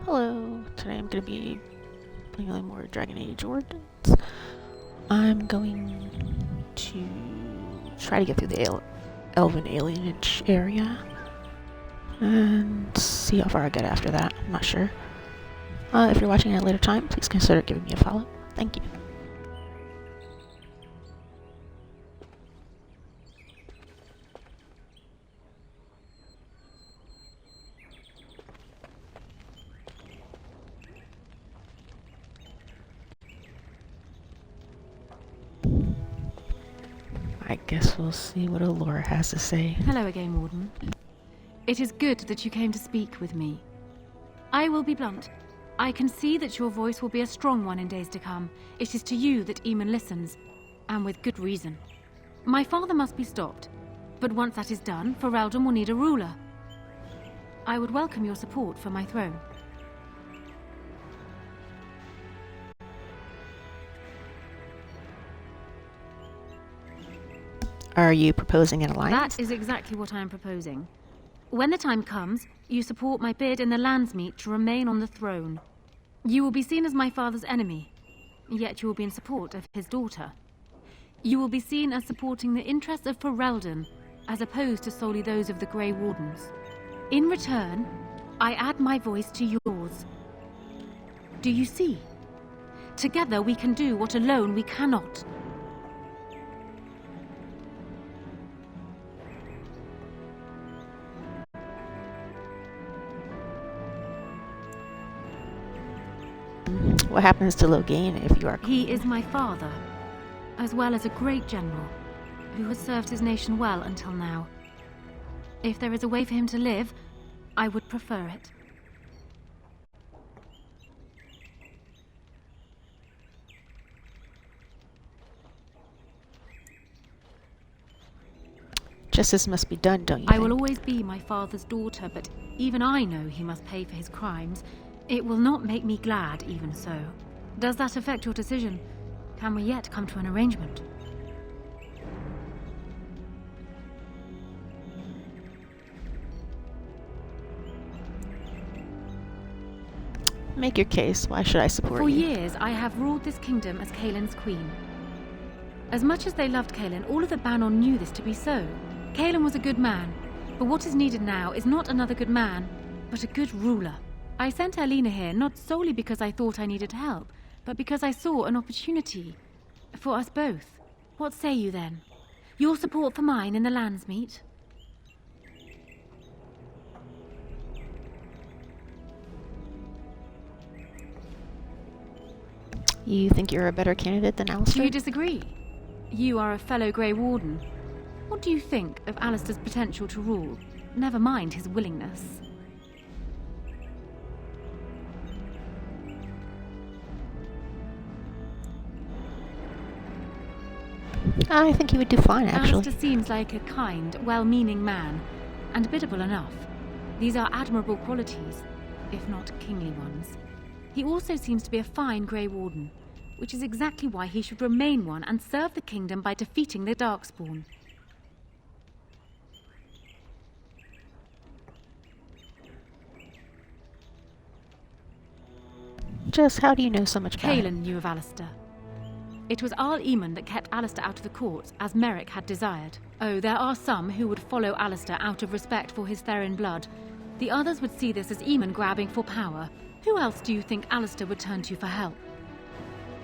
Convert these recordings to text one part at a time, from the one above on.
Hello, today I'm going to be playing a little more Dragon Age Origins. I'm going to try to get through the Elven Alienage area and see how far I get after that. I'm not sure. If you're watching at a later time, please consider giving me a follow. Thank you. I guess we'll see what Allura has to say. Hello again, Warden. It is good that you came to speak with me. I will be blunt. I can see that your voice will be a strong one in days to come. It is to you that Eamon listens, and with good reason. My father must be stopped, but once that is done, Ferelden will need a ruler. I would welcome your support for my throne. Are you proposing an alliance? That is exactly what I am proposing. When the time comes, you support my bid in the Landsmeet to remain on the throne. You will be seen as my father's enemy, yet you will be in support of his daughter. You will be seen as supporting the interests of Ferelden, as opposed to solely those of the Grey Wardens. In return, I add my voice to yours. Do you see? Together we can do what alone we cannot. What happens to Loghain if you are queen? He is my father, as well as a great general, who has served his nation well until now. If there is a way for him to live, I would prefer it. Justice must be done, don't you I think? will always be my father's daughter, but even I know he must pay for his crimes. It will not make me glad, even so. Does that affect your decision? Can we yet come to an arrangement? Make your case. Why should I support For you? years, I have ruled this kingdom as Caelin's queen. As much as they loved Caelin, all of the Banon knew this to be so. Caelin was a good man, but what is needed now is not another good man, but a good ruler. I sent Alina here not solely because I thought I needed help, but because I saw an opportunity for us both. What say you then? Your support for mine in the Landsmeet? You think you're a better candidate than Alistair? Do you disagree? You are a fellow Grey Warden. What do you think of Alistair's potential to rule? Never mind his willingness. I think he would do fine, actually. Alistair seems like a kind, well-meaning man, and biddable enough. These are admirable qualities, if not kingly ones. He also seems to be a fine Grey Warden, which is exactly why he should remain one and serve the kingdom by defeating the Darkspawn. Just how do you know so much about him? Caelin knew of Alistair. It was Arl Eamon that kept Alistair out of the courts, as Merrick had desired. Oh, there are some who would follow Alistair out of respect for his Therin blood. The others would see this as Eamon grabbing for power. Who else do you think Alistair would turn to for help?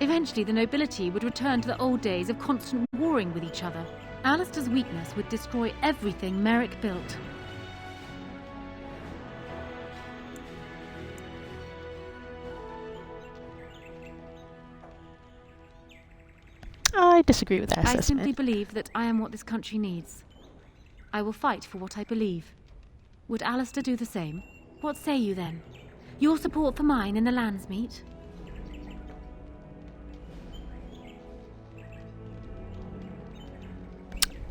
Eventually, the nobility would return to the old days of constant warring with each other. Alistair's weakness would destroy everything Merrick built. I disagree with that I assessment. simply believe that I am what this country needs. I will fight for what I believe. Would Alistair do the same? What say you then? Your support for mine in the Landsmeet?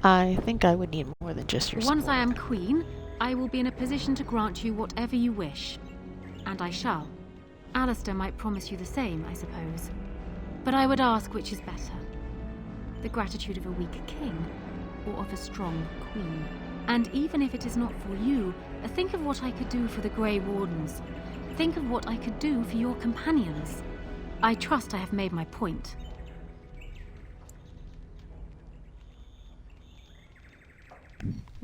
I think I would need more than just your support. Once I am queen, I will be in a position to grant you whatever you wish. And I shall. Alistair might promise you the same, I suppose. But I would ask which is better. The gratitude of a weak king, or of a strong queen. And even if it is not for you, think of what I could do for the Grey Wardens. Think of what I could do for your companions. I trust I have made my point.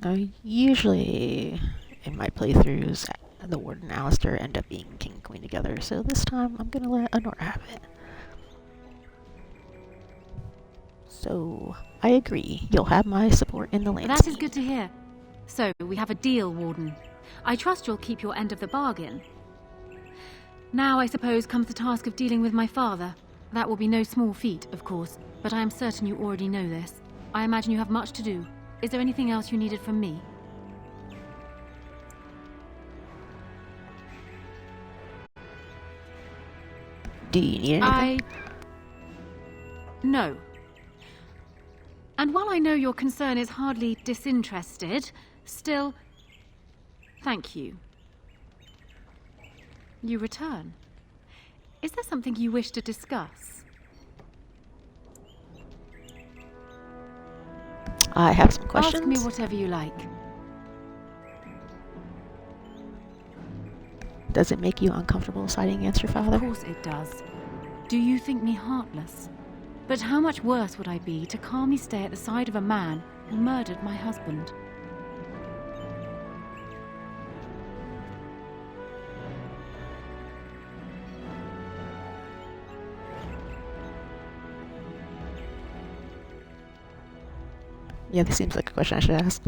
Now, usually in my playthroughs, the Ward and Alistair end up being king and queen together, so this time I'm gonna let Honora have it. So, I agree. You'll have my support in the land. That is good to hear. So, we have a deal, Warden. I trust you'll keep your end of the bargain. Now, I suppose, comes the task of dealing with my father. That will be no small feat, of course, but I am certain you already know this. I imagine you have much to do. Is there anything else you needed from me? Do you need anything? No. And while I know your concern is hardly disinterested, still, thank you. You return. Is there something you wish to discuss? I have some questions. Ask me whatever you like. Does it make you uncomfortable siding against your father? Of course it does. Do you think me heartless? But how much worse would I be to calmly stay at the side of a man who murdered my husband? Yeah, this seems like a question I should ask.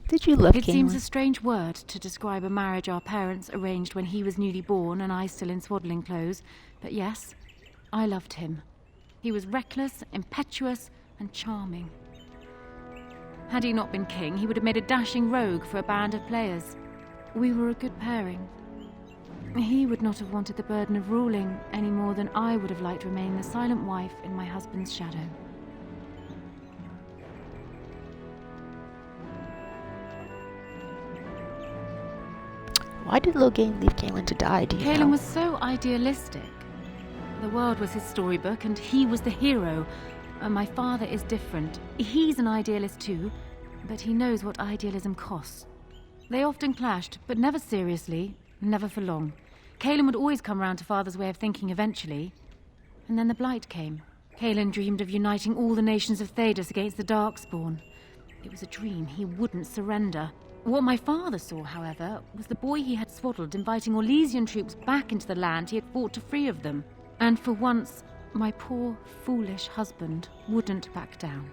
Did you love It Caitlin? seems a strange word to describe a marriage our parents arranged when he was newly born and I still in swaddling clothes, but yes, I loved him. He was reckless, impetuous, and charming. Had he not been king, he would have made a dashing rogue for a band of players. We were a good pairing. He would not have wanted the burden of ruling any more than I would have liked to remain the silent wife in my husband's shadow. Why did Logain leave Caitlin to die, do you know? Caitlin was so idealistic. The world was his storybook, and he was the hero. My father is different. He's an idealist too, but he knows what idealism costs. They often clashed, but never seriously, never for long. Caitlin would always come round to Father's way of thinking eventually. And then the Blight came. Caitlin dreamed of uniting all the nations of Thedas against the Darkspawn. It was a dream. He wouldn't surrender. What my father saw, however, was the boy he had swaddled inviting Orlesian troops back into the land he had fought to free of them. And for once, my poor, foolish husband wouldn't back down.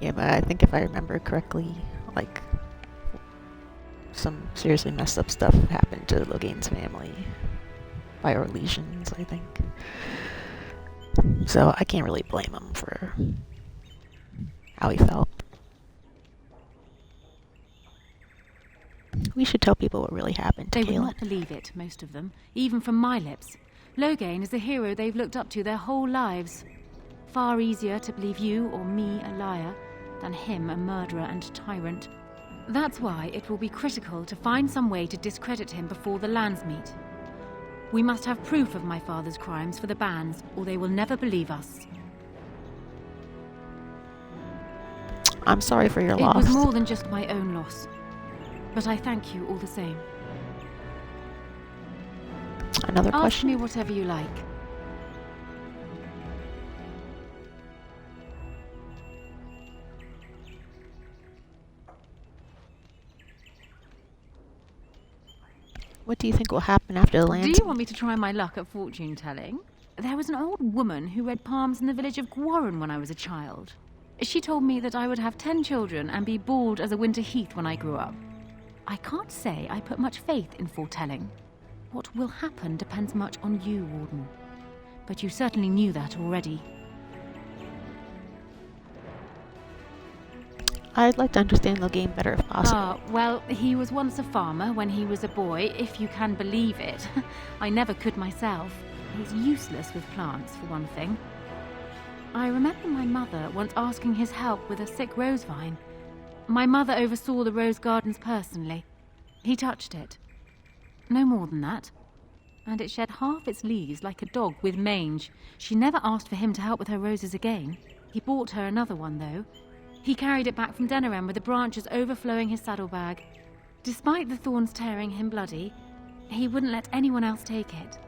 Yeah, but I think if I remember correctly, like, some seriously messed up stuff happened to Logain's family by Orlesians, I think. So I can't really blame him for how he felt. We should tell people what really happened to They Caitlin. would not believe it, most of them, even from my lips. Logain is a hero they've looked up to their whole lives. Far easier to believe you or me a liar than him a murderer and tyrant. That's why it will be critical to find some way to discredit him before the lands meet. We must have proof of my father's crimes for the bands, or they will never believe us. I'm sorry for your It loss. was more than just my own loss. But I thank you all the same. Another Ask question? me whatever you like. What do you think will happen after the Do lands? you want me to try my luck at fortune-telling? There was an old woman who read palms in the village of Gwarren when I was a child. She told me that I would have 10 children and be bald as a winter heath when I grew up. I can't say I put much faith in foretelling. What will happen depends much on you, Warden. But you certainly knew that already. I'd like to understand Logain better if possible. Well, he was once a farmer when he was a boy, if you can believe it. I never could myself. He's useless with plants, for one thing. I remember my mother once asking his help with a sick rose vine. My mother oversaw the rose gardens personally. He touched it. No more than that. And it shed half its leaves like a dog with mange. She never asked for him to help with her roses again. He bought her another one, though. He carried it back from Denerim with the branches overflowing his saddlebag. Despite the thorns tearing him bloody, he wouldn't let anyone else take it.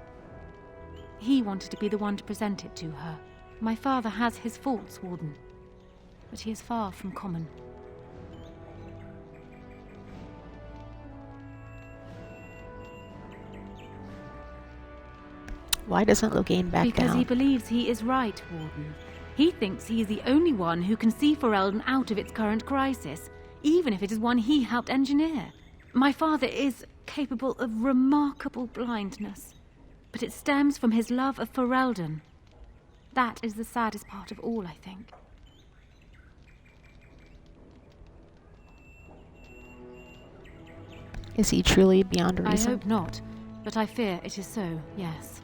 He wanted to be the one to present it to her. My father has his faults, Warden, but he is far from common. Why doesn't Loghain back down? Because he believes he is right, Warden. He thinks he is the only one who can see Ferelden out of its current crisis, even if it is one he helped engineer. My father is capable of remarkable blindness, but it stems from his love of Ferelden. That is the saddest part of all, I think. Is he truly beyond reason? I hope not, but I fear it is so, yes.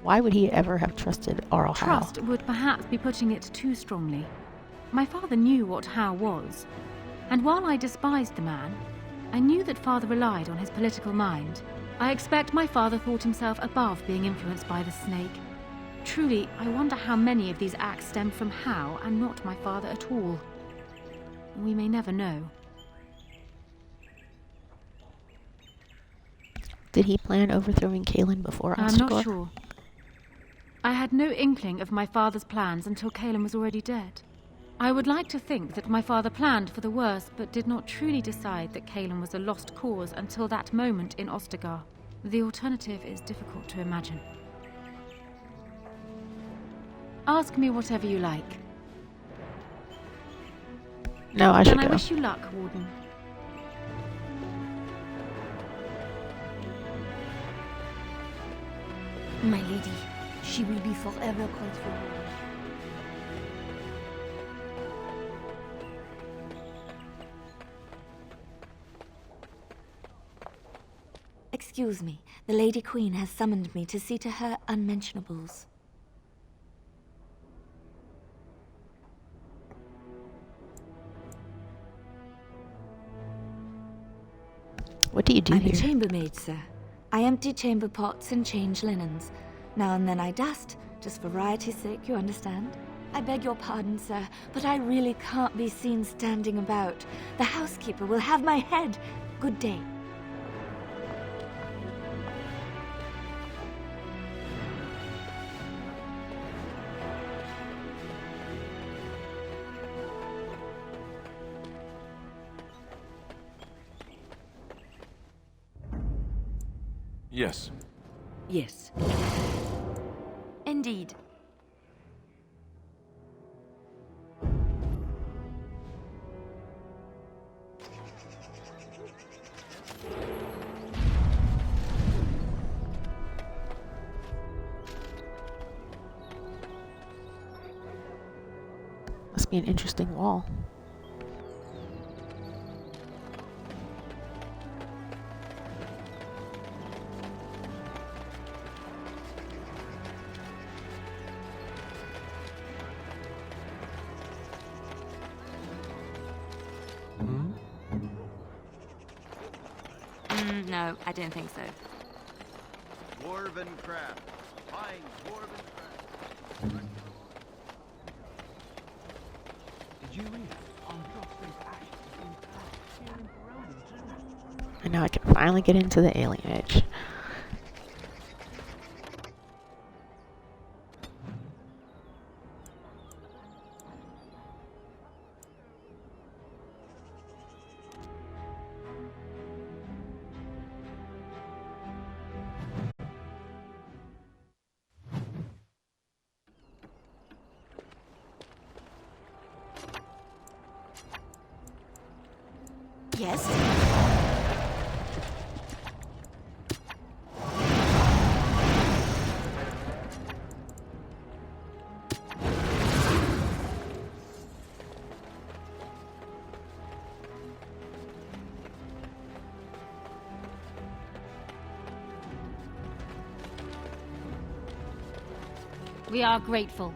Why would he ever have trusted Arl Howe? Trust would perhaps be putting it too strongly. My father knew what Howe was, and while I despised the man, I knew that father relied on his political mind. I expect my father thought himself above being influenced by the snake. Truly, I wonder how many of these acts stem from Howe and not my father at all. We may never know. Did he plan overthrowing Kaelin before Ostigor? I'm not sure. I had no inkling of my father's plans until Kaelin was already dead. I would like to think that my father planned for the worst, but did not truly decide that Kaelin was a lost cause until that moment in Ostagar. The alternative is difficult to imagine. Ask me whatever you like. No, I should go. And I wish you luck, Warden. My lady, she will be forever grateful. Excuse me, the Lady Queen has summoned me to see to her unmentionables. What do you do I'm here? a chambermaid, sir. I empty chamber pots and change linens. Now and then I dust, just for variety's sake, you understand? I beg your pardon, sir, but I really can't be seen standing about. The housekeeper will have my head. Good day. Yes. Yes. Indeed. Must be an interesting wall. No, I don't think so. Dwarven craft. Fine dwarven craft. Did you read? On Joffrey's ashes in Prelude. And now I can finally get into the alienage. Yes? We are grateful.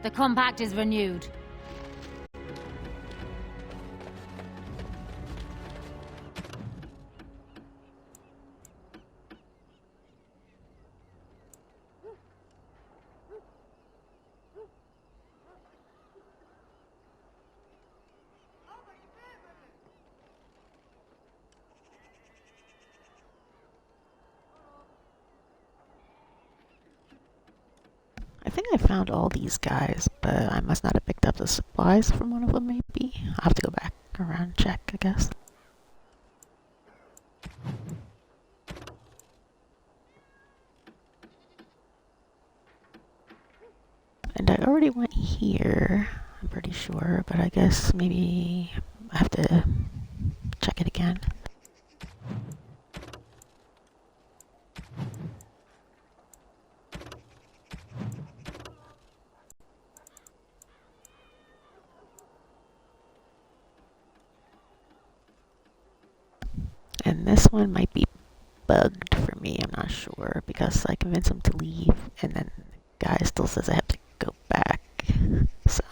The compact is renewed. think I found all these guys, but I must not have picked up the supplies from one of them, maybe. I'll have to go back around and check, I guess. And I already went here, I'm pretty sure, but I guess maybe I have to check it again. And this one might be bugged for me, I'm not sure, because I convinced him to leave, and then the guy still says I have to go back. So,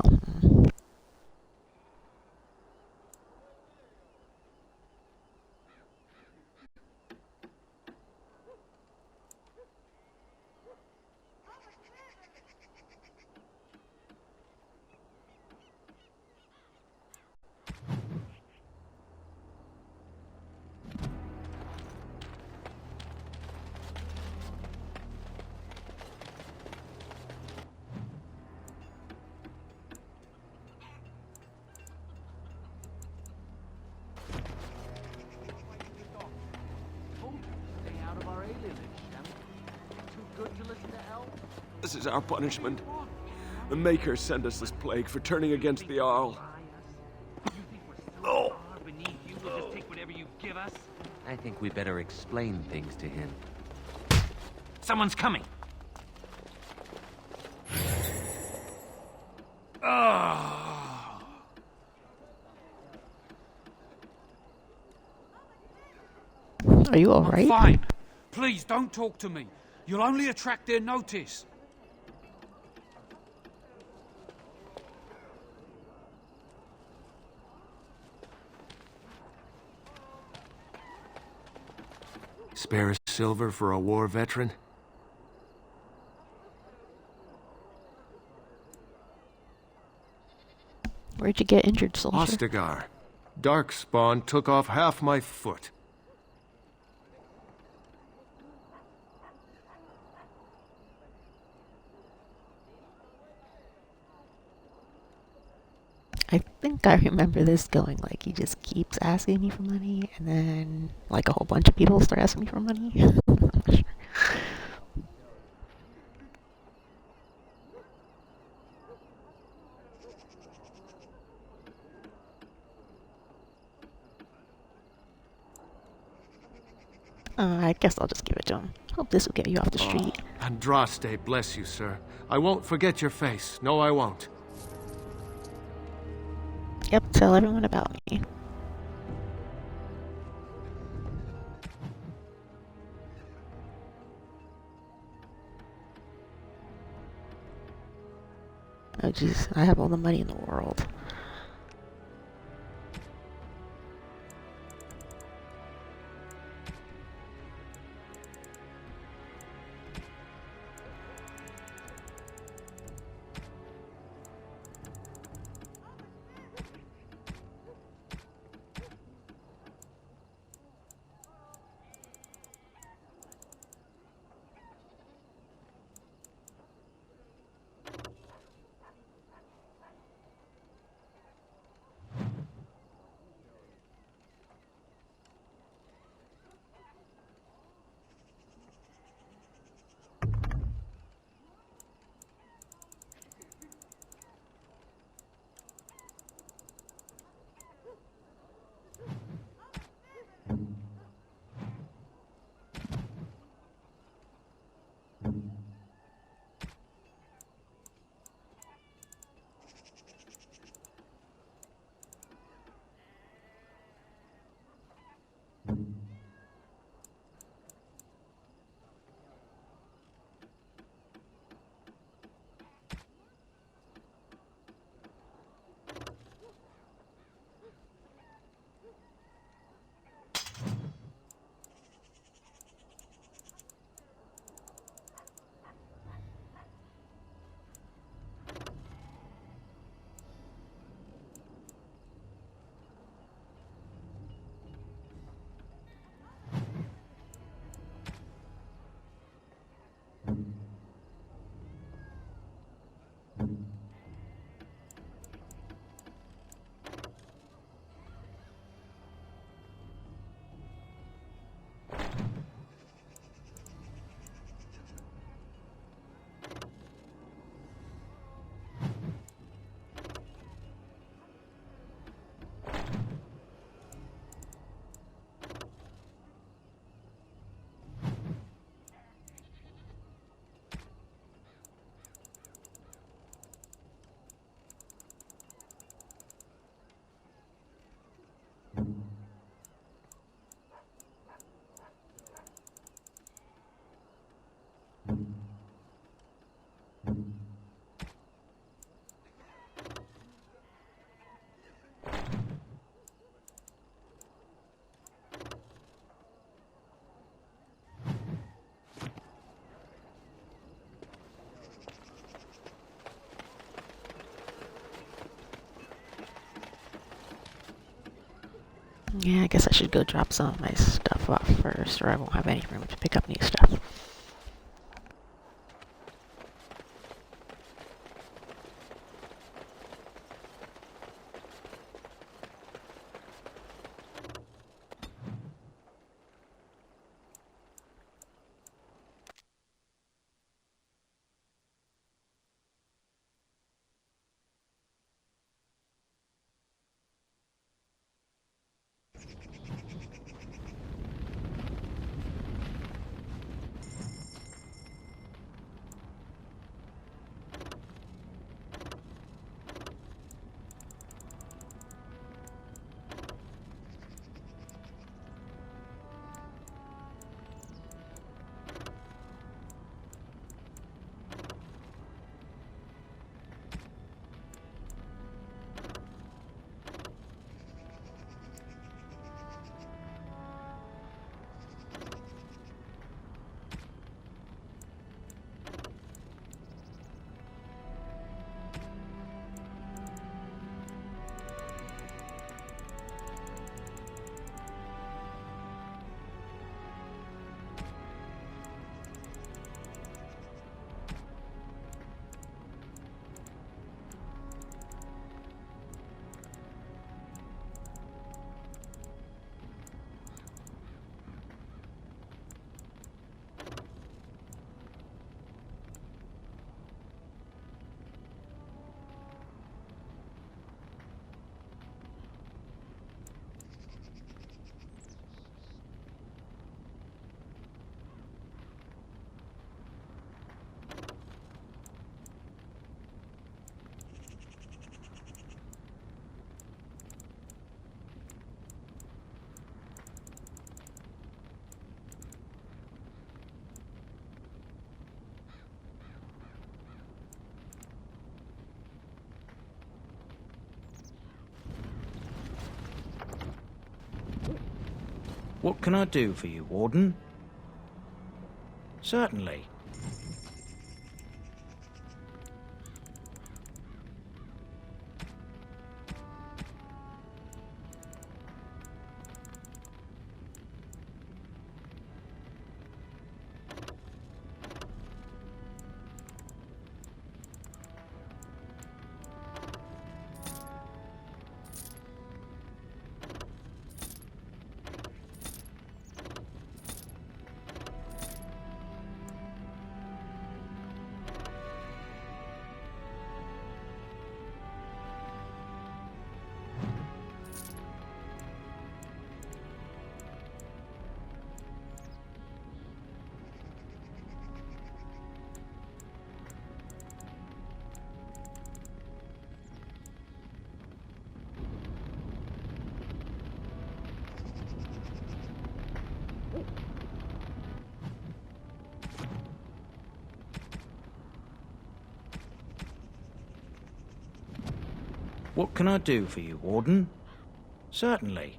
Stay out of our alienage, shall we? Too good to listen to elves? This is our punishment. The Makers send us this plague for turning against the Arl. You think we're so far beneath you, we'll just take whatever you give us? I think we better explain things to him. Someone's coming. Ah! are you alright? Fine. Please don't talk to me. You'll only attract their notice. Spare a silver for a war veteran? Where'd you get injured, soldier? Ostagar. Darkspawn took off half my foot. I think I remember this going like he just keeps asking me for money, and then like a whole bunch of people start asking me for money. I'm not sure. I guess I'll just give it to him. Hope this will get you off the street. Andraste bless you, sir. I won't forget your face. No, I won't. Yep, tell everyone about me. Oh jeez, I have all the money in the world. Yeah, I guess I should go drop some of my stuff off first, or I won't have any room to pick up new stuff. What can I do for you, Warden? Certainly. What can I do for you, Warden? Certainly.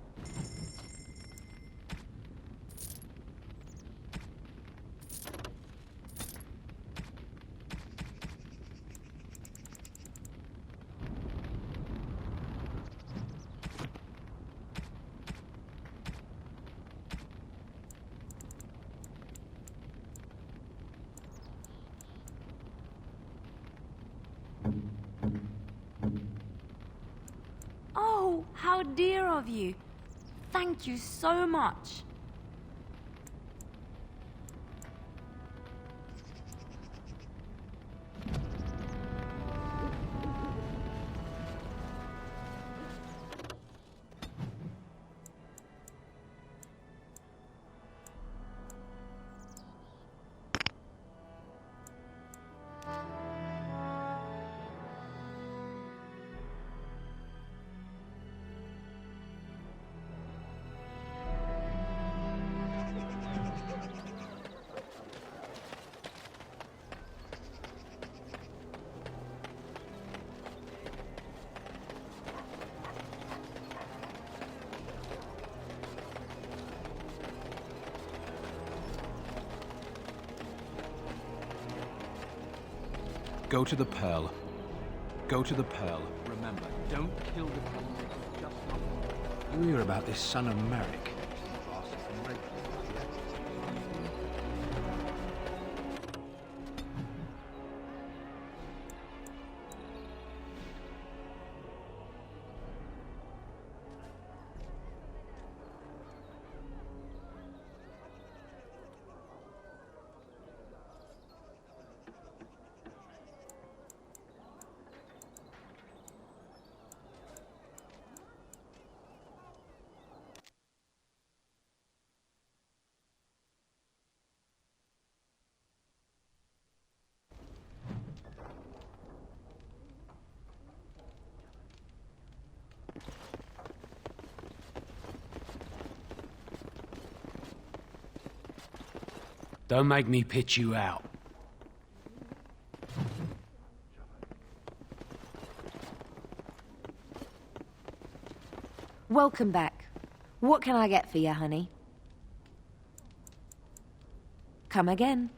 Oh, how dear of you. Thank you so much. Go to the Pearl. Go to the Pearl. Remember, don't kill the troublemaker. Just not. You do you hear about this son of Merrick? Don't make me pitch you out. Welcome back. What can I get for you, honey? Come again.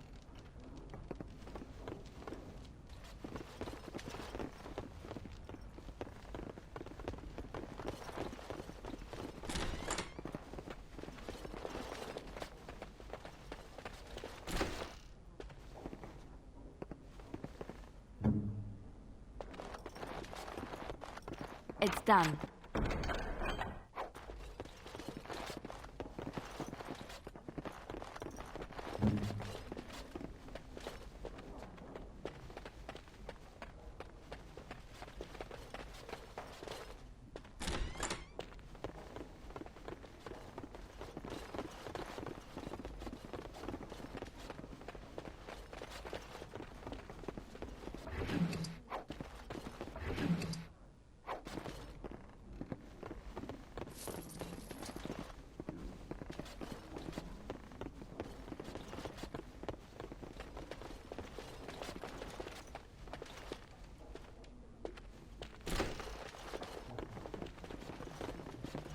It's done.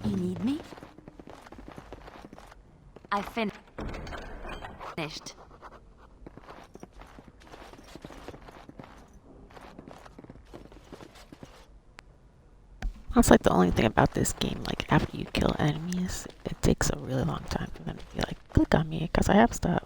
You need me? I finished. That's like the only thing about this game. Like, after you kill enemies, it takes a really long time for them to be like, click on me, because I have stuff.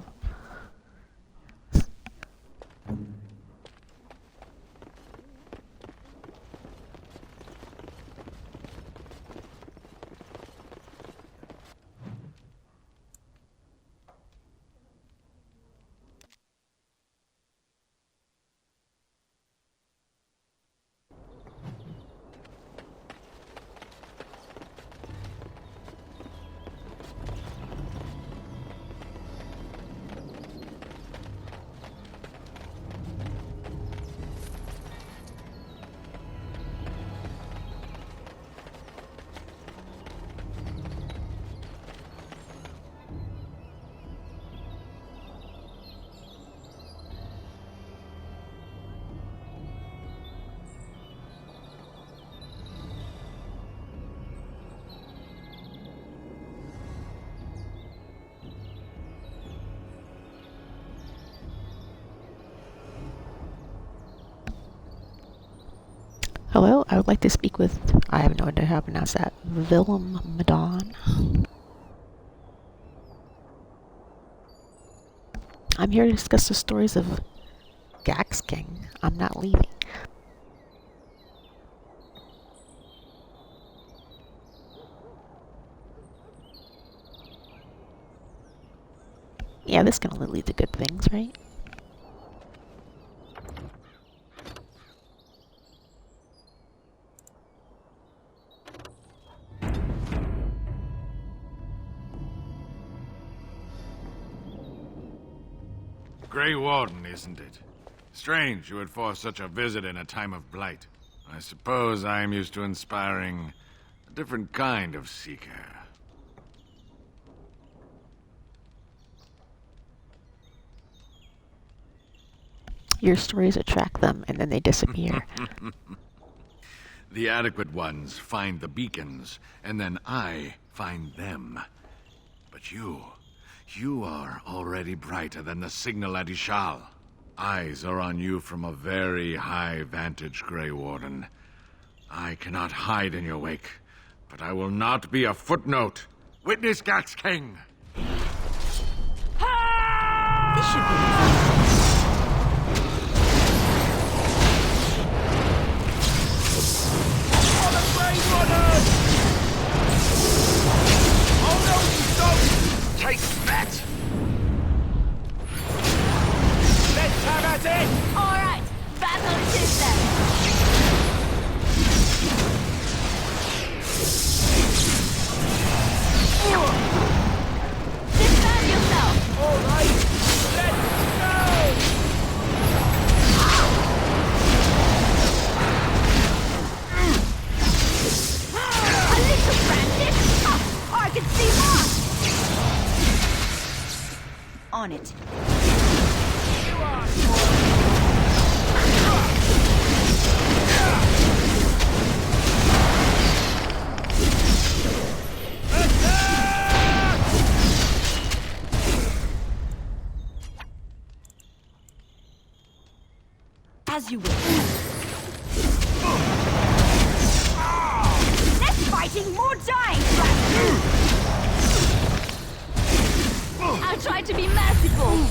Hello, I would like to speak with, I have no idea how to pronounce that, Willem Madon. I'm here to discuss the stories of Gax King. I'm not leaving. Yeah, this can only lead to good things, right? Grey Warden, isn't it? Strange you would force such a visit in a time of blight. I suppose I am used to inspiring a different kind of seeker. Your stories attract them, and then they disappear. The adequate ones find the beacons, and then I find them. But you are already brighter than the signal at Ishal. Eyes are on you from a very high vantage, Grey Warden. I cannot hide in your wake. but I will not be a footnote. Witness Gax King. This should be For the Grey Runners! Oh no, you don't! Take that! Let's have at it! all right. Battle it is then. Defend yourself. All right, let's go! A little frantic. I can see more. On it. As you will. Less fighting, more dying, I'll try to be merciful.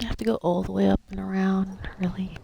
I have to go all the way up and around, really.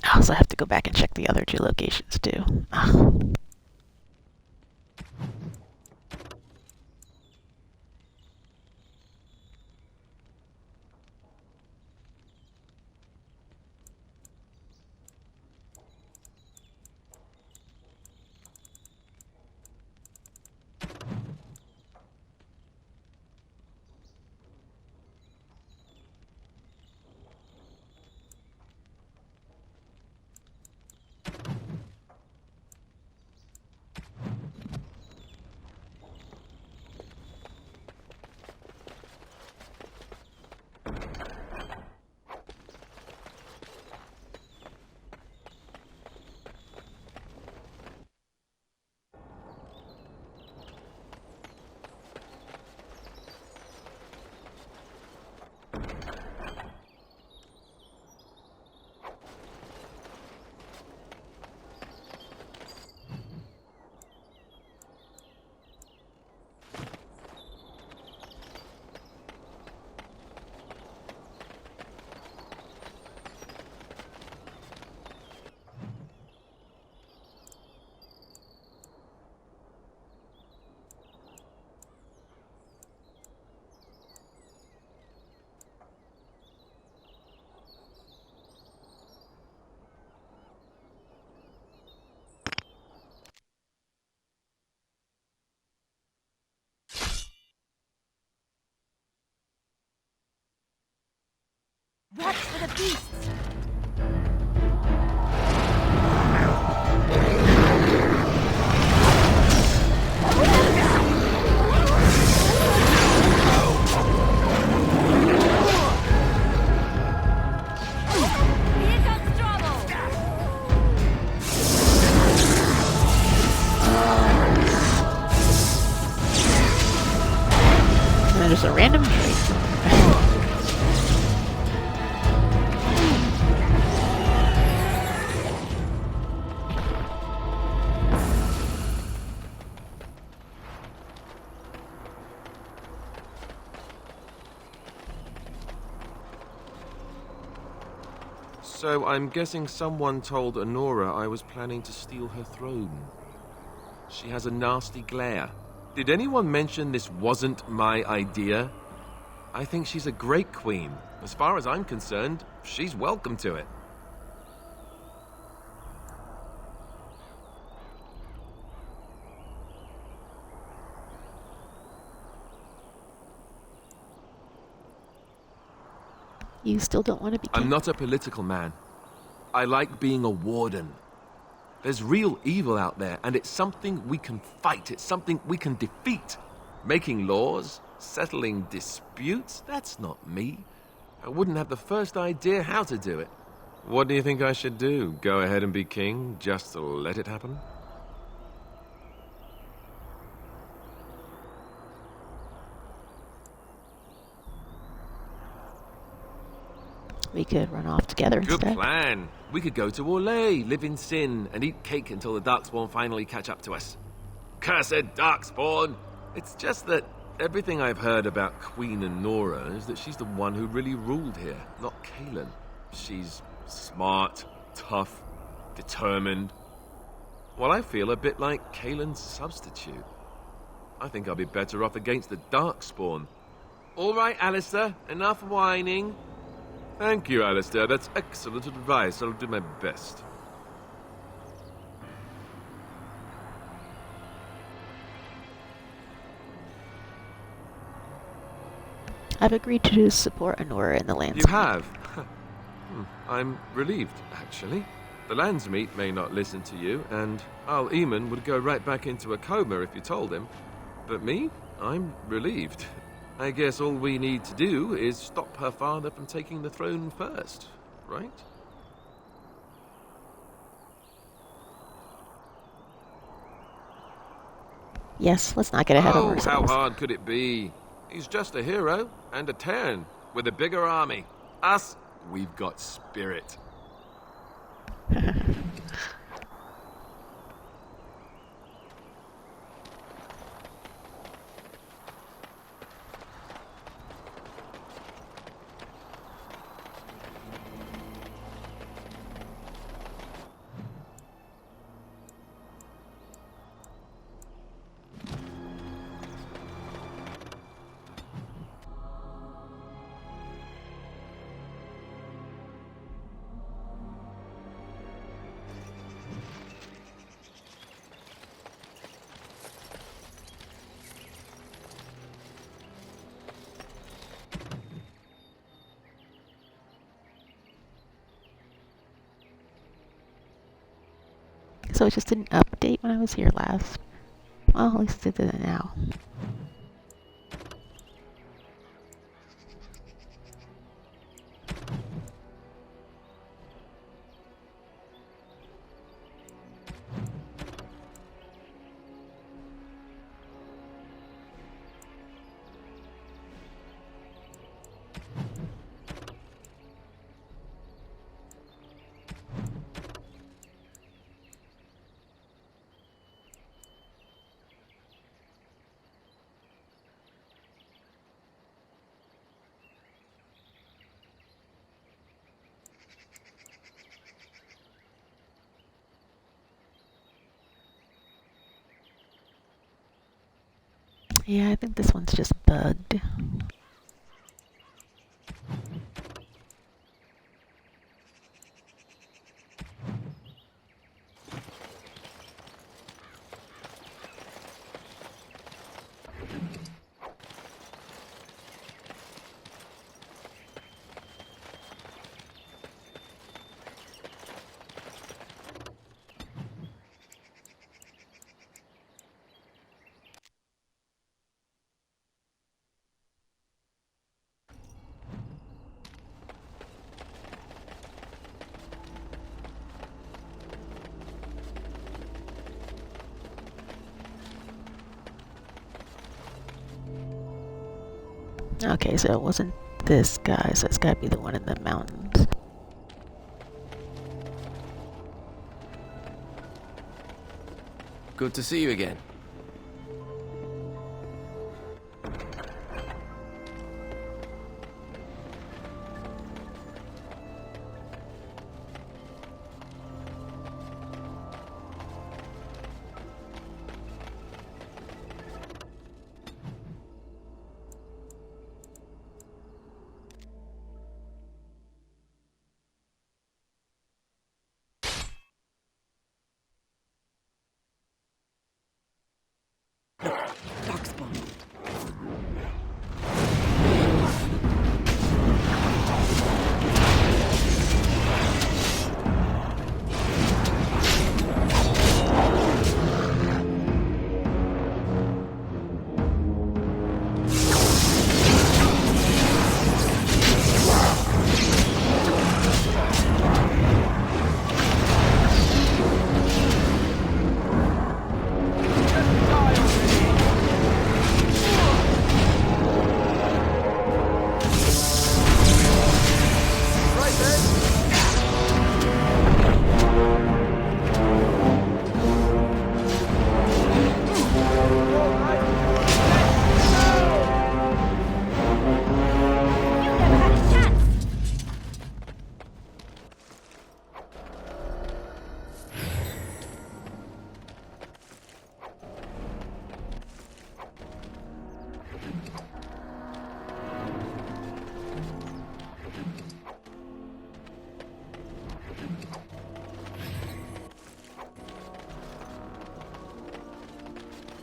I also have to go back and check the other 2 locations too. Ugh. Watch for the beasts! And then there's a random tree. So I'm guessing someone told Honora I was planning to steal her throne. She has a nasty glare. Did anyone mention this wasn't my idea? I think she's a great queen. As far as I'm concerned, she's welcome to it. You still don't want to be king? I'm not a political man. I like being a warden. There's real evil out there, and it's something we can fight. It's something we can defeat. Making laws, settling disputes, that's not me. I wouldn't have the first idea how to do it. What do you think I should do? Go ahead and be king, just to let it happen? We could run off together Good instead. plan. We could go to Orlais, live in sin, and eat cake until the Darkspawn finally catch up to us. Cursed Darkspawn! It's just that everything I've heard about Queen Honora is that she's the one who really ruled here, not Kaelin. She's smart, tough, determined. Well, I feel a bit like Kalen's substitute. I think I'll be better off against the Darkspawn. All right, Alistair, enough whining. Thank you, Alistair. That's excellent advice. I'll do my best. I've agreed to support Honora in the lands. You have? I'm relieved, actually. The Landsmeet may not listen to you, and Al Eamon would go right back into a coma if you told him. But me? I'm relieved. I guess all we need to do is stop her father from taking the throne first, right? Yes, let's not get ahead of ourselves. How hard could it be? He's just a hero and a Terran with a bigger army. Us, we've got spirit. So it just didn't update when I was here last. Well, at least it did it now. Yeah, I think this one's just bugged. Okay, so it wasn't this guy, so it's gotta be the one in the mountains. Good to see you again.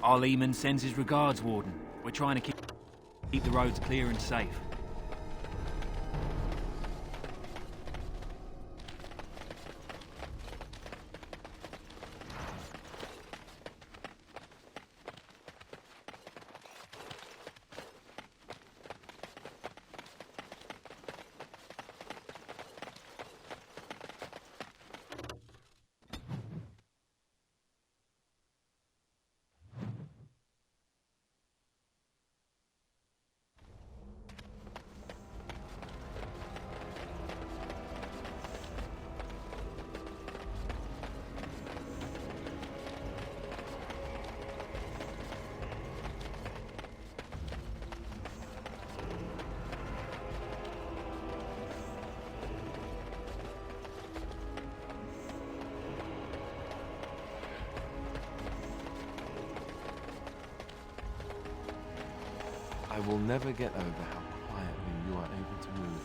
Our Lehman sends his regards, Warden. We're trying to keep the roads clear and safe. I will never get over how quietly you are able to move.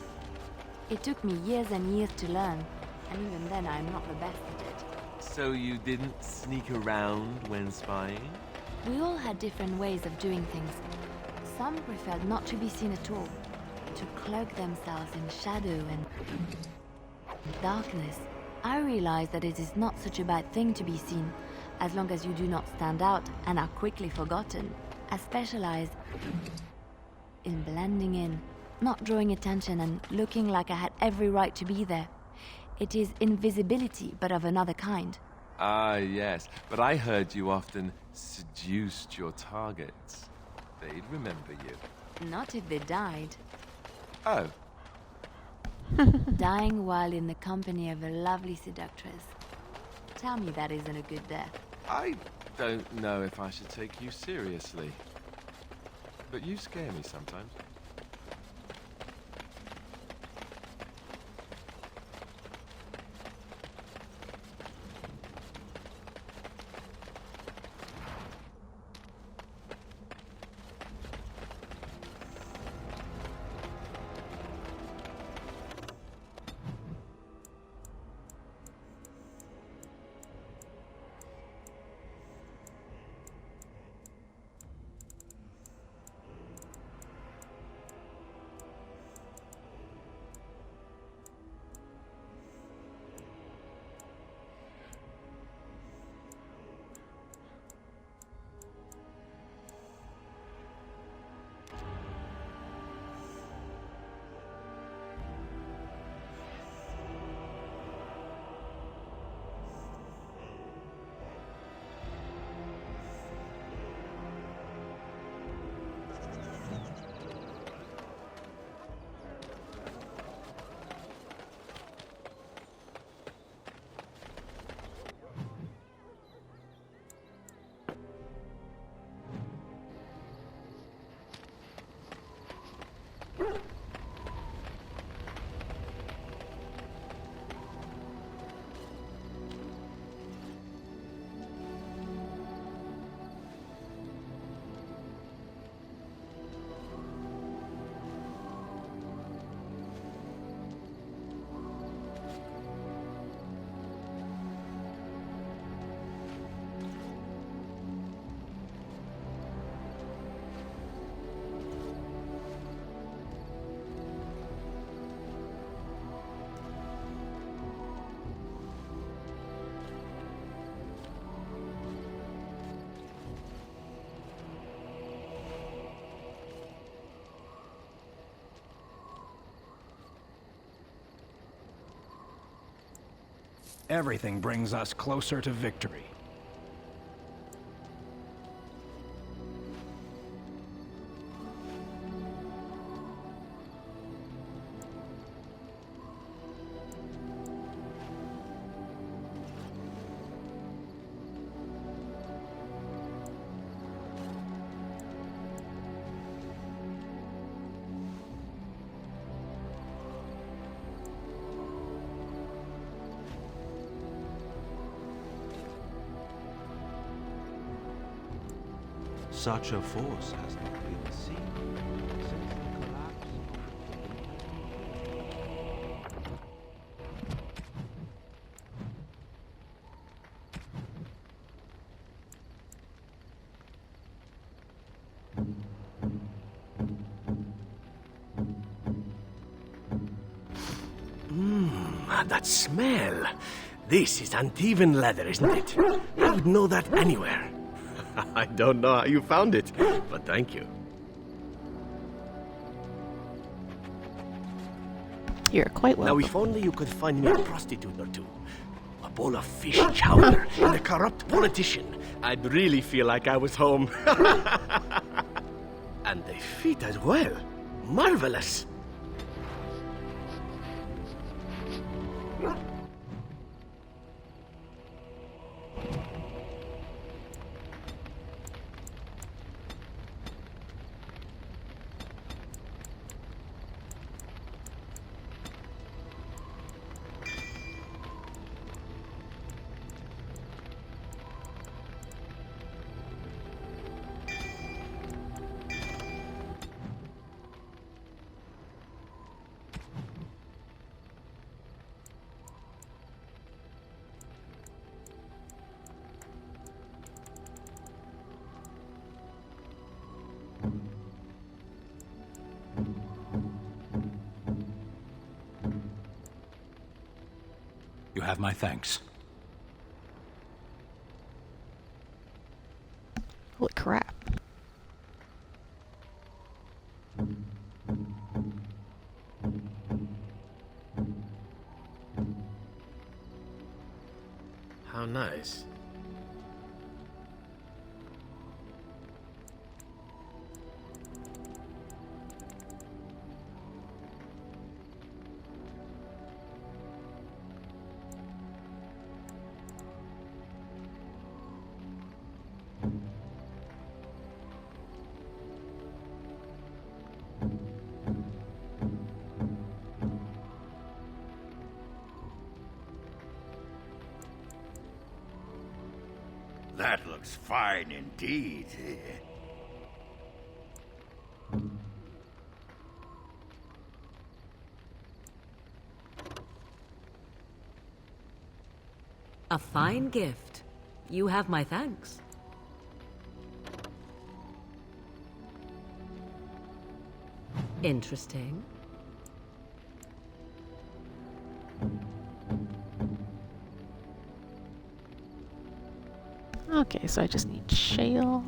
It took me years and years to learn, and even then I'm not the best at it. So you didn't sneak around when spying? We all had different ways of doing things. Some preferred not to be seen at all, to cloak themselves in shadow and darkness. I realized that it is not such a bad thing to be seen, as long as you do not stand out and are quickly forgotten. I specialized in blending in, not drawing attention and looking like I had every right to be there. It is invisibility, but of another kind. Ah, yes, but I heard you often seduced your targets. They'd remember you. Not if they died. Oh. Dying while in the company of a lovely seductress. Tell me that isn't a good death. I don't know if I should take you seriously. But you scare me sometimes. Everything brings us closer to victory. Such a force has not been seen since the collapse. that smell. This is uneven leather, isn't it? I would know that anywhere. I don't know how you found it, but thank you. You're quite welcome. Now, if only you could find me a prostitute or two. A bowl of fish chowder and a corrupt politician. I'd really feel like I was home. And they fit as well. Marvelous. You have my thanks. Holy crap. How nice. That looks fine indeed. A fine gift. You have my thanks. Interesting. Okay, so I just need shale,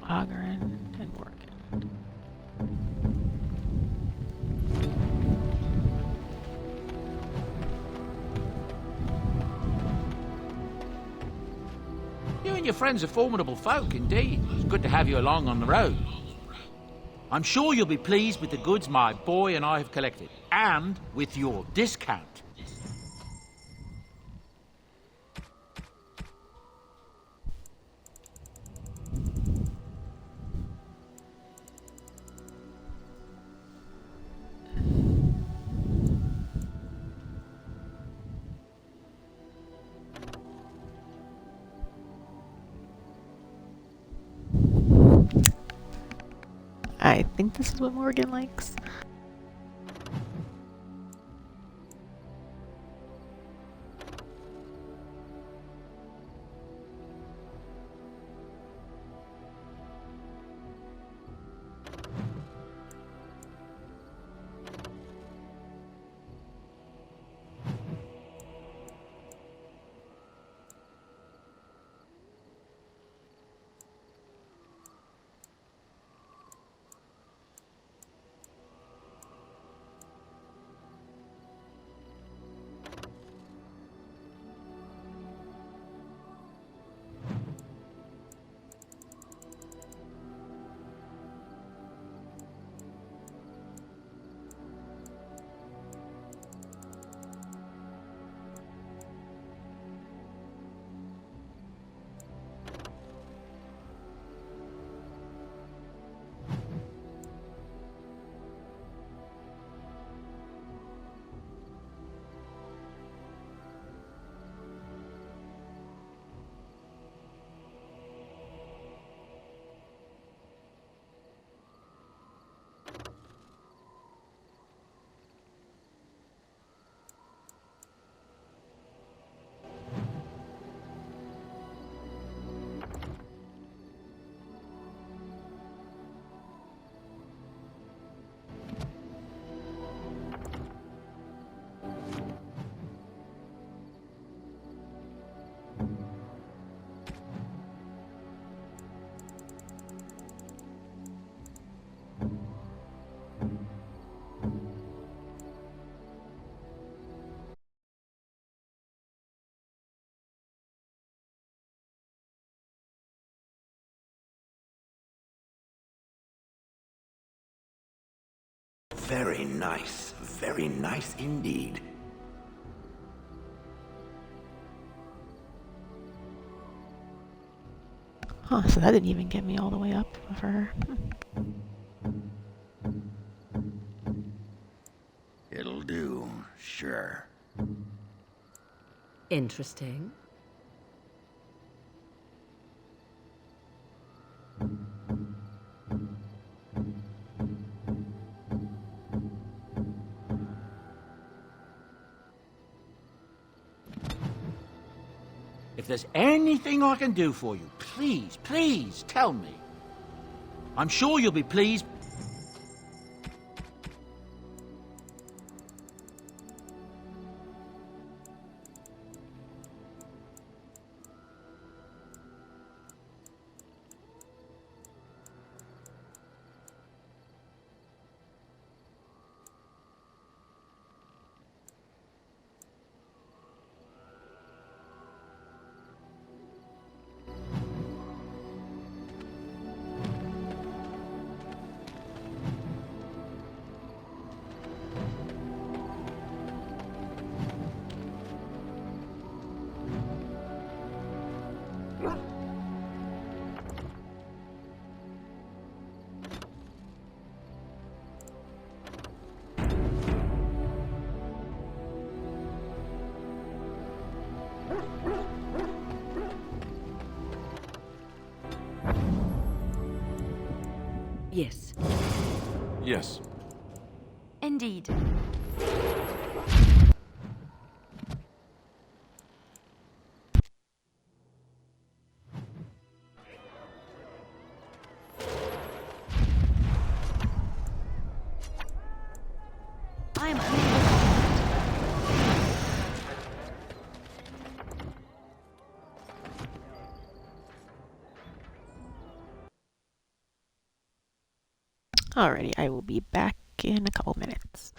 Ogren, and Morgan. You and your friends are formidable folk, indeed. It's good to have you along on the road. I'm sure you'll be pleased with the goods my boy and I have collected, and with your discount. I think this is what Morgan likes. Very nice. Very nice indeed. Huh, so that didn't even get me all the way up for her. It'll do, sure. Interesting. If there's anything I can do for you, please, please tell me. I'm sure you'll be pleased. Yes. Yes. Indeed. I am unable. Alrighty, I will be back in a couple minutes.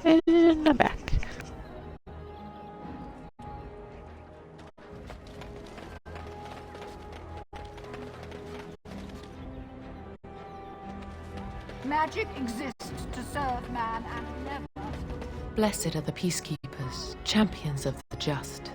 And I'm back. Magic exists to serve man and never. Blessed are the peacekeepers, champions of the just.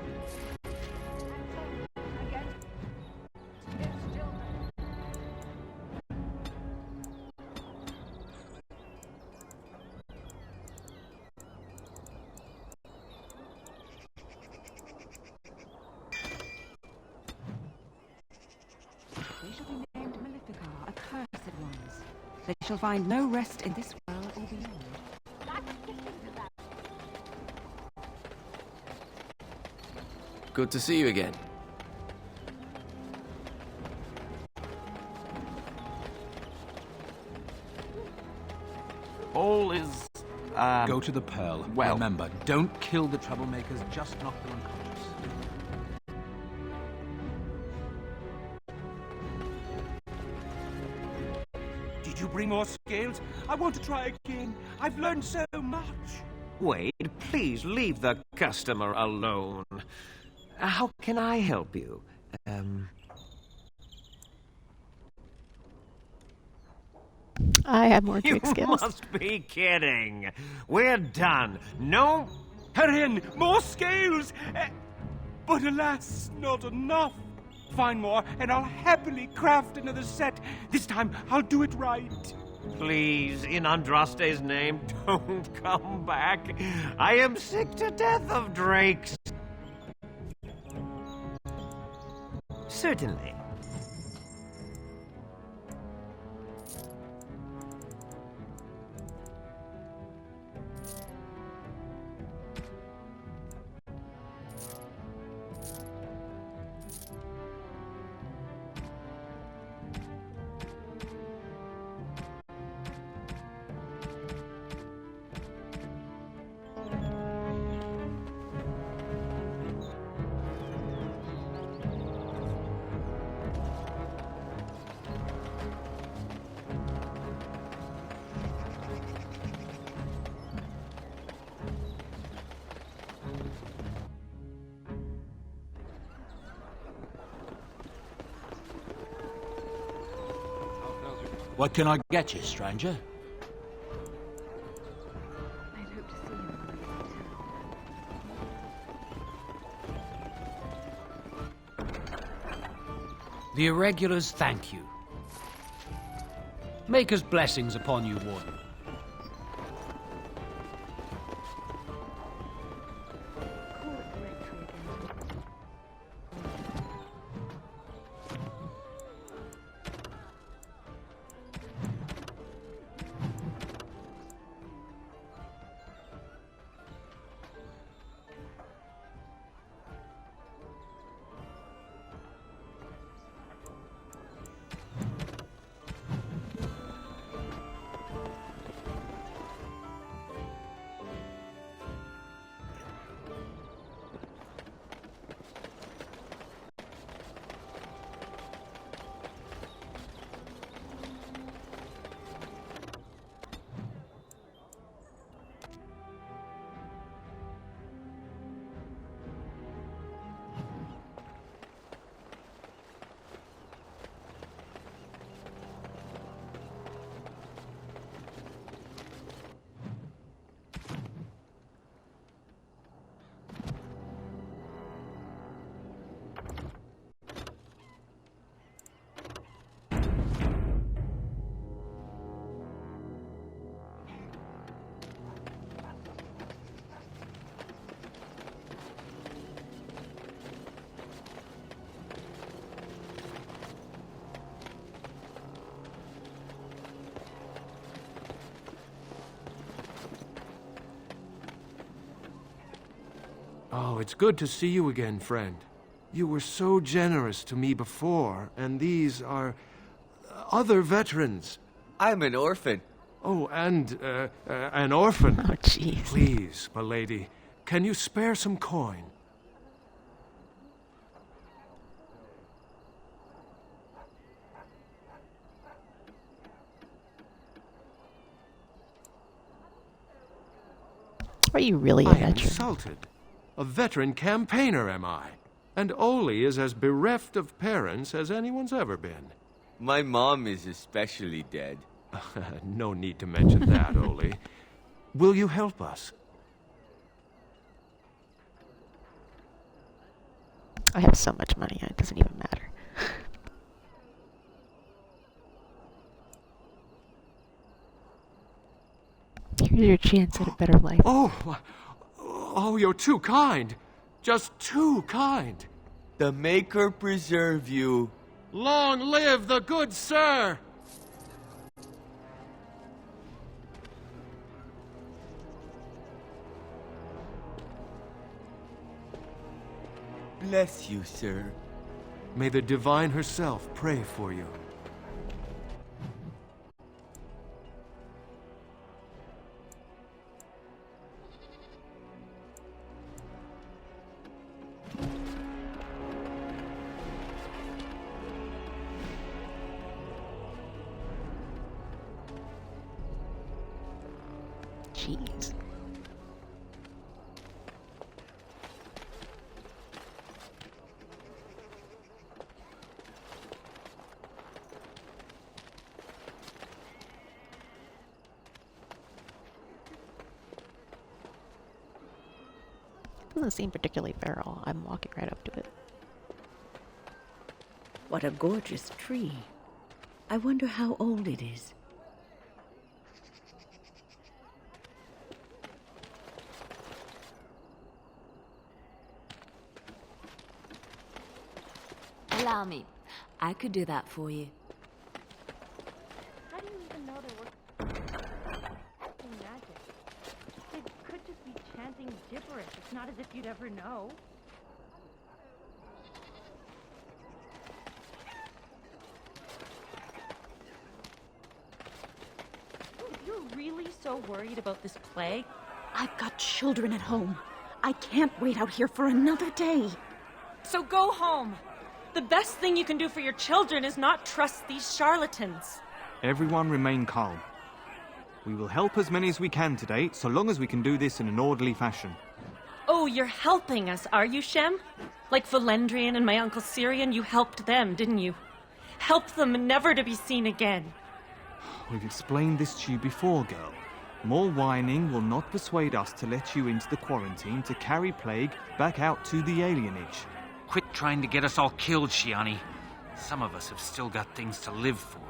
They shall find no rest in this world or beyond. Good to see you again. All is, Go to the Pearl. well. Remember, don't kill the troublemakers, just knock them unconscious. Did you bring more scales? I want to try again. I've learned so much. Wade, please leave the customer alone. How can I help you? I have more You trick skills. must be kidding. We're done. No. Hurry, more scales! But alas, not enough. Find more, and I'll happily craft another set. This time, I'll do it right. Please, in Andraste's name, don't come back. I am sick to death of drakes. Certainly. What can I get you, stranger? I'd hope to see him when The Irregulars thank you. Maker's blessings upon you, Warden. Oh, it's good to see you again, friend. You were so generous to me before, and these are other veterans. I'm an orphan. Oh, and an orphan. Oh, jeez. Please, my lady, can you spare some coin? Are you really a I am veteran? insulted. A veteran campaigner, am I? And Oli is as bereft of parents as anyone's ever been. My mom is especially dead. No need to mention that, Oli. Will you help us? I have so much money, it doesn't even matter. Here's your chance at a better life. Oh, you're too kind. Just too kind. The Maker preserve you. Long live the good sir! bless you, sir. May the Divine herself pray for you. Jeez. Doesn't seem particularly feral. I'm walking right up to it. What a gorgeous tree. I wonder how old it is. Allow me. I could do that for you. How do you even know they're working magic? They could just be chanting gibberish. It's not as if you'd ever know. If you're really so worried about this plague, I've got children at home. I can't wait out here for another day. So go home. The best thing you can do for your children is not trust these charlatans. Everyone remain calm. We will help as many as we can today, so long as we can do this in an orderly fashion. Oh, you're helping us, are you, Shem? Like Veilguard and my Uncle Syrian, you helped them, didn't you? Help them never to be seen again. We've explained this to you before, girl. More whining will not persuade us to let you into the quarantine to carry plague back out to the alienage. Quit trying to get us all killed, Shiani. Some of us have still got things to live for.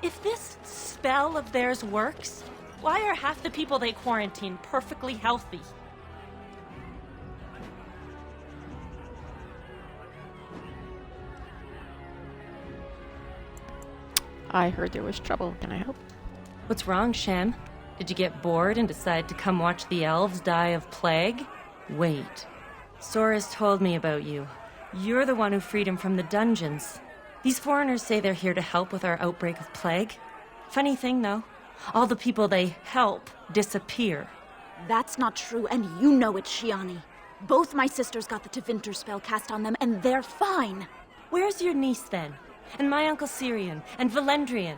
If this spell of theirs works, why are half the people they quarantine perfectly healthy? I heard there was trouble. Can I help? What's wrong, Shem? Did you get bored and decide to come watch the elves die of plague? Wait. Sora's told me about you. You're the one who freed him from the dungeons. These foreigners say they're here to help with our outbreak of plague. Funny thing, though. All the people they help disappear. That's not true, and you know it, Shiani. Both my sisters got the Tevinter spell cast on them, and they're fine. Where's your niece, then? And my Uncle Syrian? And Veilguard?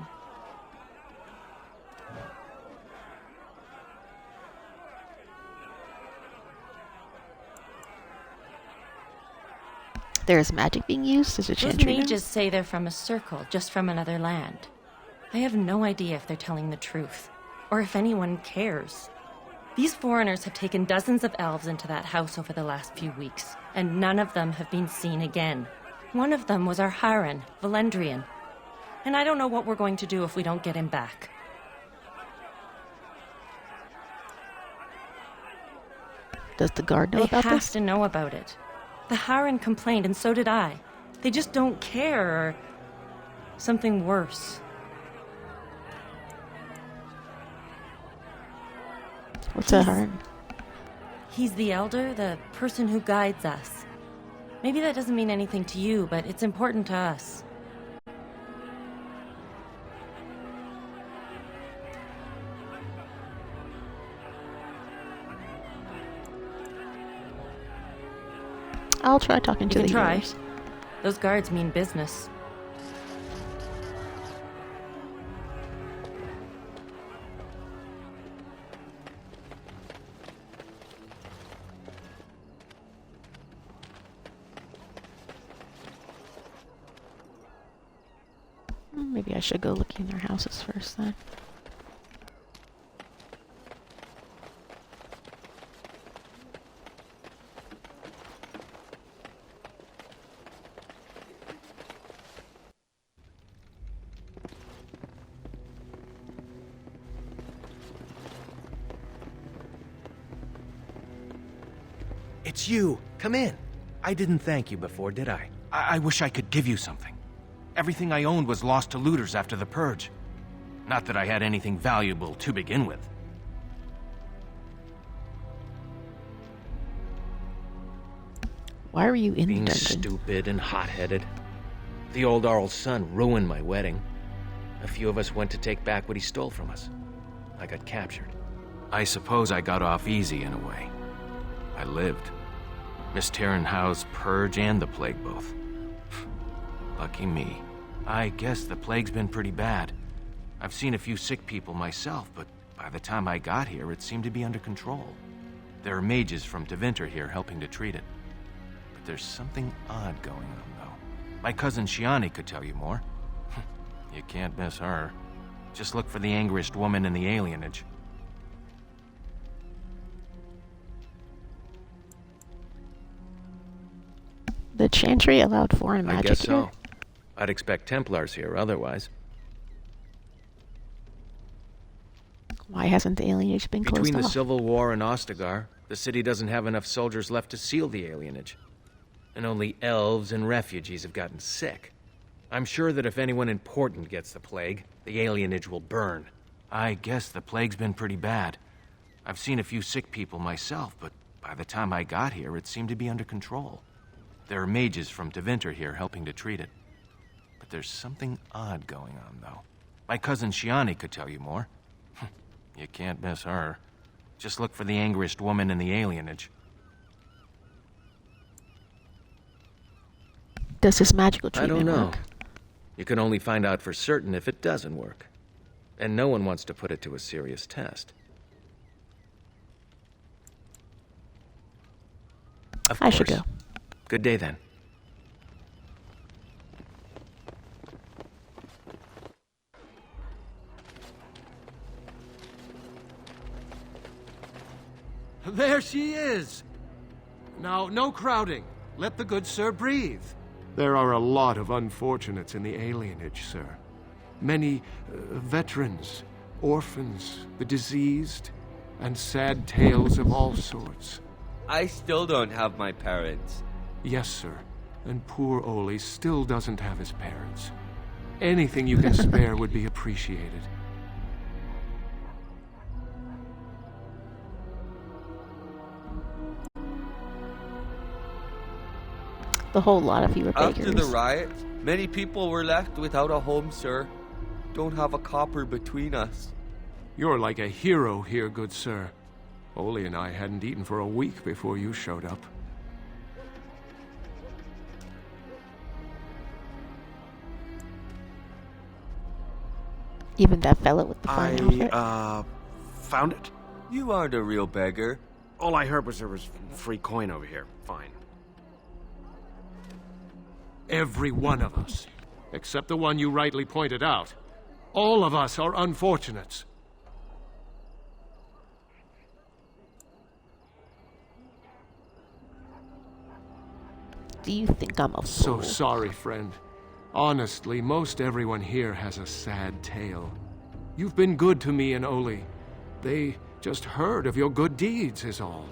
There's magic being used as a Those chantry. mages say they're from a circle, just from another land. I have no idea if they're telling the truth, or if anyone cares. These foreigners have taken dozens of elves into that house over the last few weeks, and none of them have been seen again. One of them was our Haran, Veilguard. And I don't know what we're going to do if we don't get him back. Does the guard know about They this? have to know about it. The Haran complained, and so did I. They just don't care, or something worse. What's a Haran? He's the elder, the person who guides us. Maybe that doesn't mean anything to you, but it's important to us. I'll try talking to You the can try. healers. Those guards mean business. Maybe I should go look in their houses first then. It's you. Come in. I didn't thank you before, did I? I wish I could give you something. Everything I owned was lost to looters after the purge. Not that I had anything valuable to begin with. Why are you in Being the dungeon? stupid and hot-headed. The old Arl's son ruined my wedding. A few of us went to take back what he stole from us. I got captured. I suppose I got off easy in a way. I lived. Miss Terranhau's purge and the plague both. Lucky me. I guess the plague's been pretty bad. I've seen a few sick people myself, but by the time I got here, it seemed to be under control. There are mages from Tevinter here helping to treat it. But there's something odd going on, though. My cousin Shiani could tell you more. You can't miss her. Just look for the angriest woman in the alienage. The Chantry allowed foreign magic I guess here? so. I'd expect Templars here otherwise. Why hasn't the alienage been closed Between the off? Civil War and Ostagar, the city doesn't have enough soldiers left to seal the alienage. And only elves and refugees have gotten sick. I'm sure that if anyone important gets the plague, the alienage will burn. I guess the plague's been pretty bad. I've seen a few sick people myself, but by the time I got here, it seemed to be under control. There are mages from Tevinter here helping to treat it. But there's something odd going on, though. My cousin Shiani could tell you more. You can't miss her. Just look for the angriest woman in the alienage. Does this magical I treatment don't know. work? You can only find out for certain if it doesn't work. And no one wants to put it to a serious test. Of I course. should go. Good day, then. There she is! Now, no crowding. Let the good sir breathe. There are a lot of unfortunates in the alienage, sir. Many veterans, orphans, the diseased, and sad tales of all sorts. I still don't have my parents. Yes, sir. And poor Oli still doesn't have his parents. Anything you can spare would be appreciated. The whole lot of you are beggars. After the riot, many people were left without a home, sir. Don't have a copper between us. You're like a hero here, good sir. Oli and I hadn't eaten for a week before you showed up. Even that fella with the fine outfit? Found it. You aren't a real beggar. All I heard was there was free coin over here. Fine. Every one of us, except the one you rightly pointed out. All of us are unfortunates. Do you think I'm a So fool? sorry, friend. Honestly, most everyone here has a sad tale. You've been good to me and Oli. They just heard of your good deeds is all.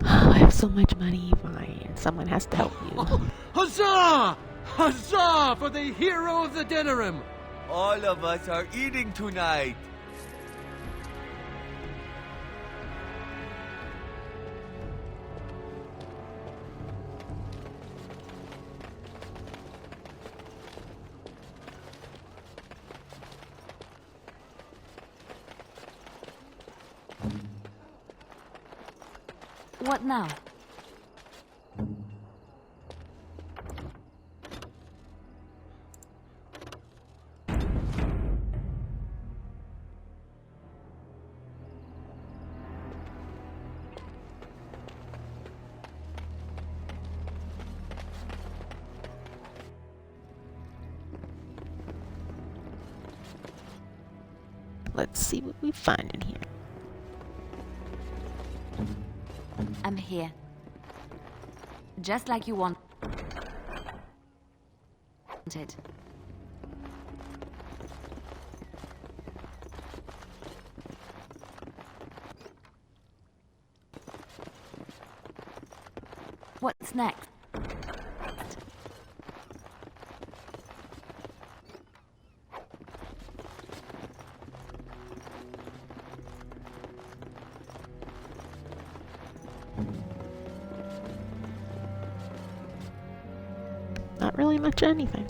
I have so much money, fine. Someone has to help you. Huzzah! Huzzah for the hero of the Denerim! All of us are eating tonight. What now? Let's see what we find in here. I'm here. Just like you wanted. What's next? not really much anything.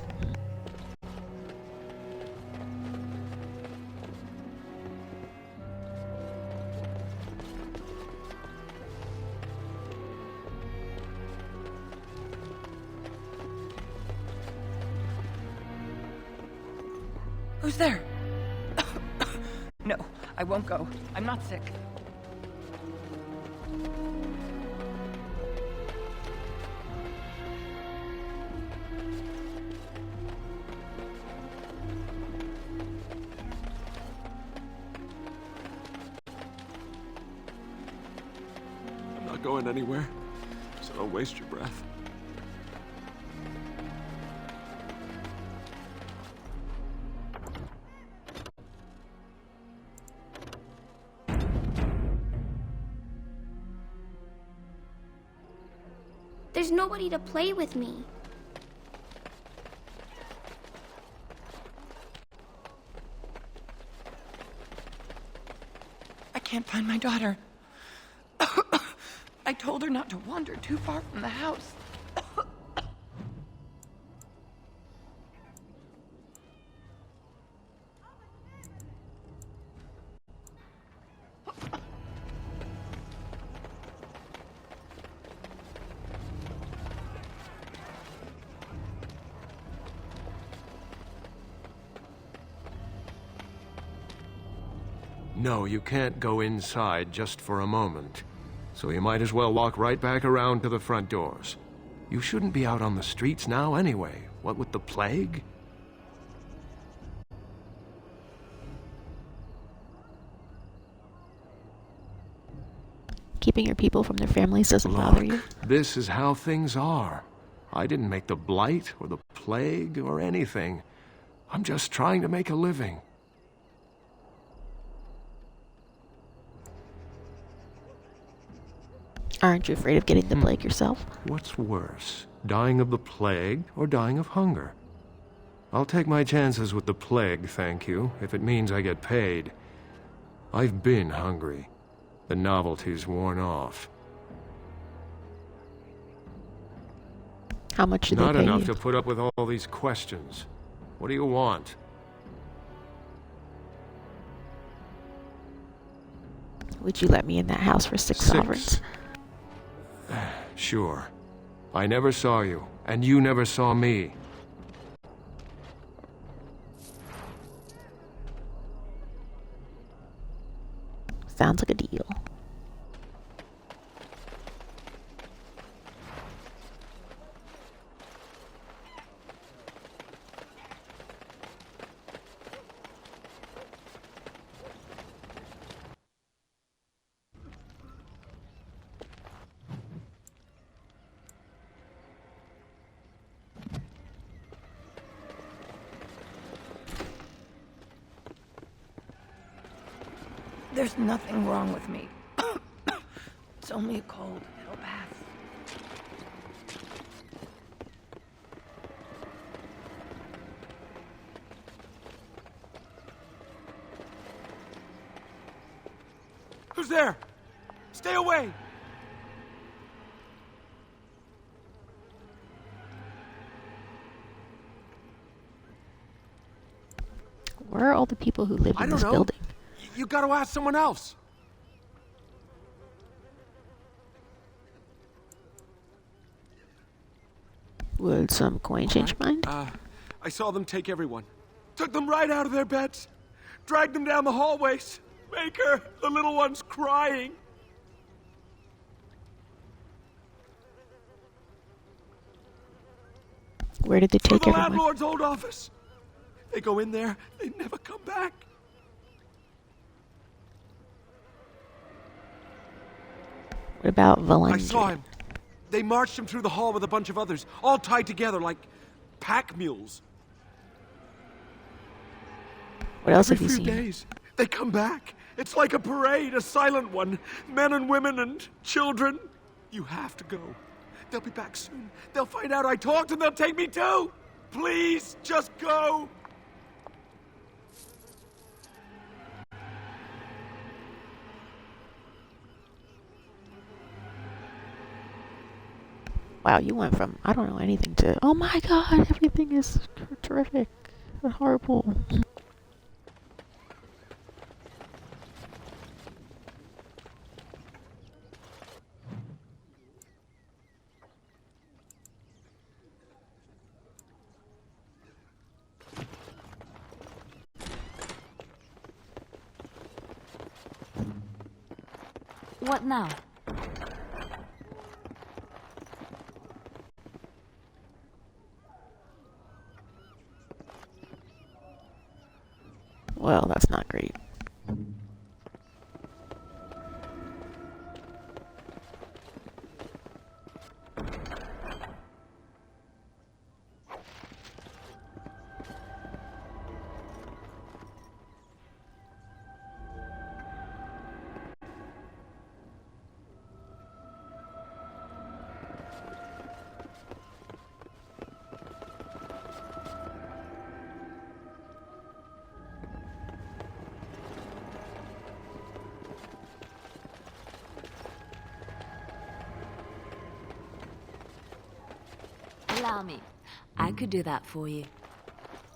Who's there? No, I won't go. I'm not sick. I'm not going anywhere, so don't waste your breath. There's nobody to play with me. I can't find my daughter. I told her not to wander too far from the house. No, you can't go inside just for a moment. So you might as well walk right back around to the front doors. You shouldn't be out on the streets now anyway. What with the plague? Keeping your people from their families doesn't bother you? This is how things are. I didn't make the blight or the plague or anything. I'm just trying to make a living. Aren't you afraid of getting the plague yourself? What's worse, dying of the plague or dying of hunger? I'll take my chances with the plague, thank you, if it means I get paid. I've been hungry. The novelty's worn off. How much do they pay Not enough you? to put up with all these questions. What do you want? Would you let me in that house for 6 sovereigns? Sure. I never saw you, and you never saw me. Sounds like a deal. There's nothing wrong with me. It's only a cold. It'll pass. Who's there? Stay away! Where are all the people who live in this building? You gotta ask someone else. Would some coin change mind? I saw them take everyone. Took them right out of their beds. Dragged them down the hallways. Baker, the little one's crying. Where did they take the everyone? landlord's old office. They go in there, they never come back. What about Veilguard? I saw him. They marched him through the hall with a bunch of others, all tied together like pack mules. What else have Every you few seen? days, they come back. It's like a parade, a silent one. Men and women and children. You have to go. They'll be back soon. They'll find out I talked and they'll take me too. Please, just go. Wow, you went from I don't know anything to oh my god, everything is terrific and horrible. What now? Well, that's not great. Allow me. I could do that for you.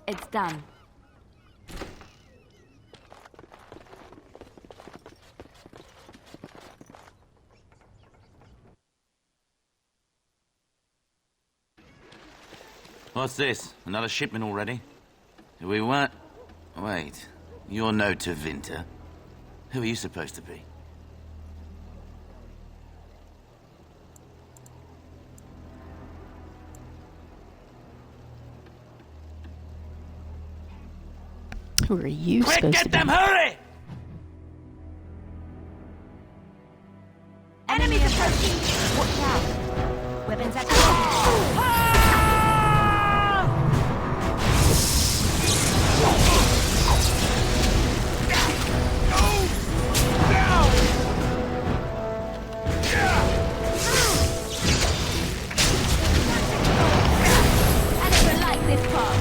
It's done. What's this? Another shipment already? We weren't... Wait. You're no Tevinter. Who are you supposed to be? Who are you Quick, supposed get to them, be? hurry! Enemies approaching! Watch out! Weapons at the I never liked this part.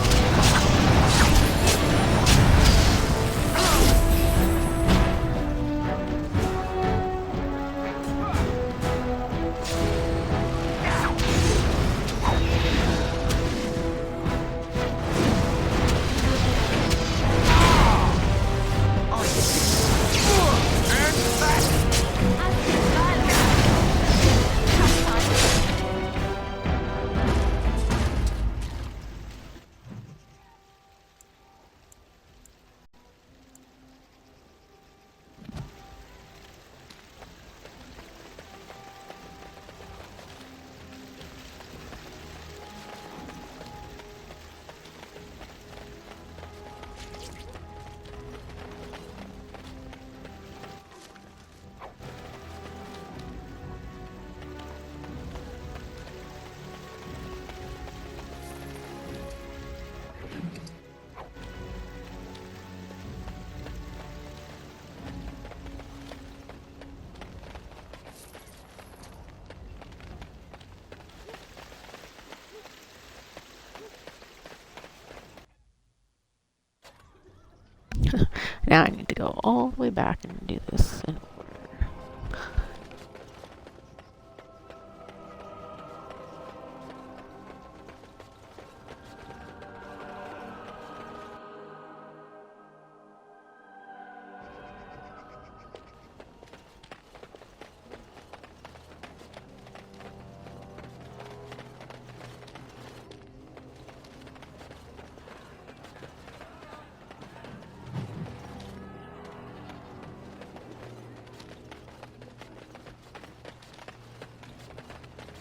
Now I need to go all the way back and do this in order.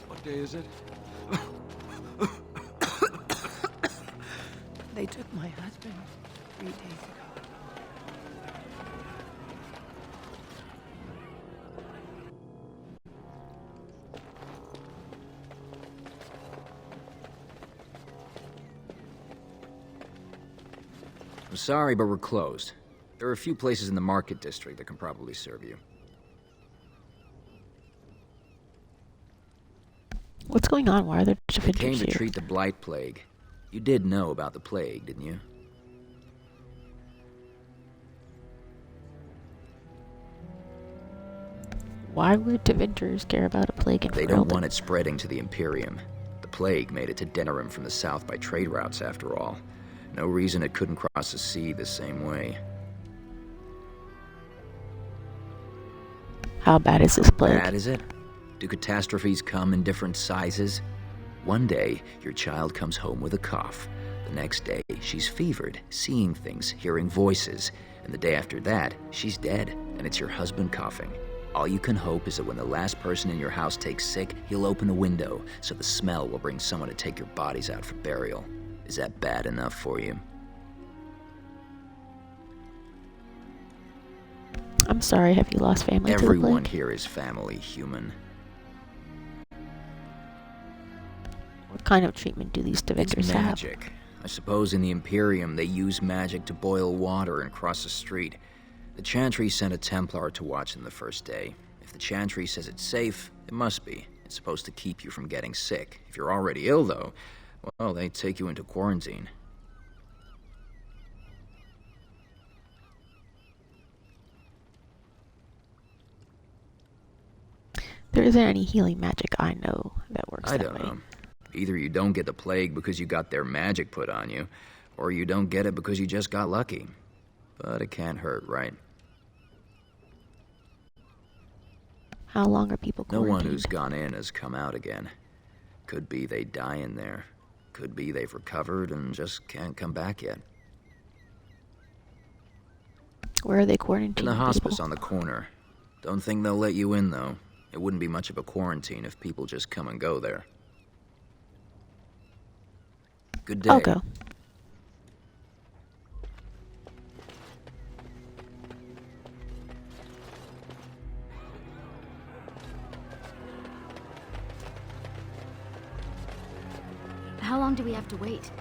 What day is it? They took my husband 3 days ago. I'm sorry, but we're closed. There are a few places in the market district that can probably serve you. What's going on? Why are there I defenders came to here? treat the Blight Plague. You did know about the plague, didn't you? Why would Devinters care about a plague in They Ferelden? don't want it spreading to the Imperium. The plague made it to Denerim from the south by trade routes, after all. No reason it couldn't cross the sea the same way. How bad is this plague? Bad is it? Do catastrophes come in different sizes? One day, your child comes home with a cough. The next day, she's fevered, seeing things, hearing voices. And the day after that, she's dead, and it's your husband coughing. All you can hope is that when the last person in your house takes sick, he'll open a window, so the smell will bring someone to take your bodies out for burial. Is that bad enough for you? I'm sorry, have you lost family to the Everyone plague? here is family, human. What kind of treatment do these Devinters It's have? magic. I suppose in the Imperium they use magic to boil water and cross a street. The Chantry sent a Templar to watch them the first day. If the Chantry says it's safe, it must be. It's supposed to keep you from getting sick. If you're already ill, though, well, they take you into quarantine. There isn't any healing magic I know that works I that don't way. know. Either you don't get the plague because you got their magic put on you, or you don't get it because you just got lucky. But it can't hurt, right? How long are people No quarantined? one who's gone in has come out again. Could be they die in there. Could be they've recovered and just can't come back yet. Where are they quarantining In the hospice people? on the corner. Don't think they'll let you in, though. It wouldn't be much of a quarantine if people just come and go there. Good day. I'll go. How long do we have to wait?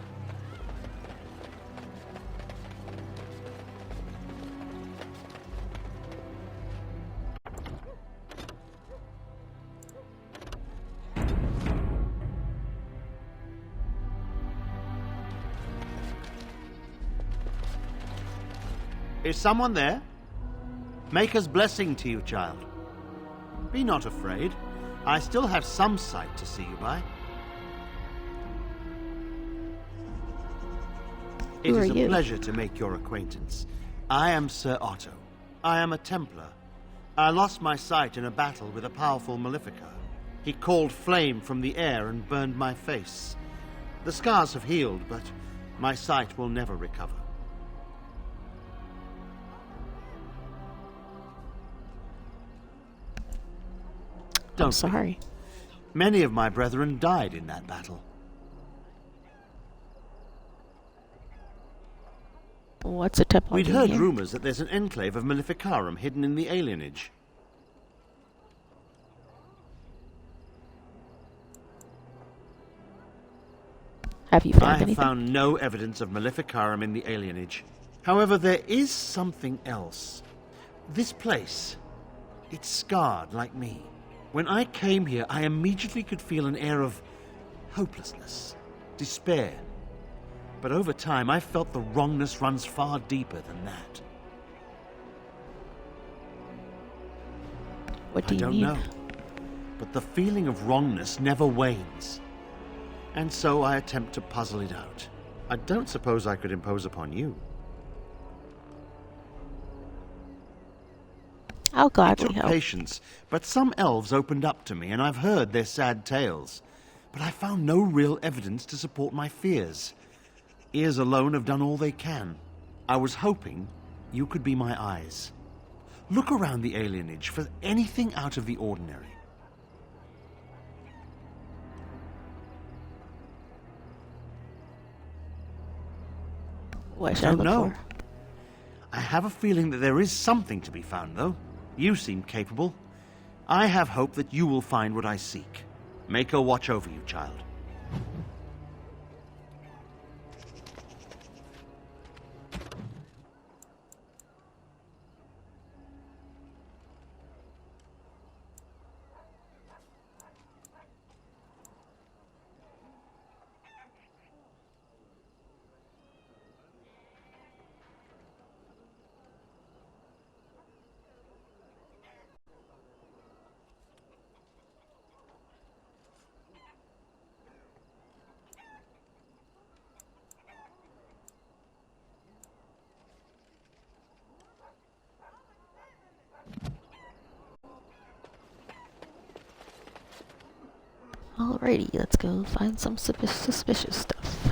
Is someone there? Maker's blessing to you, child. Be not afraid. I still have some sight to see you by. It Who is are a you? pleasure to make your acquaintance. I am Sir Otto. I am a Templar. I lost my sight in a battle with a powerful Maleficar. He called flame from the air and burned my face. The scars have healed, but my sight will never recover. I'm sorry. Many of my brethren died in that battle. What's a Templar We'd doing heard here? rumors that there's an enclave of Maleficarum hidden in the alienage. Have you found I have anything? found no evidence of Maleficarum in the alienage. However, there is something else. This place, it's scarred like me. When I came here, I immediately could feel an air of hopelessness, despair. But over time, I felt the wrongness runs far deeper than that. What do you I don't mean? know. But the feeling of wrongness never wanes. And so I attempt to puzzle it out. I don't suppose I could impose upon you. I'll It gladly took help. patience, but some elves opened up to me, and I've heard their sad tales. But I found no real evidence to support my fears. Ears alone have done all they can. I was hoping you could be my eyes. Look around the alienage for anything out of the ordinary. What should I Don't look know. for? I have a feeling that there is something to be found, though. You seem capable. I have hope that you will find what I seek. Make her watch over you, child. Alrighty, let's go find some suspicious stuff.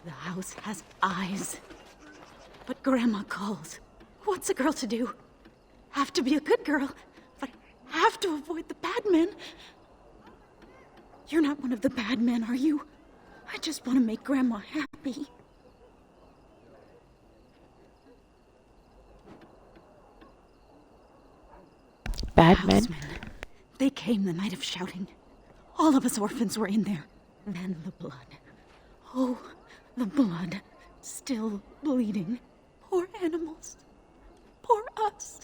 The house has eyes. But Grandma calls. What's a girl to do? Have to be a good girl, but have to avoid the bad men. You're not one of the bad men, are you? I just want to make Grandma happy. Bad men? They came the night of shouting. All of us orphans were in there. Then the blood. Oh, the blood. Still bleeding. Poor animals. Poor us.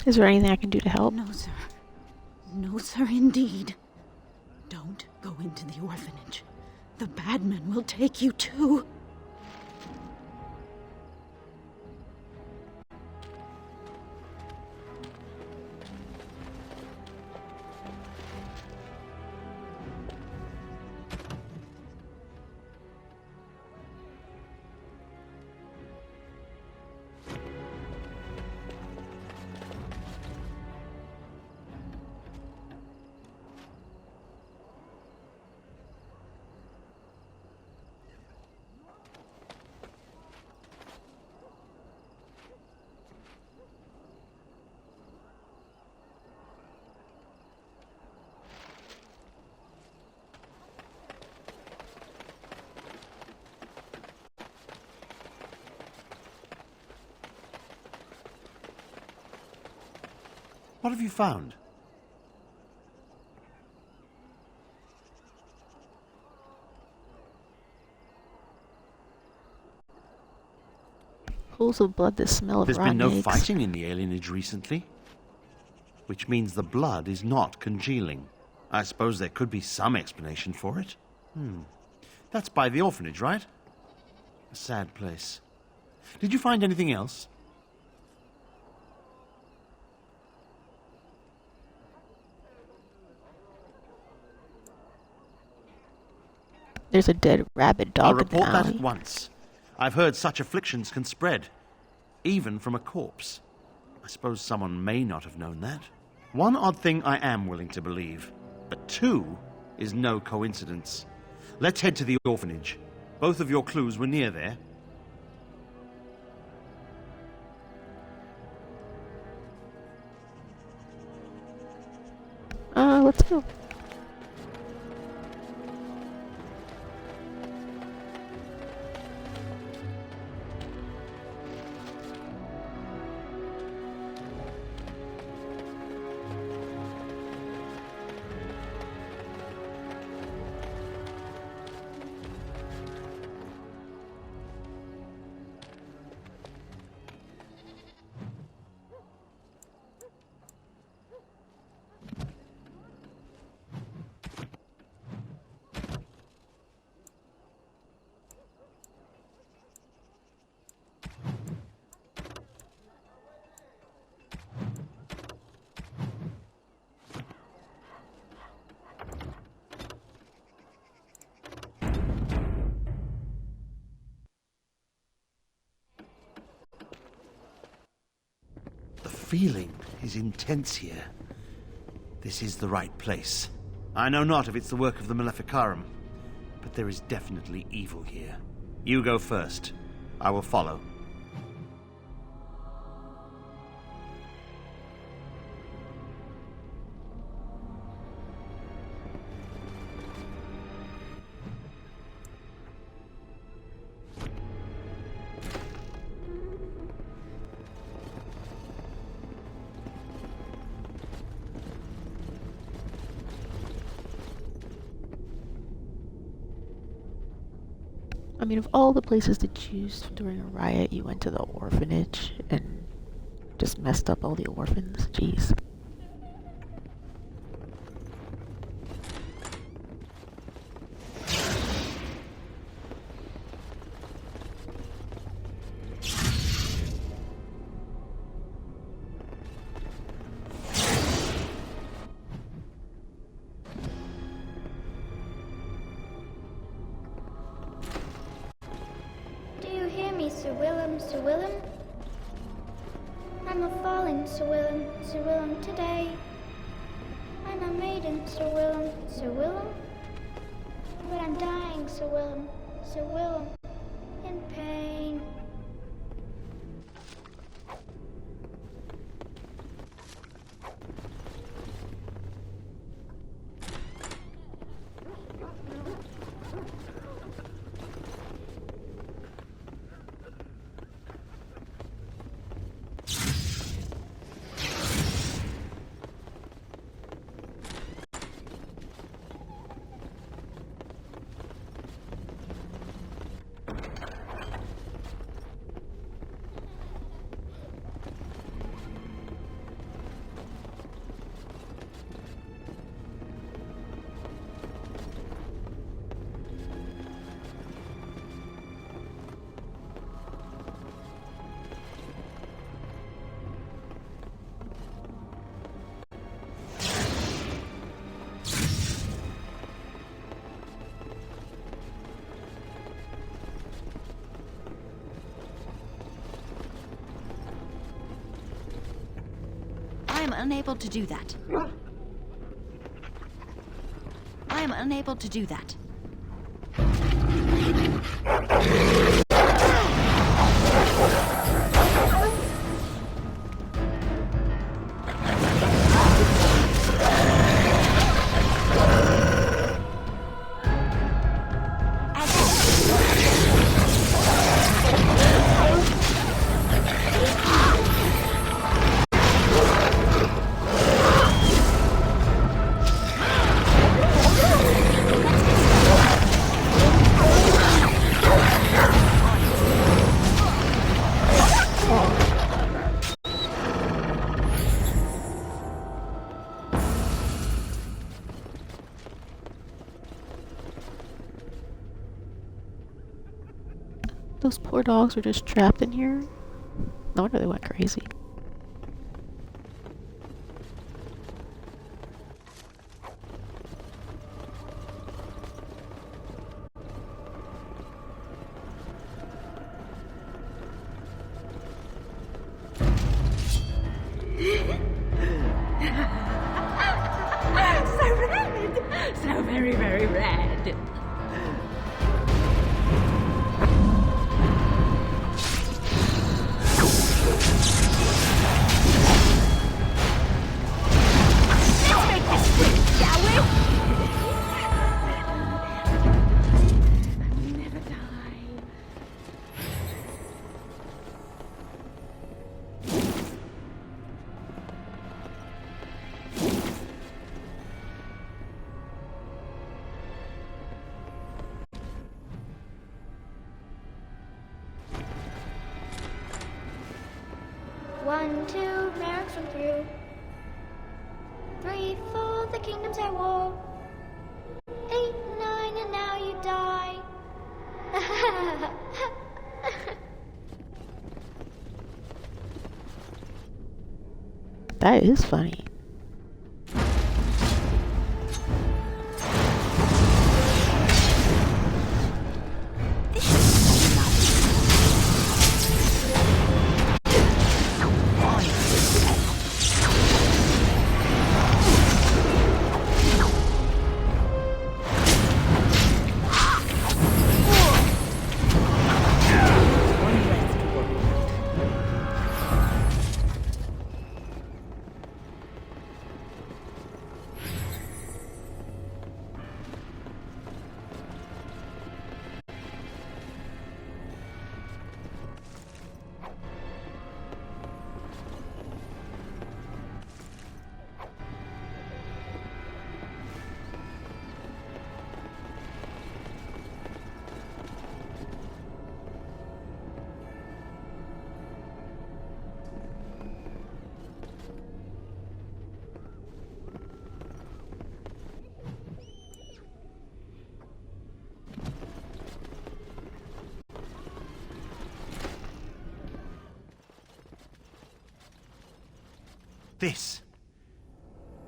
Is there anything I can do to help? No, sir. No, sir, indeed. Don't go into the orphanage. The bad men will take you too. What have you found? Pools of blood that smell of There's rotten been no eggs. fighting in the alienage recently, which means the blood is not congealing. I suppose there could be some explanation for it. That's by the orphanage, right? A sad place. Did you find anything else? There's a dead rabid dog I'll in the report that alley. at once. I've heard such afflictions can spread, even from a corpse. I suppose someone may not have known that. One odd thing I am willing to believe, but two is no coincidence. Let's head to the orphanage. Both of your clues were near there. Let's go. The feeling is intense here. This is the right place. I know not if it's the work of the Maleficarum, but there is definitely evil here. You go first. I will follow. I mean, of all the places to choose during a riot, you went to the orphanage and just messed up all the orphans. Jeez. Sir Willem. I'm a fallen Sir Willem, Sir Willem today. I'm a maiden, Sir Willem, Sir Willem. But I'm dying, Sir Willem, Sir Willem, in pain. I am unable to do that. I am unable to do that. Those poor dogs were just trapped in here. No wonder they went crazy. So red! So very, very red. Let's make this quick, shall we? Never die. One, two, mercs went through. 3, 4, the kingdoms at war. 8, 9, and now you die. That is funny.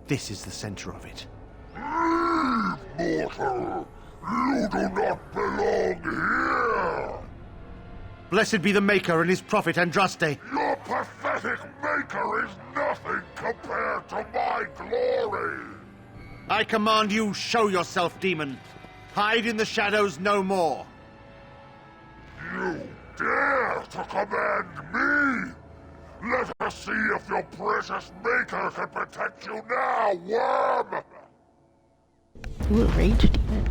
This is the center of it. Mortal! You do not belong here! Blessed be the Maker and his prophet Andraste. Your pathetic maker is nothing compared to my glory! I command you, show yourself, demon. Hide in the shadows no more. You dare to command me? Let us see if your precious maker can protect you now, worm! Ooh, a rage demon.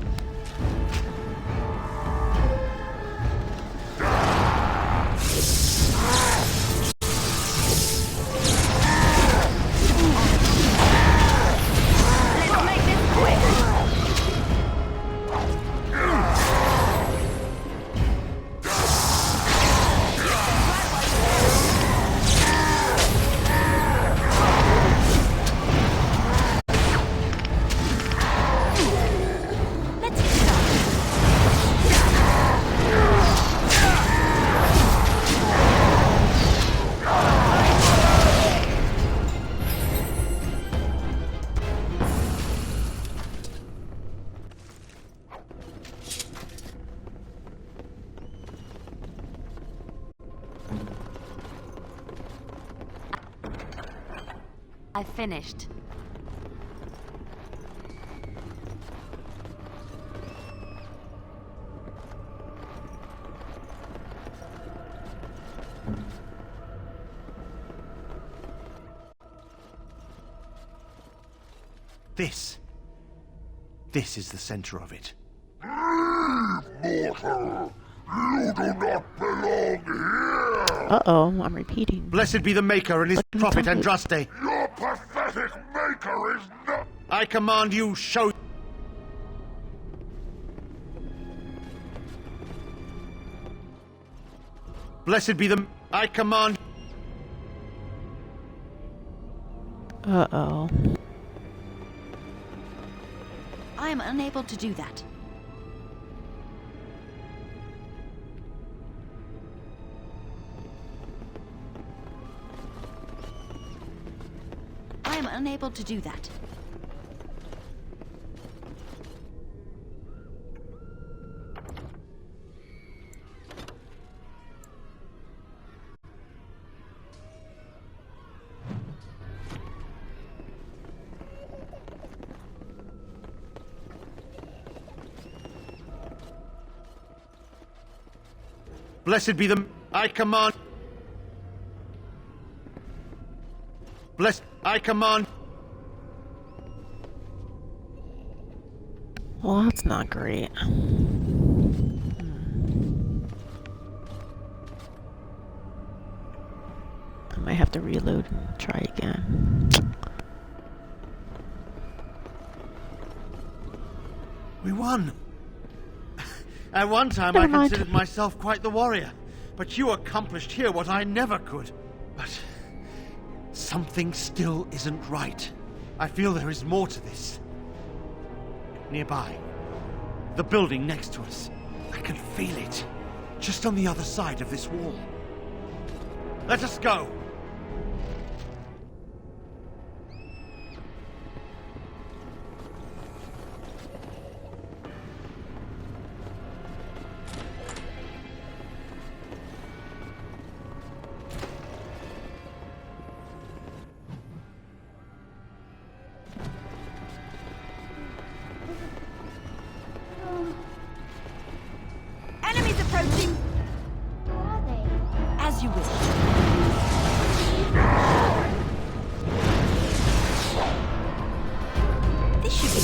Let's make this quick! I finished. This is the center of it. Mortal! You do not belong here! Uh-oh, I'm repeating. Blessed be the Maker and his prophet Andraste. Your pathetic maker is not... I command you, show... Blessed be the... I command... Uh-oh. I am unable to do that. I am unable to do that. Blessed be the... I command... Blessed... I command... Well, that's not great. I might have to reload and try again. We won! At one time Never I mind. considered myself quite the warrior, but you accomplished here what I never could. But... something still isn't right. I feel there is more to this. Nearby. The building next to us. I can feel it. Just on the other side of this wall. Let us go! Enemies approaching! Where are they? As you wish. This should be...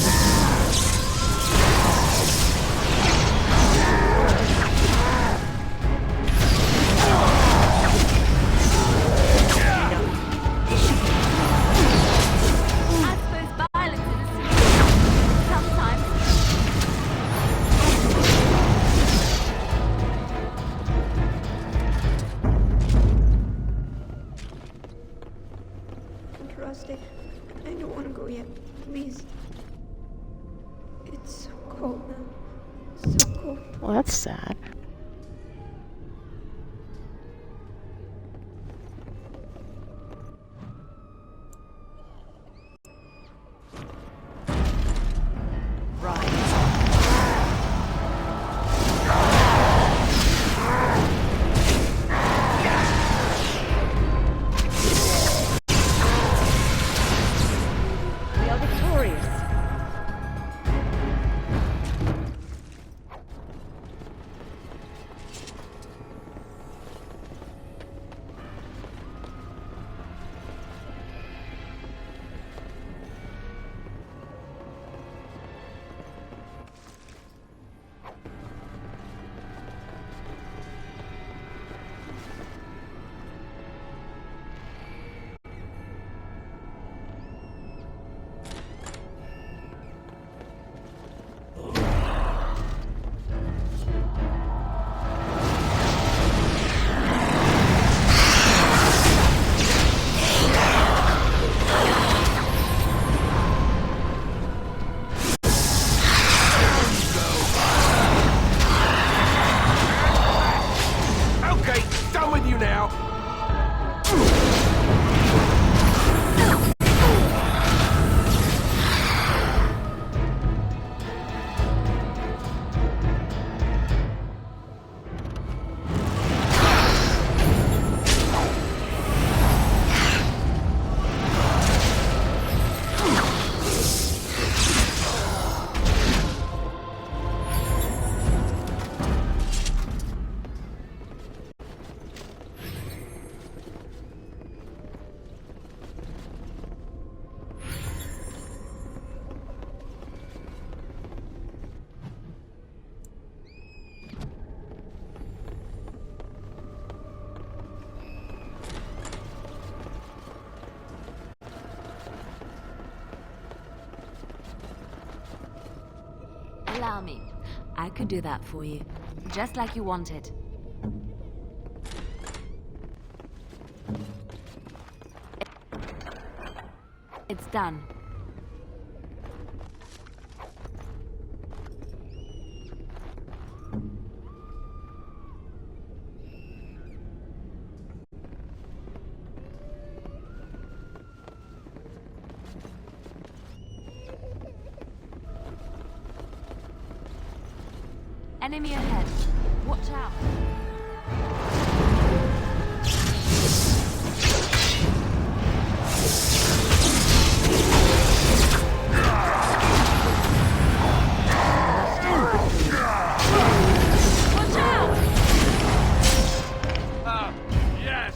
I suppose violence is a solution. Sometimes. Rusty, I don't want to go yet. Please. It's so cold now. So cold. Well, that's sad. Charming. I could do that for you, just like you wanted. It's done. Enemy ahead. Watch out. Watch out! Yes!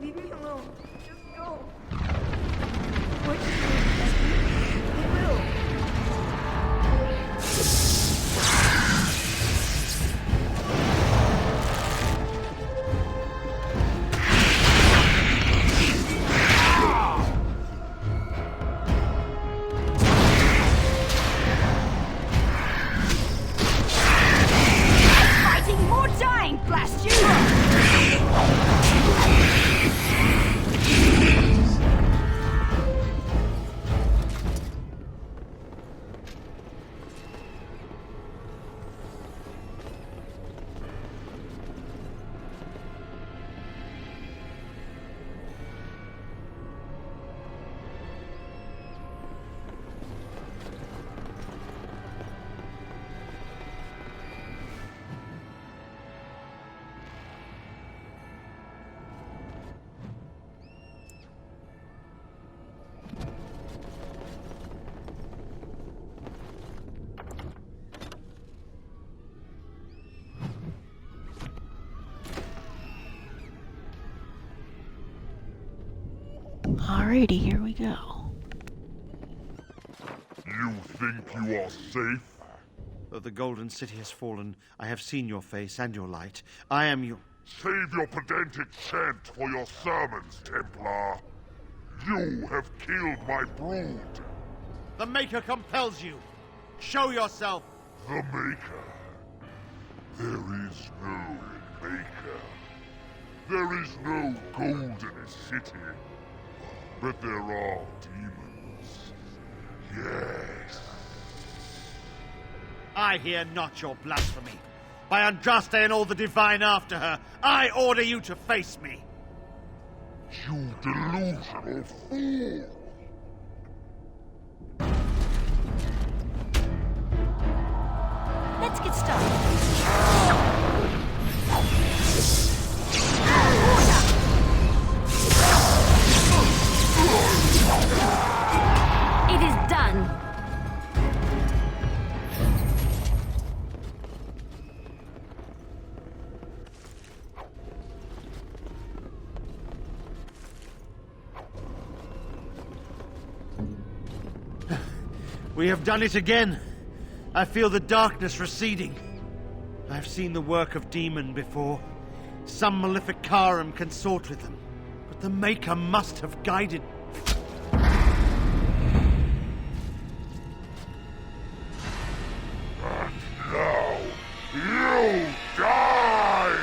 Leave me alone. Just go. What you do, Becky? It will. Fighting more dying, blast you! Alrighty, here we go. You think you are safe? Though the Golden City has fallen, I have seen your face and your light. I am your... Save your pedantic chant for your sermons, Templar. You have killed my brood. The Maker compels you. Show yourself. The Maker? There is no Maker. There is no Golden City. But there are demons. Yes. I hear not your blasphemy. By Andraste and all the divine after her, I order you to face me. You delusional fool! Let's get started. It is done. We have done it again. I feel the darkness receding. I've seen the work of demon before. Some malefic Karam consort with them. But the Maker must have guided... Now, you die!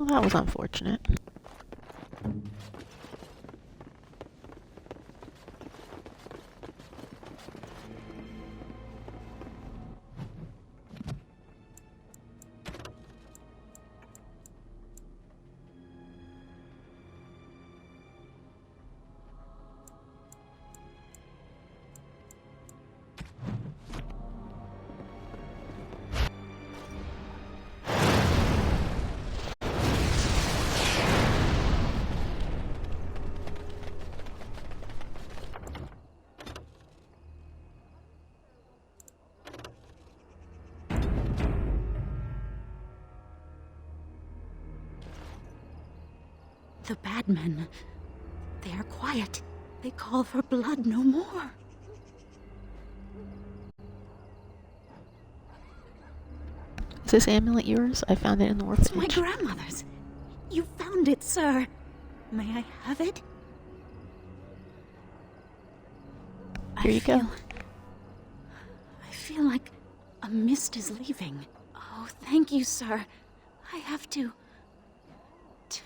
that was unfortunate. The bad men, they are quiet. They call for blood no more. Is this amulet yours? I found it in the It's orphanage. my grandmother's. You found it, sir. May I have it? Here you go. I feel like a mist is leaving. Oh, thank you, sir. I have to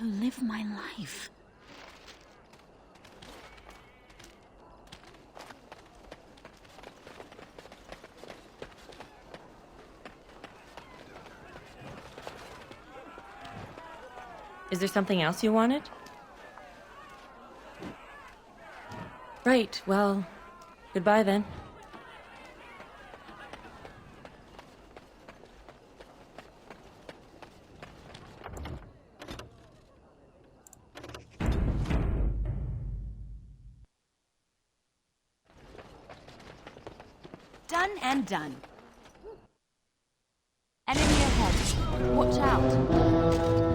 live my life. Is there something else you wanted? Right, well, goodbye then. Done and done. Enemy ahead. Watch out.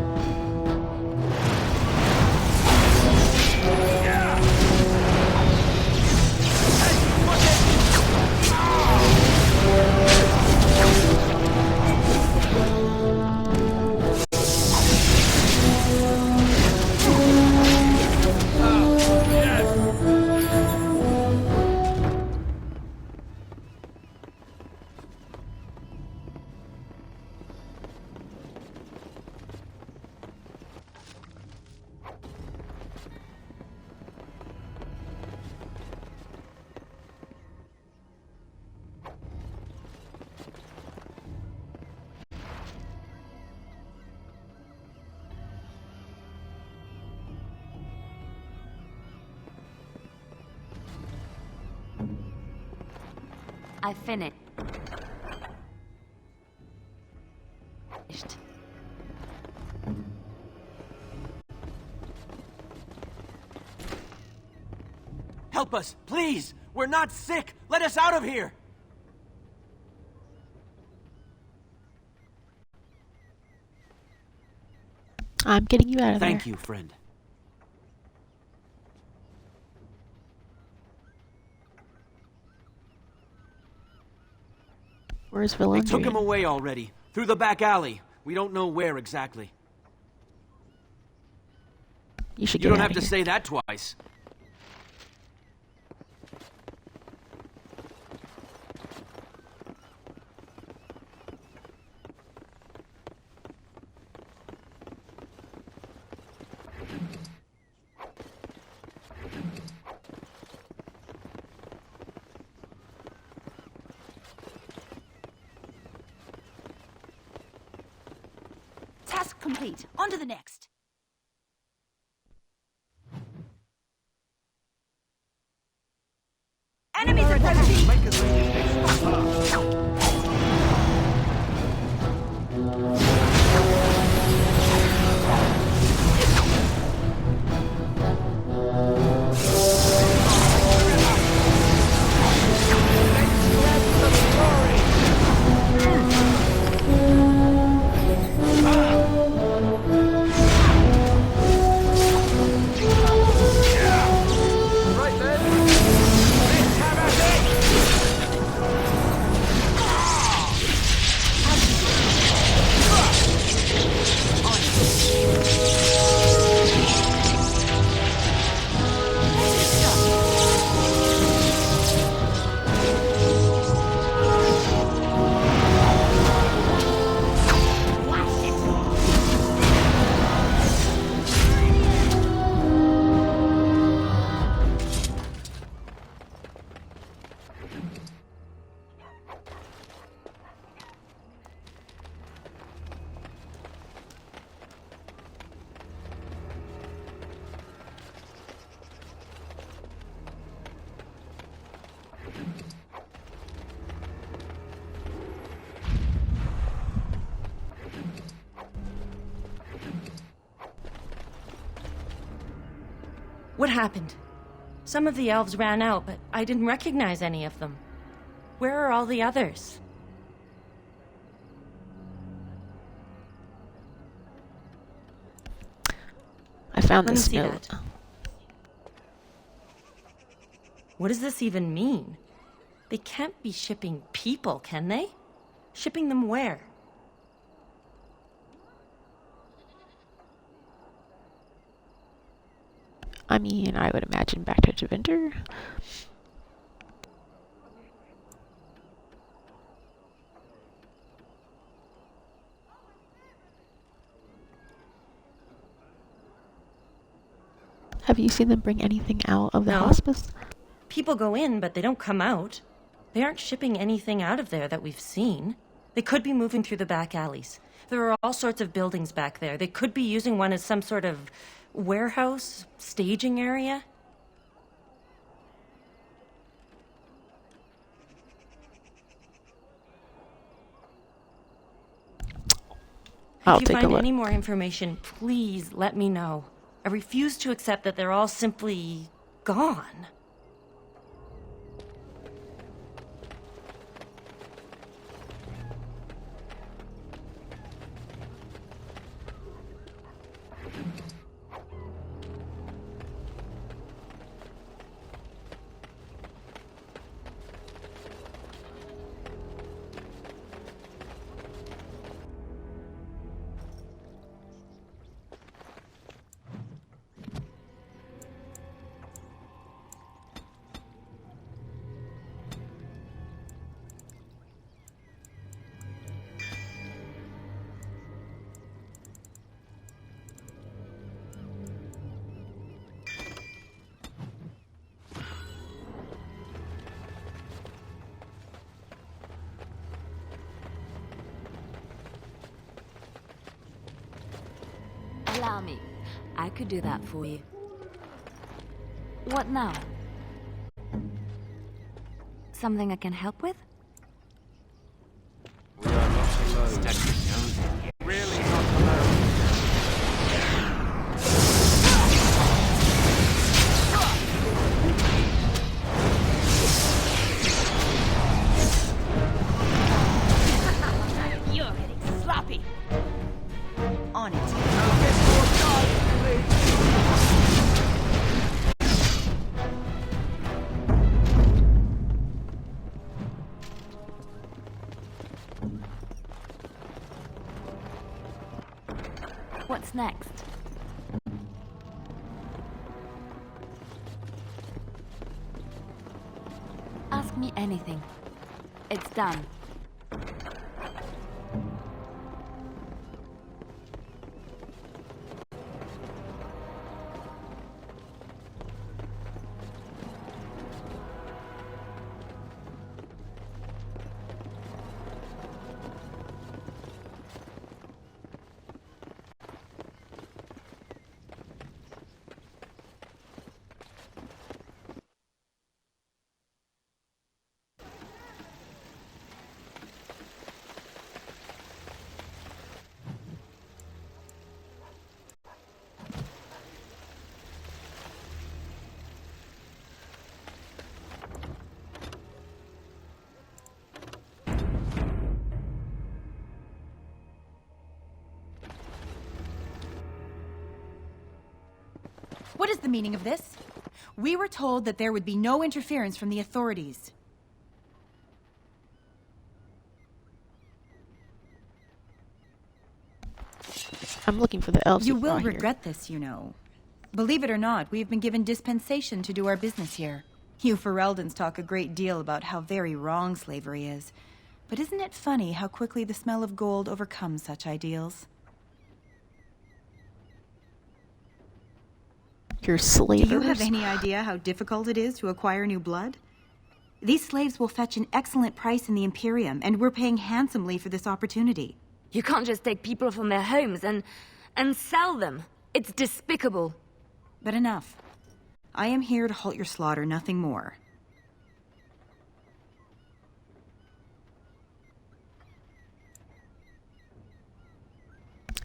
I finished. Help us, please! We're not sick! Let us out of here! I'm getting you out of there. Thank you, friend. Where's They Veilguard? took him away already. Through the back alley. We don't know where exactly. You should You get don't out have of to here. say that twice. Task complete. On to the next. Enemies approaching! What happened? Some of the elves ran out, but I didn't recognize any of them. Where are all the others? I found Let me this see note. that. What does this even mean? They can't be shipping people, can they? Shipping them where? I mean, I would imagine back to Javinder. Have you seen them bring anything out of the No. hospice? People go in, but they don't come out. They aren't shipping anything out of there that we've seen. They could be moving through the back alleys. There are all sorts of buildings back there. They could be using one as some sort of warehouse, staging area. I'll If you take a find look. any more information, please let me know. I refuse to accept that they're all simply gone. Allow me. I could do that for you. What now? Something I can help with? We are not alone. Really not alone. You're getting sloppy. On it. What's next? Ask me anything. It's done. What is the meaning of this? We were told that there would be no interference from the authorities. I'm looking for the elves. You who will brought here. regret this, you know. Believe it or not, we've been given dispensation to do our business here. You Fereldans talk a great deal about how very wrong slavery is. But isn't it funny how quickly the smell of gold overcomes such ideals? Your slavers. Do you have any idea how difficult it is to acquire new blood? These slaves will fetch an excellent price in the Imperium, and we're paying handsomely for this opportunity. You can't just take people from their homes and sell them. It's despicable. But enough. I am here to halt your slaughter, nothing more.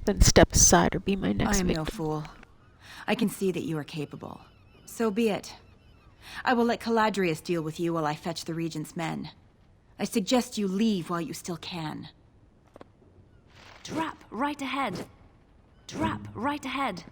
Then step aside or be my next I am victim. no fool. I can see that you are capable. So be it. I will let Caladrius deal with you while I fetch the Regent's men. I suggest you leave while you still can. Trap right ahead. Trap right ahead.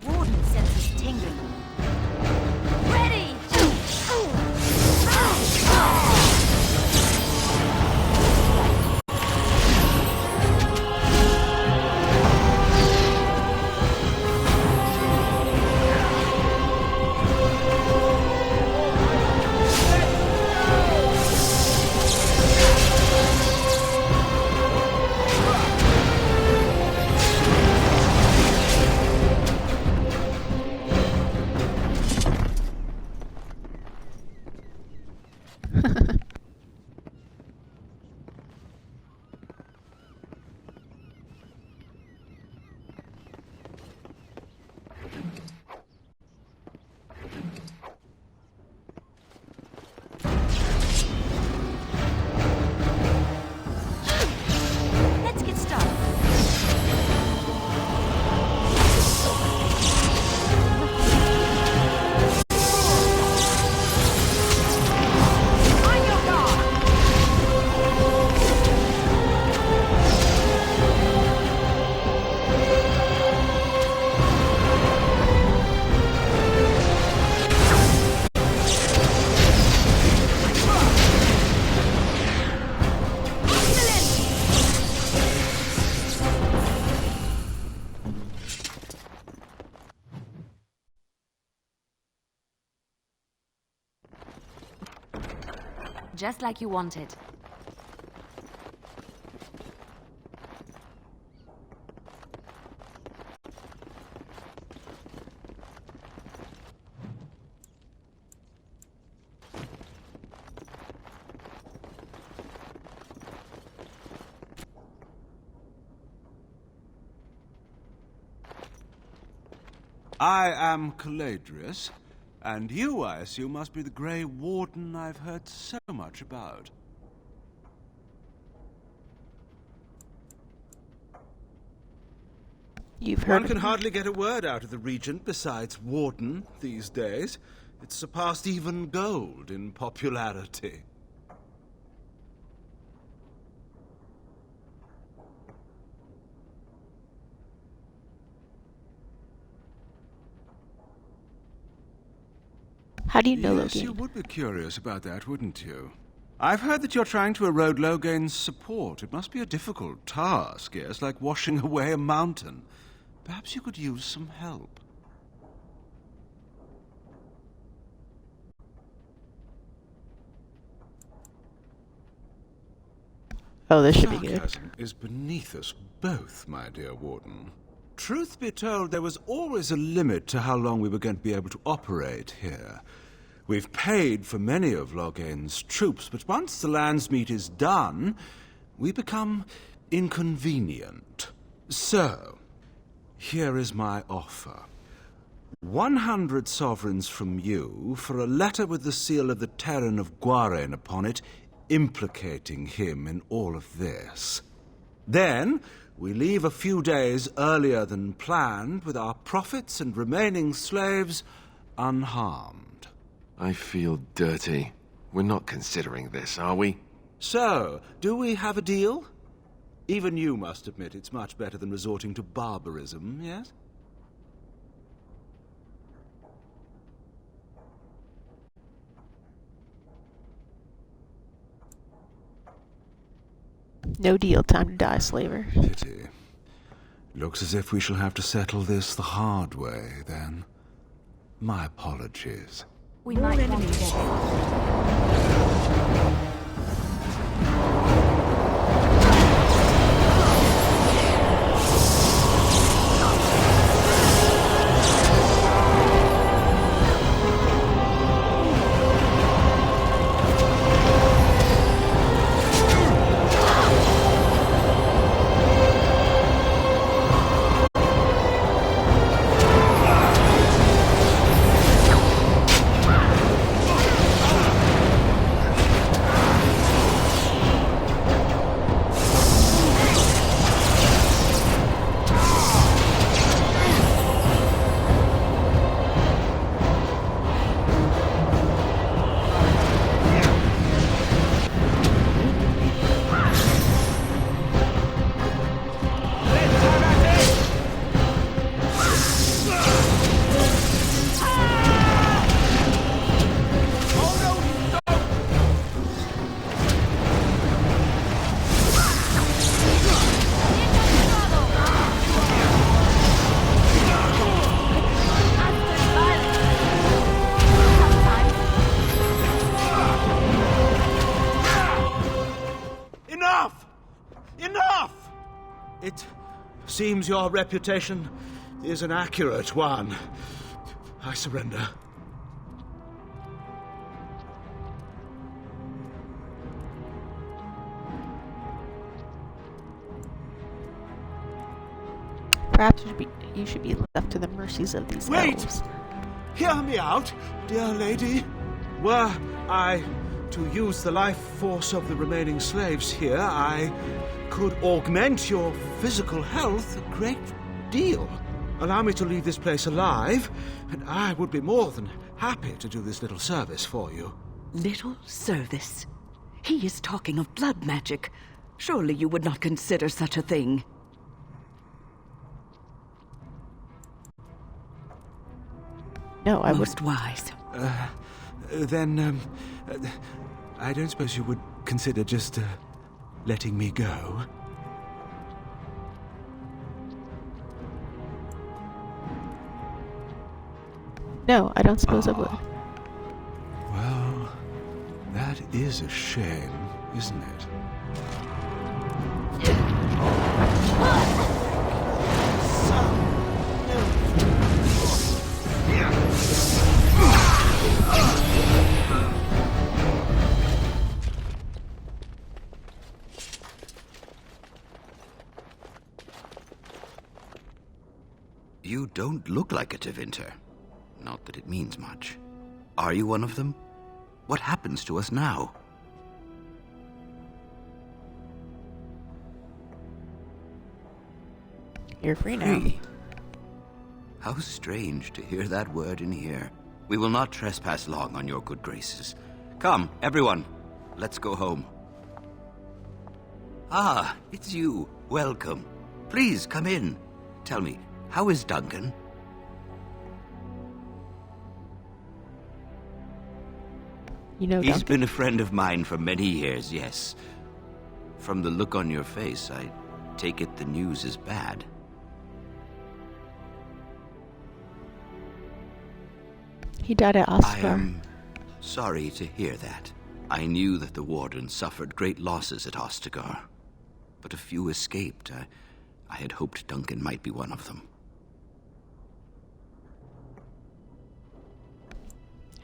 Warden senses tingling. Ready! Let's get started. On your guard! Just like you wanted. I am Caladrius, and you, I assume, must be the Grey Warden I've heard so much about. You've heard One can hardly get a word out of the Regent besides Warden these days. It's surpassed even gold in popularity. How do you know Yes, Logain? you would be curious about that, wouldn't you? I've heard that you're trying to erode Logain's support. It must be a difficult task, yes, like washing away a mountain. Perhaps you could use some help. Oh, this should be good. Sarcasm is beneath us both, my dear Warden. Truth be told, there was always a limit to how long we were going to be able to operate here. We've paid for many of Logain's troops, but once the Landsmeet is done, we become inconvenient. So, here is my offer. 100 sovereigns from you for a letter with the seal of the Terran of Guaren upon it, implicating him in all of this. Then, we leave a few days earlier than planned with our profits and remaining slaves unharmed. I feel dirty. We're not considering this, are we? So, do we have a deal? Even you must admit it's much better than resorting to barbarism, yes? No deal. Time to die, slaver. Pity. Looks as if we shall have to settle this the hard way, then. My apologies. We might want to It seems your reputation is an accurate one. I surrender. Perhaps you should be left to the mercies of these elves. Hear me out, dear lady. Were I to use the life force of the remaining slaves here, I could augment your physical health a great deal. Allow me to leave this place alive, and I would be more than happy to do this little service for you. Little service? He is talking of blood magic. Surely you would not consider such a thing. No, I Most wise. Then, I don't suppose you would consider just letting me go? No, I don't suppose I would. Well, that is a shame, isn't it? You don't look like a Tevinter. Not that it means much. Are you one of them? What happens to us now? You're free now. How strange to hear that word in here. We will not trespass long on your good graces. Come, everyone. Let's go home. Ah, it's you. Welcome. Please, come in. Tell me, how is Duncan? You know He's Duncan? been a friend of mine for many years, yes. From the look on your face, I take it the news is bad. He died at Oscar. I am sorry to hear that. I knew that the Warden suffered great losses at Ostagar, but a few escaped. I had hoped Duncan might be one of them.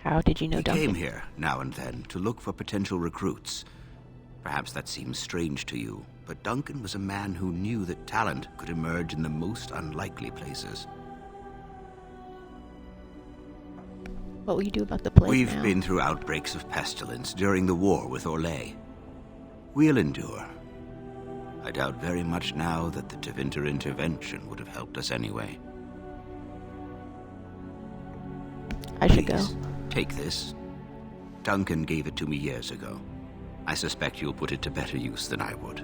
How did you know Duncan? He came here now and then to look for potential recruits. Perhaps that seems strange to you, but Duncan was a man who knew that talent could emerge in the most unlikely places. What will you do about the plague We've now? been through outbreaks of pestilence during the war with Orlais. We'll endure. I doubt very much now that the Tevinter intervention would have helped us anyway. I should go. Take this. Duncan gave it to me years ago. I suspect you'll put it to better use than I would.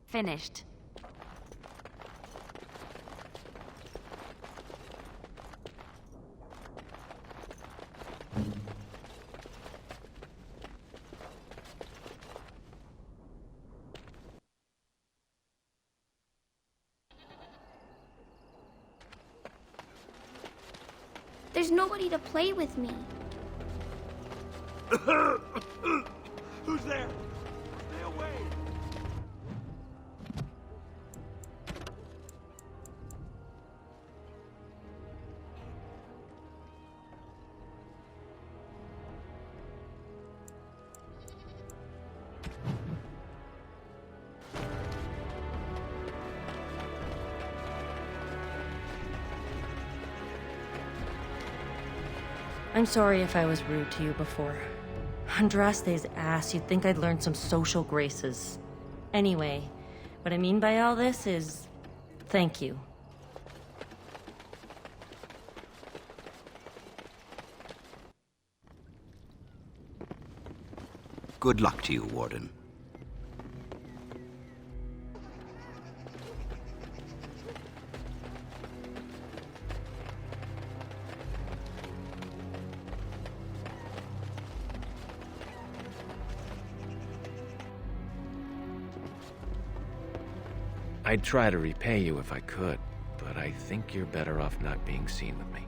Finished. There's nobody to play with me. Who's there? Stay away! I'm sorry if I was rude to you before. Andraste's ass, you'd think I'd learned some social graces. Anyway, what I mean by all this is... thank you. Good luck to you, Warden. I'd try to repay you if I could, but I think you're better off not being seen with me.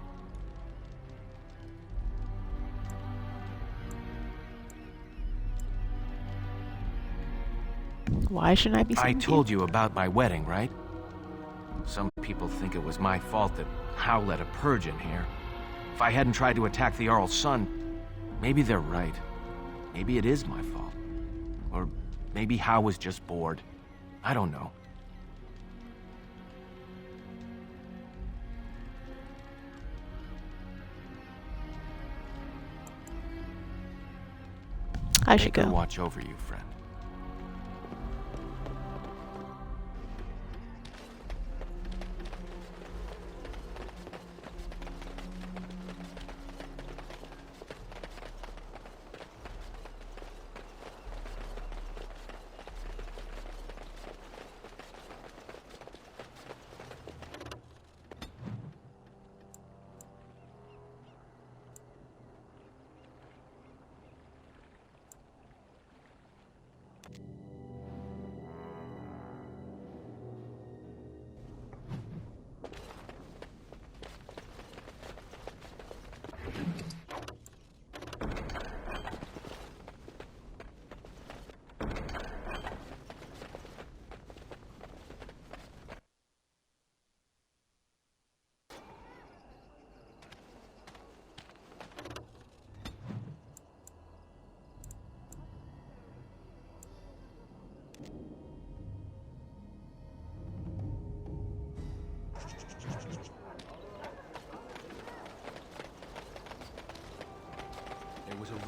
Why shouldn't I be seen I with told you about my wedding, right? Some people think it was my fault that Hal let a purge in here. If I hadn't tried to attack the Earl's son, maybe they're right. Maybe it is my fault. Or maybe Hal was just bored. I don't know. I should go. Watch over you, friend.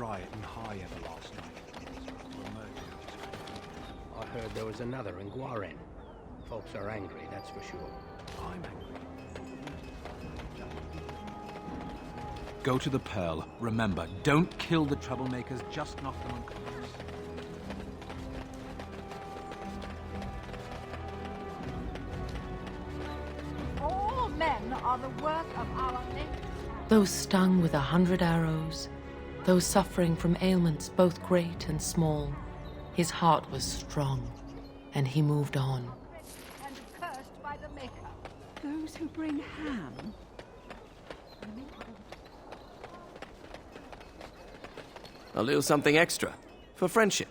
riot in High-Ever last night. I heard there was another in Guaren. Folks are angry, that's for sure. I'm angry. Go to the Pearl. Remember, don't kill the troublemakers, just knock them unconscious. All men are the work of our nature. Those stung with 100 arrows, those suffering from ailments both great and small, his heart was strong, and he moved on. And cursed by the Maker. Those who bring ham. A little something extra. For friendship.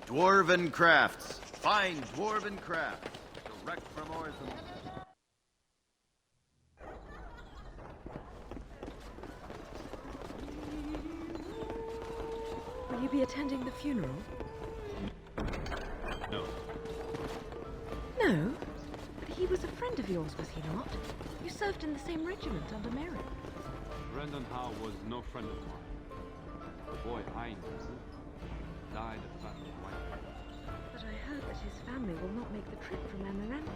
Dwarven crafts. Fine dwarven crafts. Direct from Ortham. Will you be attending the funeral? No. No? But he was a friend of yours, was he not? You served in the same regiment under Merrick. Brendan Howe was no friend of mine. The boy I knew died at the Battle of White. But I heard that his family will not make the trip from Amaranth.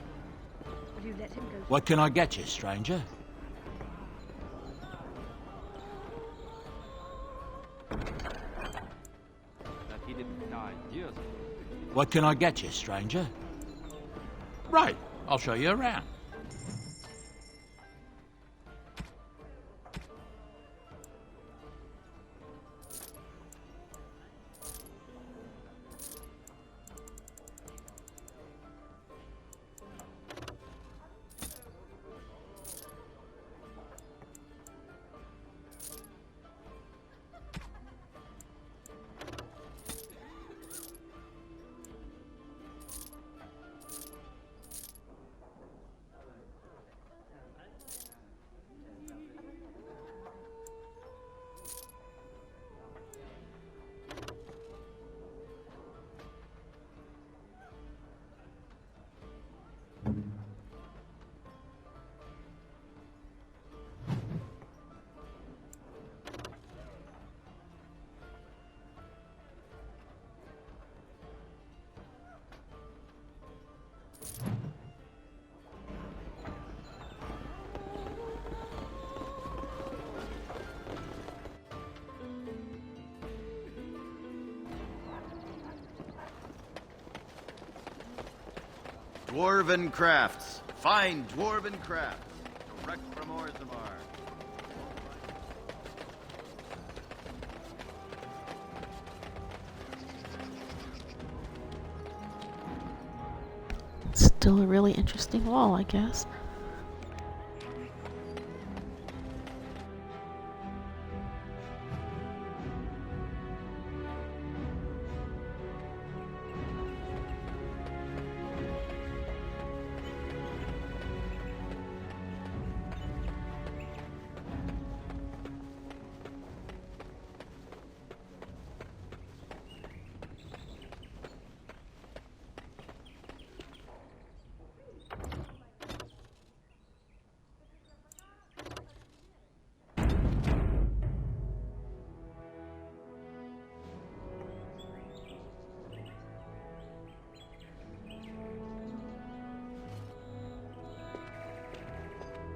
Will you let him go? What can I get you, stranger? That he didn't die years ago. What can I get you, stranger? Right, I'll show you around. Dwarven crafts. Fine dwarven crafts. Direct from Orthamar. Still a really interesting wall, I guess.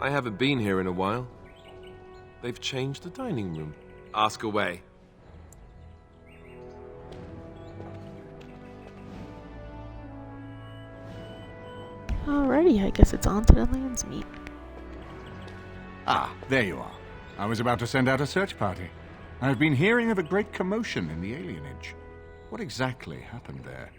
I haven't been here in a while. They've changed the dining room. Ask away. Alrighty, I guess it's on to the Landsmeet. Ah, there you are. I was about to send out a search party. I've been hearing of a great commotion in the alienage. What exactly happened there?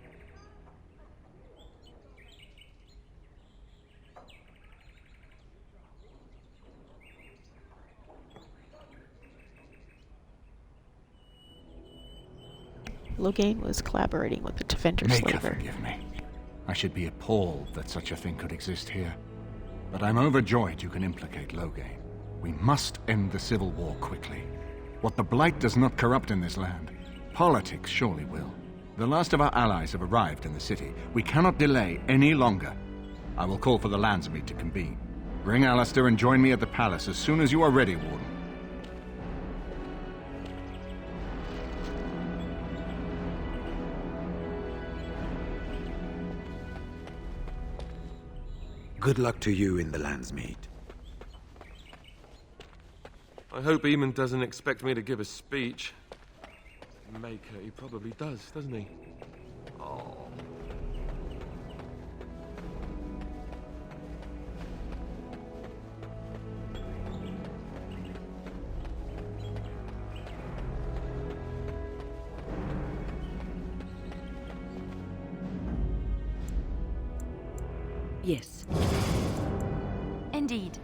Logain was collaborating with the Defender Maker, slaver. forgive me. I should be appalled that such a thing could exist here. But I'm overjoyed you can implicate Logain. We must end the civil war quickly. What the Blight does not corrupt in this land, politics surely will. The last of our allies have arrived in the city. We cannot delay any longer. I will call for the Landsmeet to convene. Bring Alistair and join me at the palace as soon as you are ready, Warden. Good luck to you in the Landsmeet. I hope Eamon doesn't expect me to give a speech. Maker, he probably does, doesn't he? Oh. Yes. Indeed.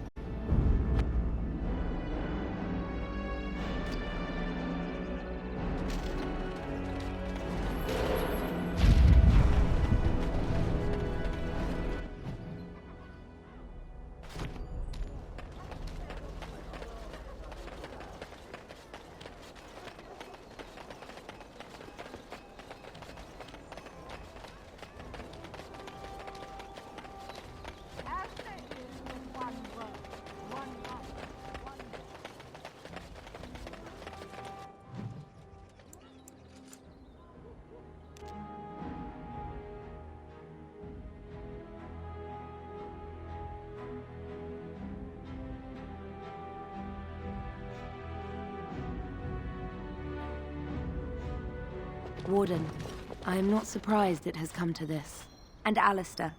Warden, I am not surprised it has come to this. And Alistair,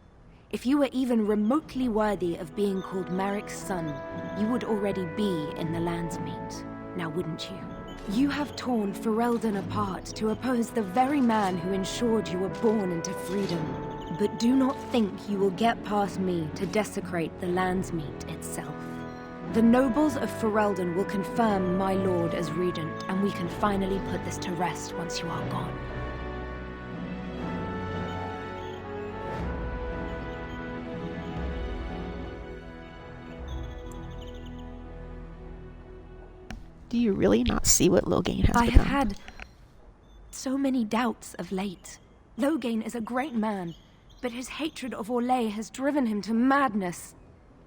if you were even remotely worthy of being called Marik's son, you would already be in the Landsmeet, now wouldn't you? You have torn Ferelden apart to oppose the very man who ensured you were born into freedom. But do not think you will get past me to desecrate the Landsmeet itself. The nobles of Ferelden will confirm my lord as regent, and we can finally put this to rest once you are gone. Do you really not see what Logain has I become? have had so many doubts of late. Logain is a great man, but his hatred of Orlais has driven him to madness.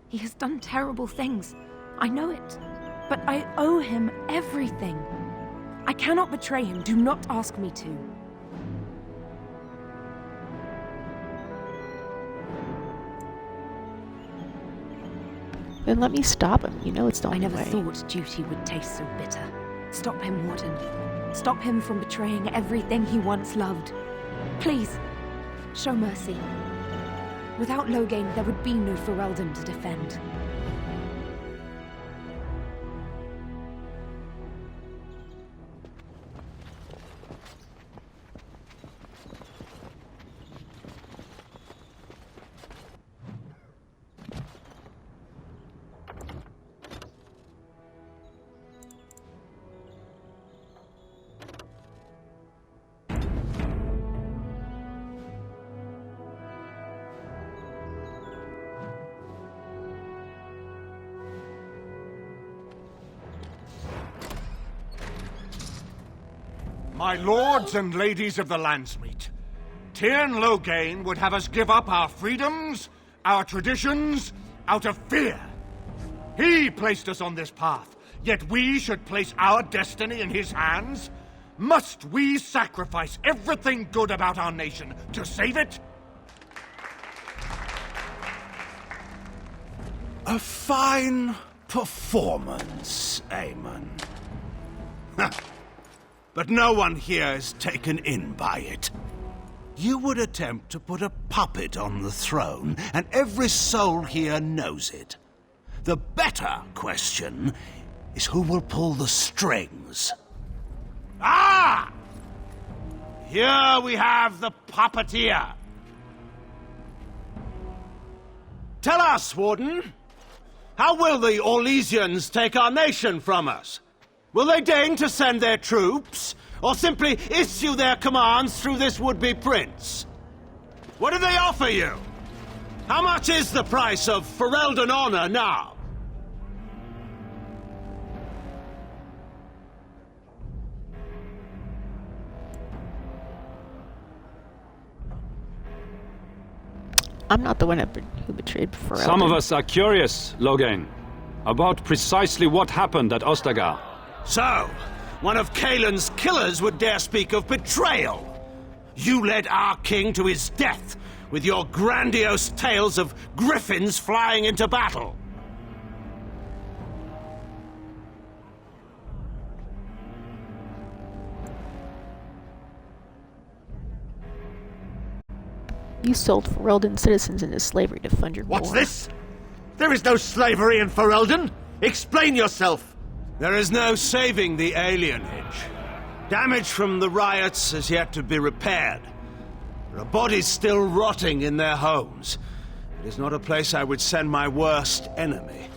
He has done terrible things. I know it, but I owe him everything. I cannot betray him. Do not ask me to. Then let me stop him. You know it's the only I never way. thought duty would taste so bitter. Stop him, Warden. Stop him from betraying everything he once loved. Please, show mercy. Without Logain, there would be no Ferelden to defend. My lords and ladies of the Landsmeet, Tyrn Logain would have us give up our freedoms, our traditions, out of fear. He placed us on this path, yet we should place our destiny in his hands? Must we sacrifice everything good about our nation to save it? A fine performance, Aemon. But no one here is taken in by it. You would attempt to put a puppet on the throne, and every soul here knows it. The better question is who will pull the strings. Ah! Here we have the puppeteer. Tell us, Warden, how will the Orlesians take our nation from us? Will they deign to send their troops, or simply issue their commands through this would-be prince? What do they offer you? How much is the price of Ferelden honor now? I'm not the one who betrayed Ferelden. Some of us are curious, Loghain, about precisely what happened at Ostagar. So, one of Kaelin's killers would dare speak of betrayal. You led our king to his death with your grandiose tales of griffins flying into battle. You sold Ferelden citizens into slavery to fund your war. What's this? There is no slavery in Ferelden! Explain yourself! There is no saving the alienage. Damage from the riots has yet to be repaired. There are bodies still rotting in their homes. It is not a place I would send my worst enemy.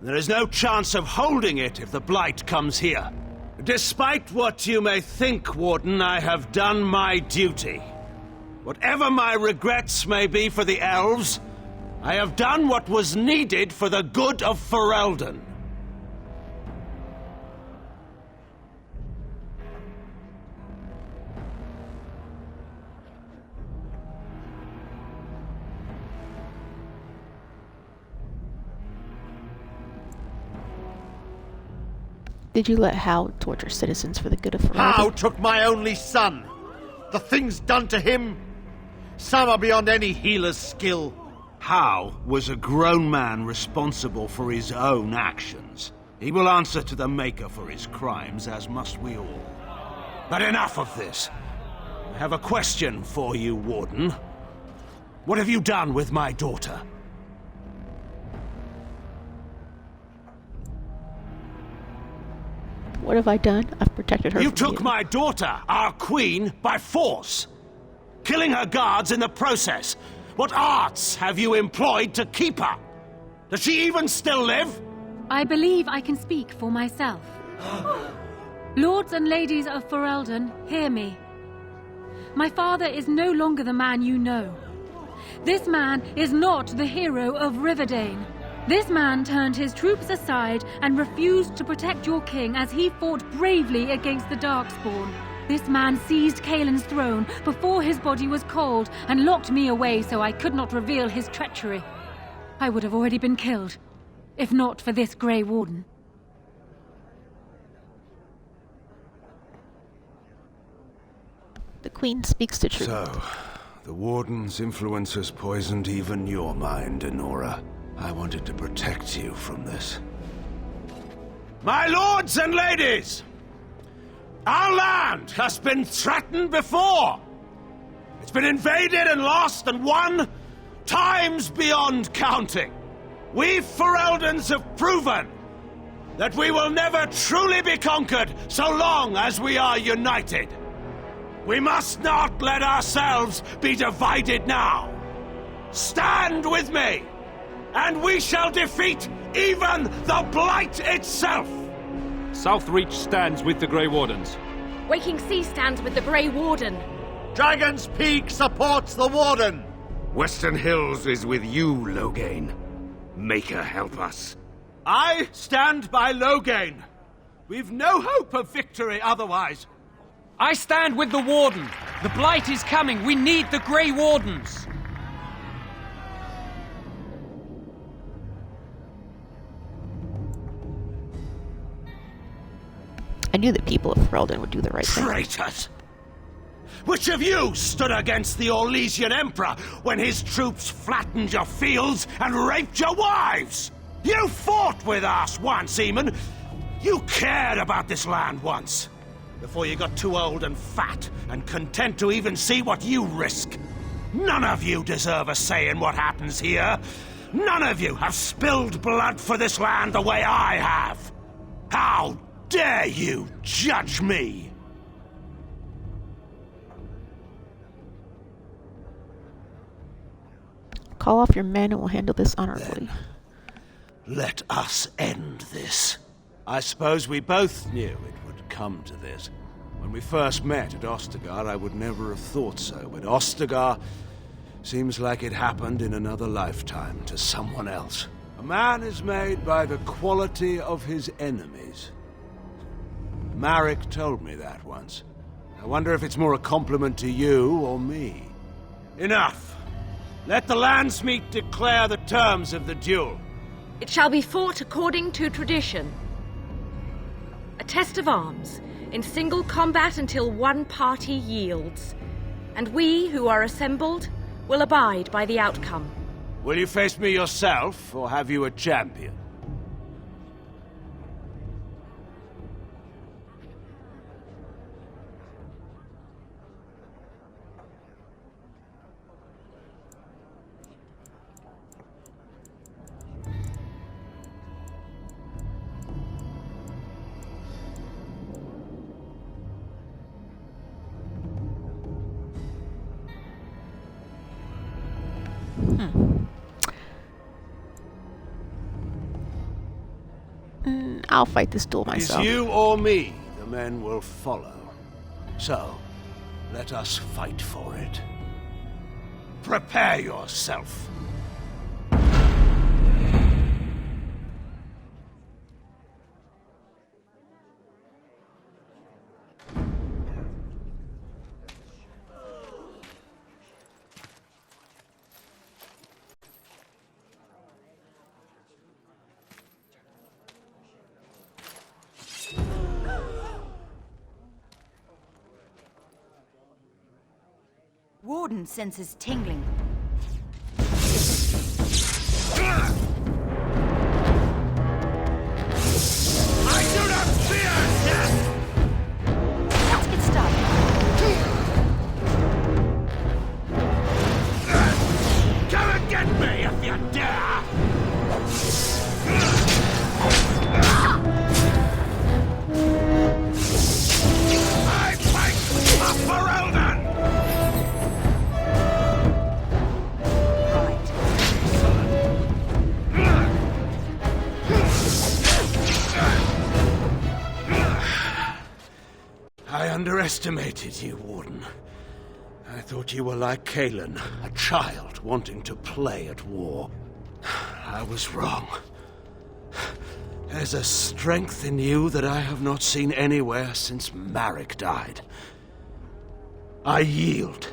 There is no chance of holding it if the Blight comes here. Despite what you may think, Warden, I have done my duty. Whatever my regrets may be for the elves, I have done what was needed for the good of Ferelden. Did you let Hal torture citizens for the good of Ferelden? Hal took my only son! The things done to him, some are beyond any healer's skill. Hal was a grown man responsible for his own actions. He will answer to the Maker for his crimes, as must we all. But enough of this. I have a question for you, Warden. What have you done with my daughter? What have I done? I've protected her. You took my daughter, our queen, by force, killing her guards in the process. What arts have you employed to keep her? Does she even still live? I believe I can speak for myself. Lords and ladies of Ferelden, hear me. My father is no longer the man you know. This man is not the hero of Riverdane. This man turned his troops aside and refused to protect your king as he fought bravely against the Darkspawn. This man seized Kaelin's throne before his body was cold and locked me away so I could not reveal his treachery. I would have already been killed, if not for this Grey Warden. The Queen speaks the truth. So, the Warden's influence has poisoned even your mind, Enora. I wanted to protect you from this. My lords and ladies! Our land has been threatened before! It's been invaded and lost and won times beyond counting. We Fereldans have proven that we will never truly be conquered so long as we are united. We must not let ourselves be divided now. Stand with me, and we shall defeat even the Blight itself! Southreach stands with the Grey Wardens. Waking Sea stands with the Grey Warden. Dragon's Peak supports the Warden! Western Hills is with you, Loghain. Maker help us. I stand by Loghain. We've no hope of victory otherwise. I stand with the Warden. The Blight is coming. We need the Grey Wardens. I knew the people of Ferelden would do the right thing. Traitors! Which of you stood against the Orlesian Emperor when his troops flattened your fields and raped your wives? You fought with us once, Eamon. You cared about this land once. Before you got too old and fat and content to even see what you risk. None of you deserve a say in what happens here. None of you have spilled blood for this land the way I have. How dare you judge me? Call off your men and we'll handle this honorably. Let us end this. I suppose we both knew it would come to this. When we first met at Ostagar, I would never have thought so, but Ostagar seems like it happened in another lifetime to someone else. A man is made by the quality of his enemies. Marek told me that once. I wonder if it's more a compliment to you or me. Enough! Let the Landsmeet declare the terms of the duel. It shall be fought according to tradition. A test of arms, in single combat until one party yields. And we, who are assembled, will abide by the outcome. Will you face me yourself, or have you a champion? I'll fight this duel myself. Is you or me, the men will follow. So, let us fight for it. Prepare yourself. Warden senses tingling. I do not fear death! Let's get started. Come and get me if you dare! I fight for Elden! I underestimated you, Warden. I thought you were like Kalen, a child wanting to play at war. I was wrong. There's a strength in you that I have not seen anywhere since Marek died. I yield.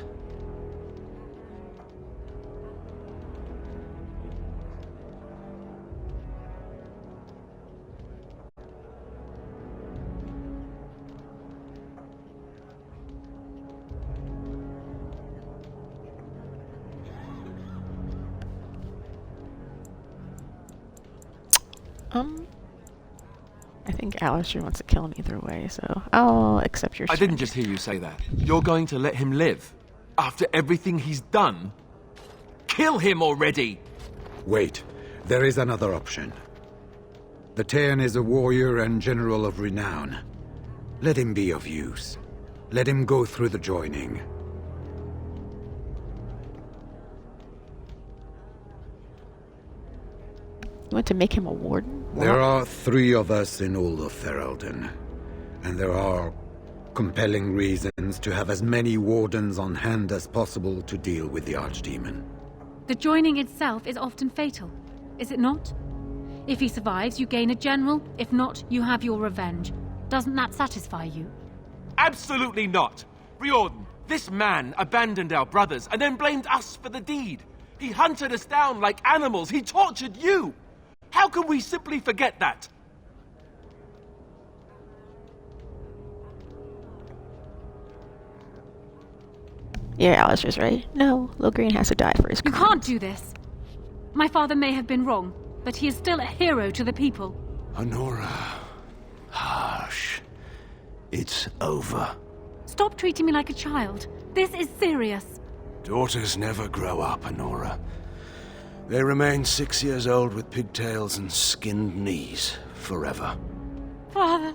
I think Alistair wants to kill him either way, so I'll accept your I didn't just hear you say that. You're going to let him live? After everything he's done? Kill him already! Wait, there is another option. The Teyrn is a warrior and general of renown. Let him be of use. Let him go through the joining. You want to make him a warden? There are 3 of us in all of Ferelden, and there are compelling reasons to have as many wardens on hand as possible to deal with the Archdemon. The joining itself is often fatal, is it not? If he survives, you gain a general. If not, you have your revenge. Doesn't that satisfy you? Absolutely not! Riordan, this man abandoned our brothers and then blamed us for the deed. He hunted us down like animals. He tortured you! How can we simply forget that? Yeah, Alistair's right. No, Loghain has to die for his crimes. You can't do this. My father may have been wrong, but he is still a hero to the people. Honora. Hush. It's over. Stop treating me like a child. This is serious. Daughters never grow up, Honora. They remain 6 years old with pigtails and skinned knees forever. Father.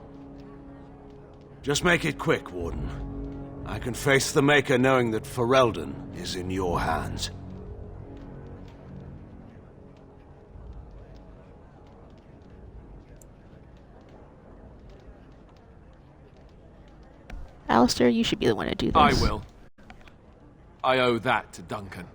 Just make it quick, Warden. I can face the Maker knowing that Ferelden is in your hands. Alistair, you should be the one to do this. I will. I owe that to Duncan.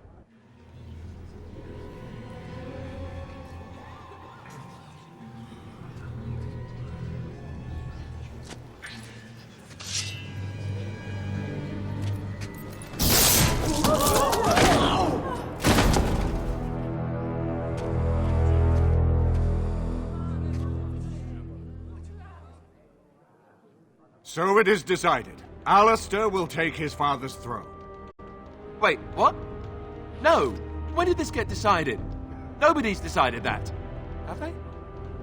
So it is decided. Alistair will take his father's throne. Wait, what? No! When did this get decided? Nobody's decided that. Have they?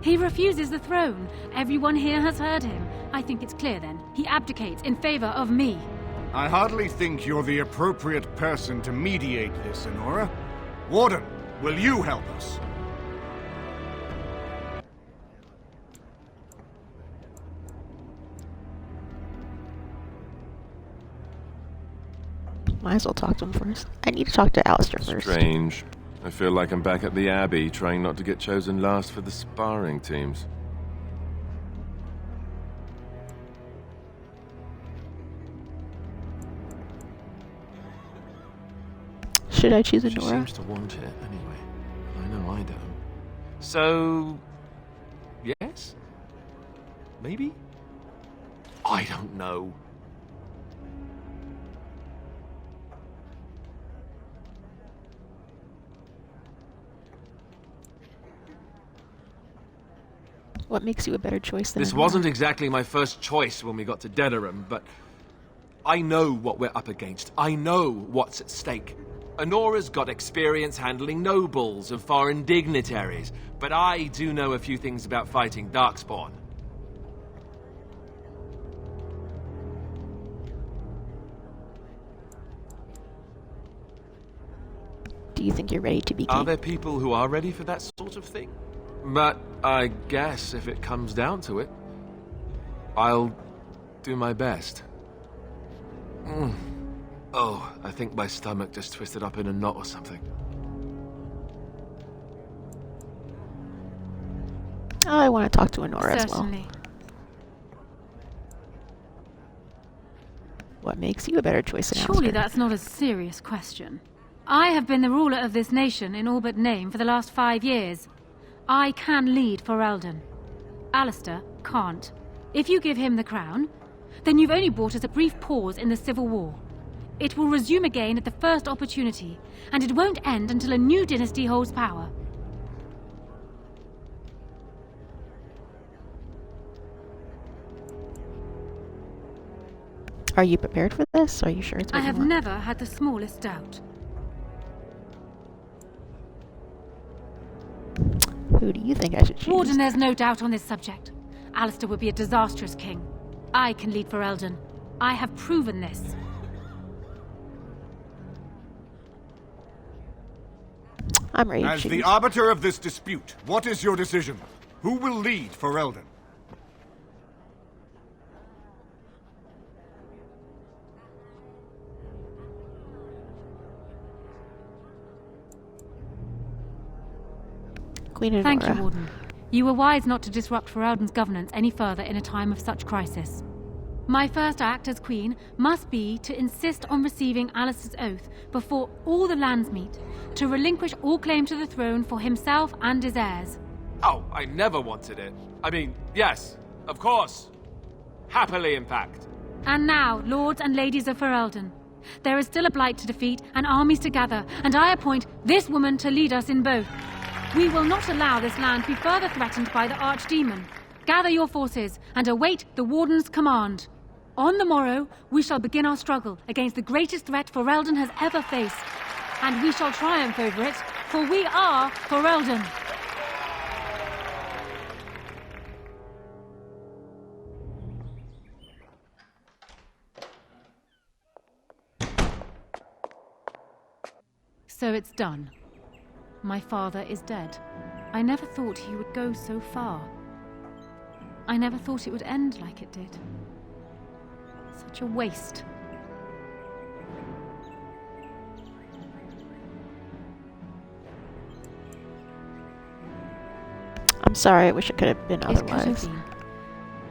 He refuses the throne. Everyone here has heard him. I think it's clear then. He abdicates in favor of me. I hardly think you're the appropriate person to mediate this, Enora. Warden, will you help us? Might as well talk to him first. I need to talk to Alistair first. Strange. I feel like I'm back at the Abbey, trying not to get chosen last for the sparring teams. Should I choose She Enora? seems to want it, anyway. I know I don't. So... yes? Maybe? I don't know. What makes you a better choice than This Enora? wasn't exactly my first choice when we got to Denerim, but I know what we're up against. I know what's at stake. Enora's got experience handling nobles and foreign dignitaries, but I do know a few things about fighting Darkspawn. Do you think you're ready to be Are king? there people who are ready for that sort of thing? But I guess if it comes down to it, I'll do my best. Oh, I think my stomach just twisted up in a knot or something. Oh, I want to talk to Enora as well. Certainly. What makes you a better choice than Surely Alistair? that's not a serious question. I have been the ruler of this nation in all but name for the last 5 years. I can lead Ferelden. Alistair can't. If you give him the crown, then you've only brought us a brief pause in the civil war. It will resume again at the first opportunity, and it won't end until a new dynasty holds power. Are you prepared for this? Are you sure it's what I you have want? never had the smallest doubt. Who do you think I should choose? Warden, there's no doubt on this subject. Alistair would be a disastrous king. I can lead Ferelden. I have proven this. I'm ready to As choose. the arbiter of this dispute, what is your decision? Who will lead Ferelden? Queen Enora. Thank you, Warden. You were wise not to disrupt Ferelden's governance any further in a time of such crisis. My first act as Queen must be to insist on receiving Alistair's oath before all the lands meet, to relinquish all claim to the throne for himself and his heirs. Oh, I never wanted it. I mean, yes, of course. Happily, in fact. And now, lords and ladies of Ferelden, there is still a blight to defeat and armies to gather, and I appoint this woman to lead us in both. We will not allow this land to be further threatened by the Archdemon. Gather your forces and await the Warden's command. On the morrow, we shall begin our struggle against the greatest threat Ferelden has ever faced. And we shall triumph over it, for we are Ferelden. So it's done. My father is dead. I never thought he would go so far. I never thought it would end like it did. Such a waste. I'm sorry, I wish it could have been It could otherwise. have been.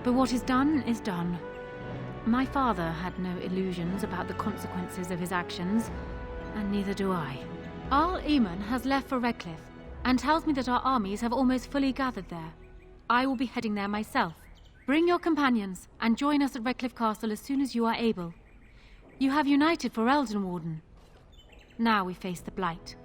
But what is done is done. My father had no illusions about the consequences of his actions, and neither do I. Arl Eamon has left for Redcliffe, and tells me that our armies have almost fully gathered there. I will be heading there myself. Bring your companions, and join us at Redcliffe Castle as soon as you are able. You have united for Eldenwarden. Now we face the Blight.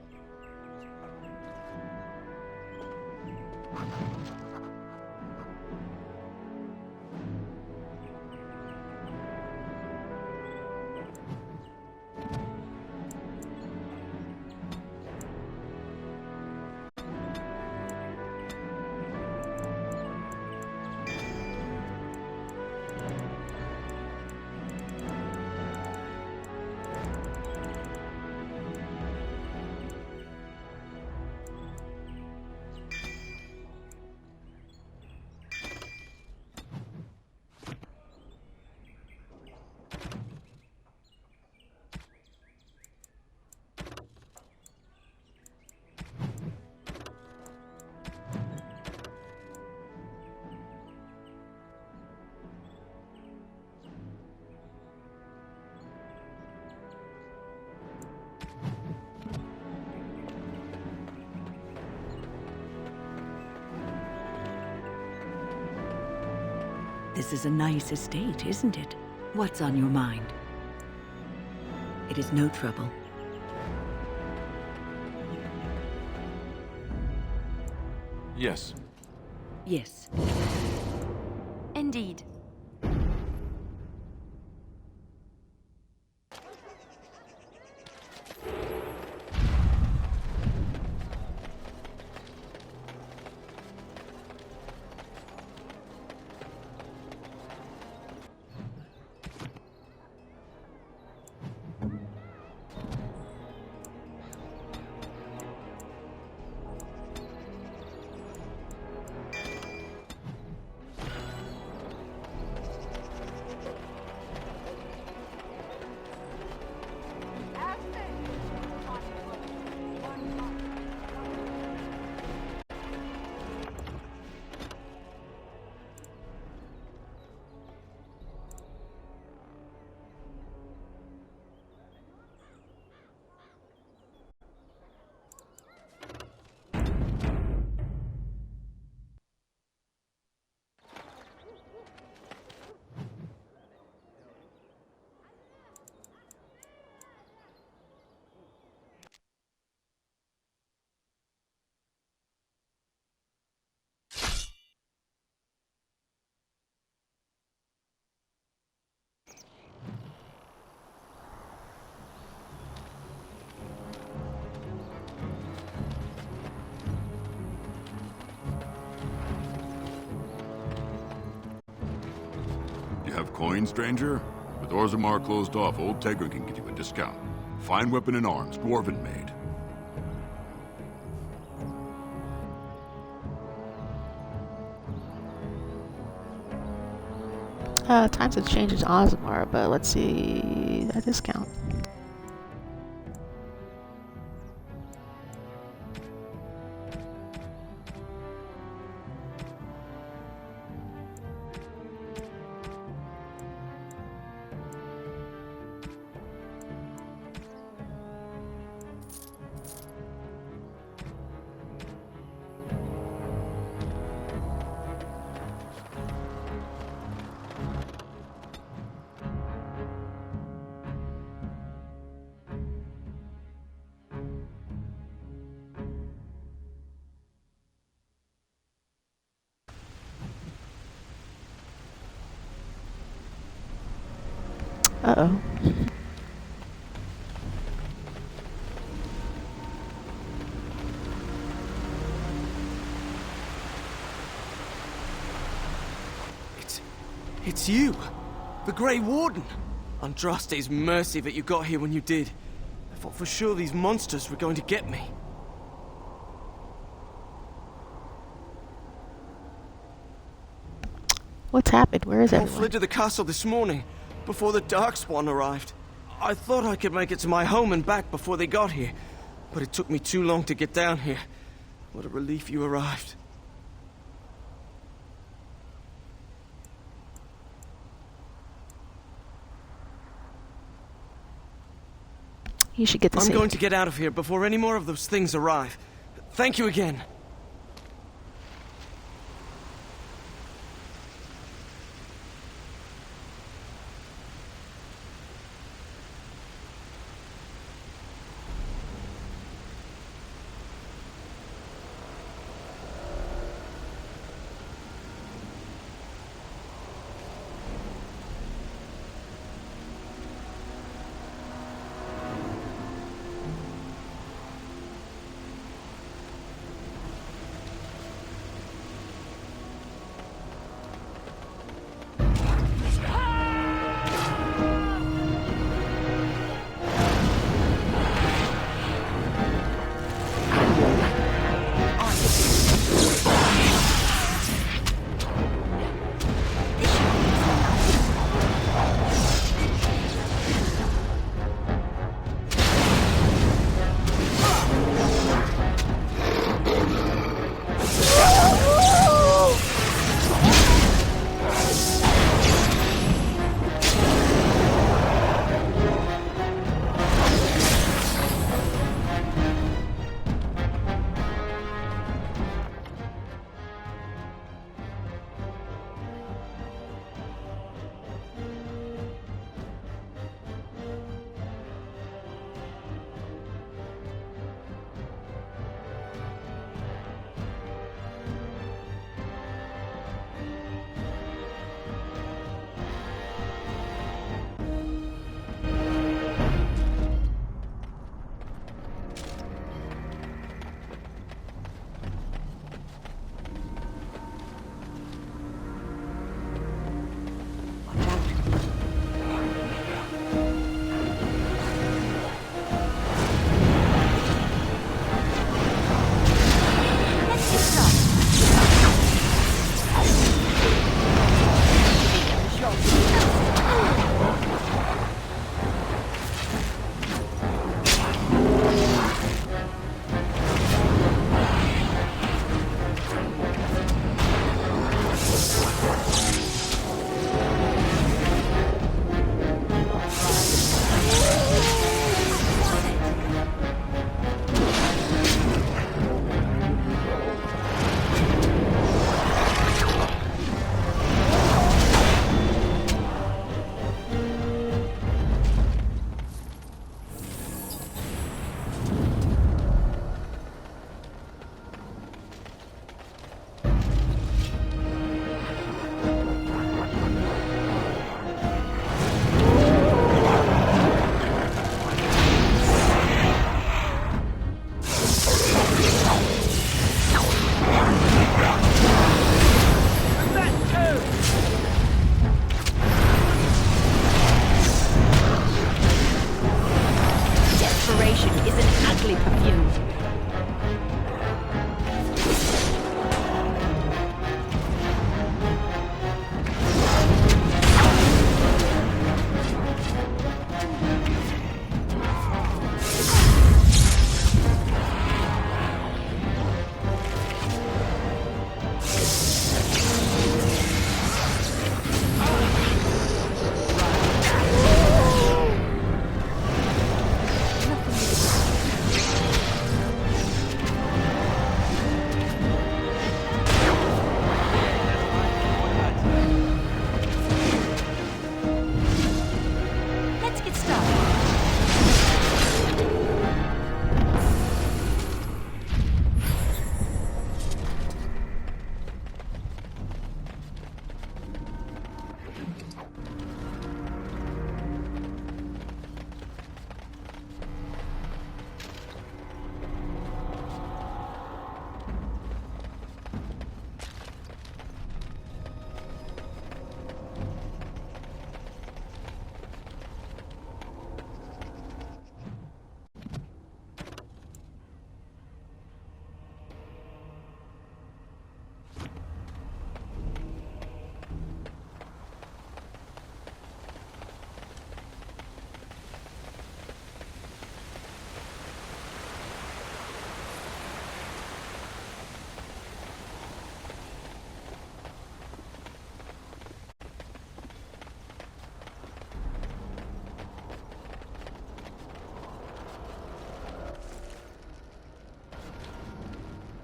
This is a nice estate, isn't it? What's on your mind? It is no trouble. Yes. Yes. Indeed. You have coin, stranger? With Orzammar closed off, old Tegra can get you a discount. Fine weapon and arms, dwarven made. Times have changed in Orzammar, but let's see that discount. Uh-oh. It's you! The Grey Warden! Andraste's mercy that you got here when you did. I thought for sure these monsters were going to get me. What's happened? Where is They all everyone? fled to the castle this morning, before the Darkspawn arrived. I thought I could make it to my home and back before they got here, but it took me too long to get down here. What a relief you arrived. You should get the I'm safety. going to get out of here before any more of those things arrive. Thank you again.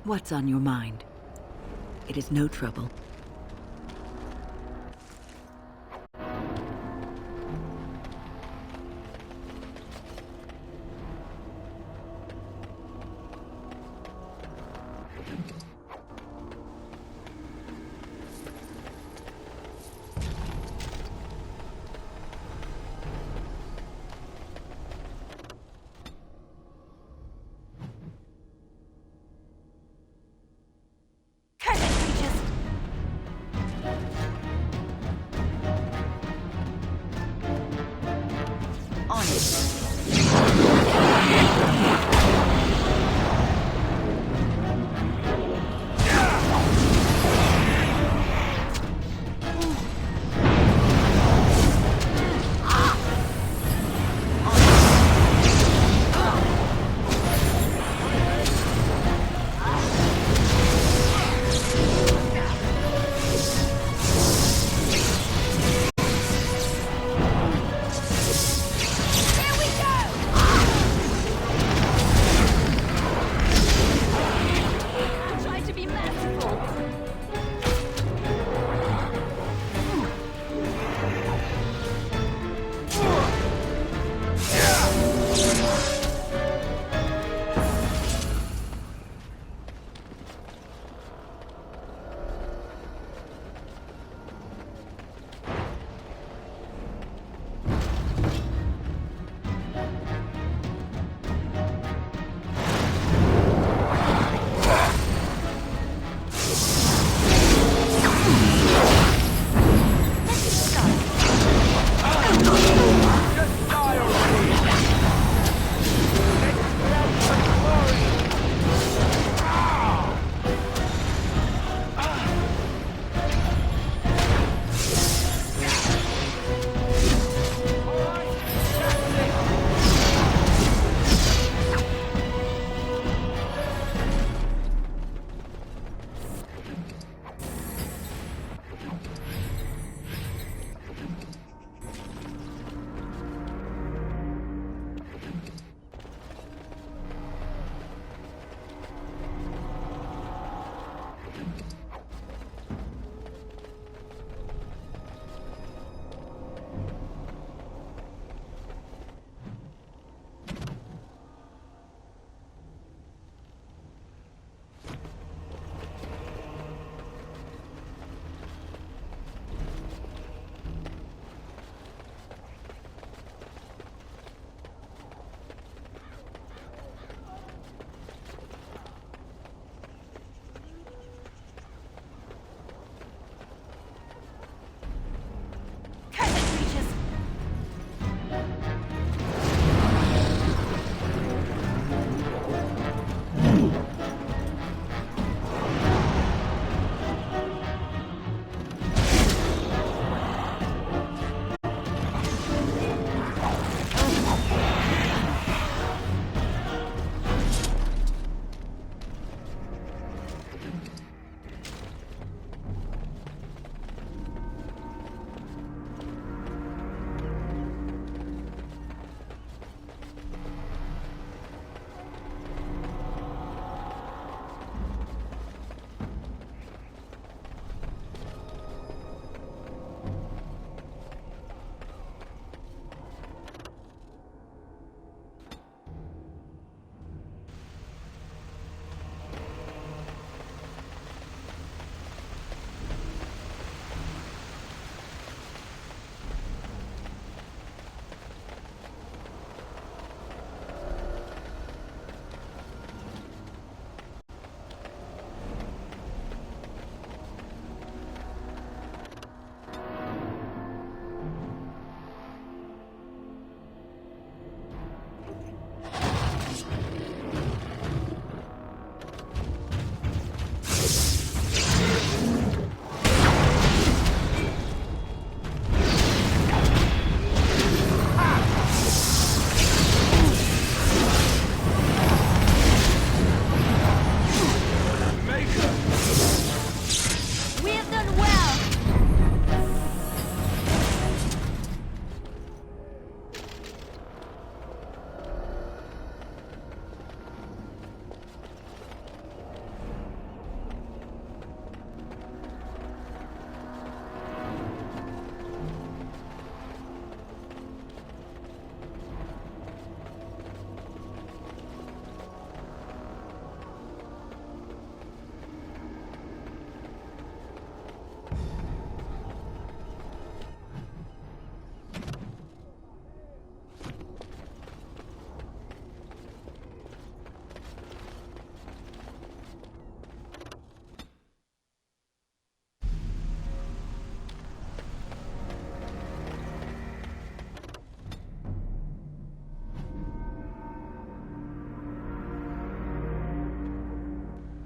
What's on your mind? It is no trouble.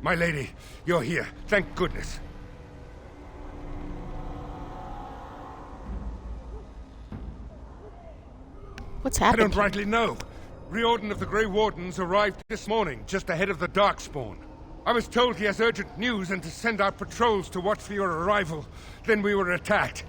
My lady, you're here. Thank goodness. What's happening? I don't rightly know. Riordan of the Grey Wardens arrived this morning, just ahead of the Darkspawn. I was told he has urgent news and to send out patrols to watch for your arrival. Then we were attacked.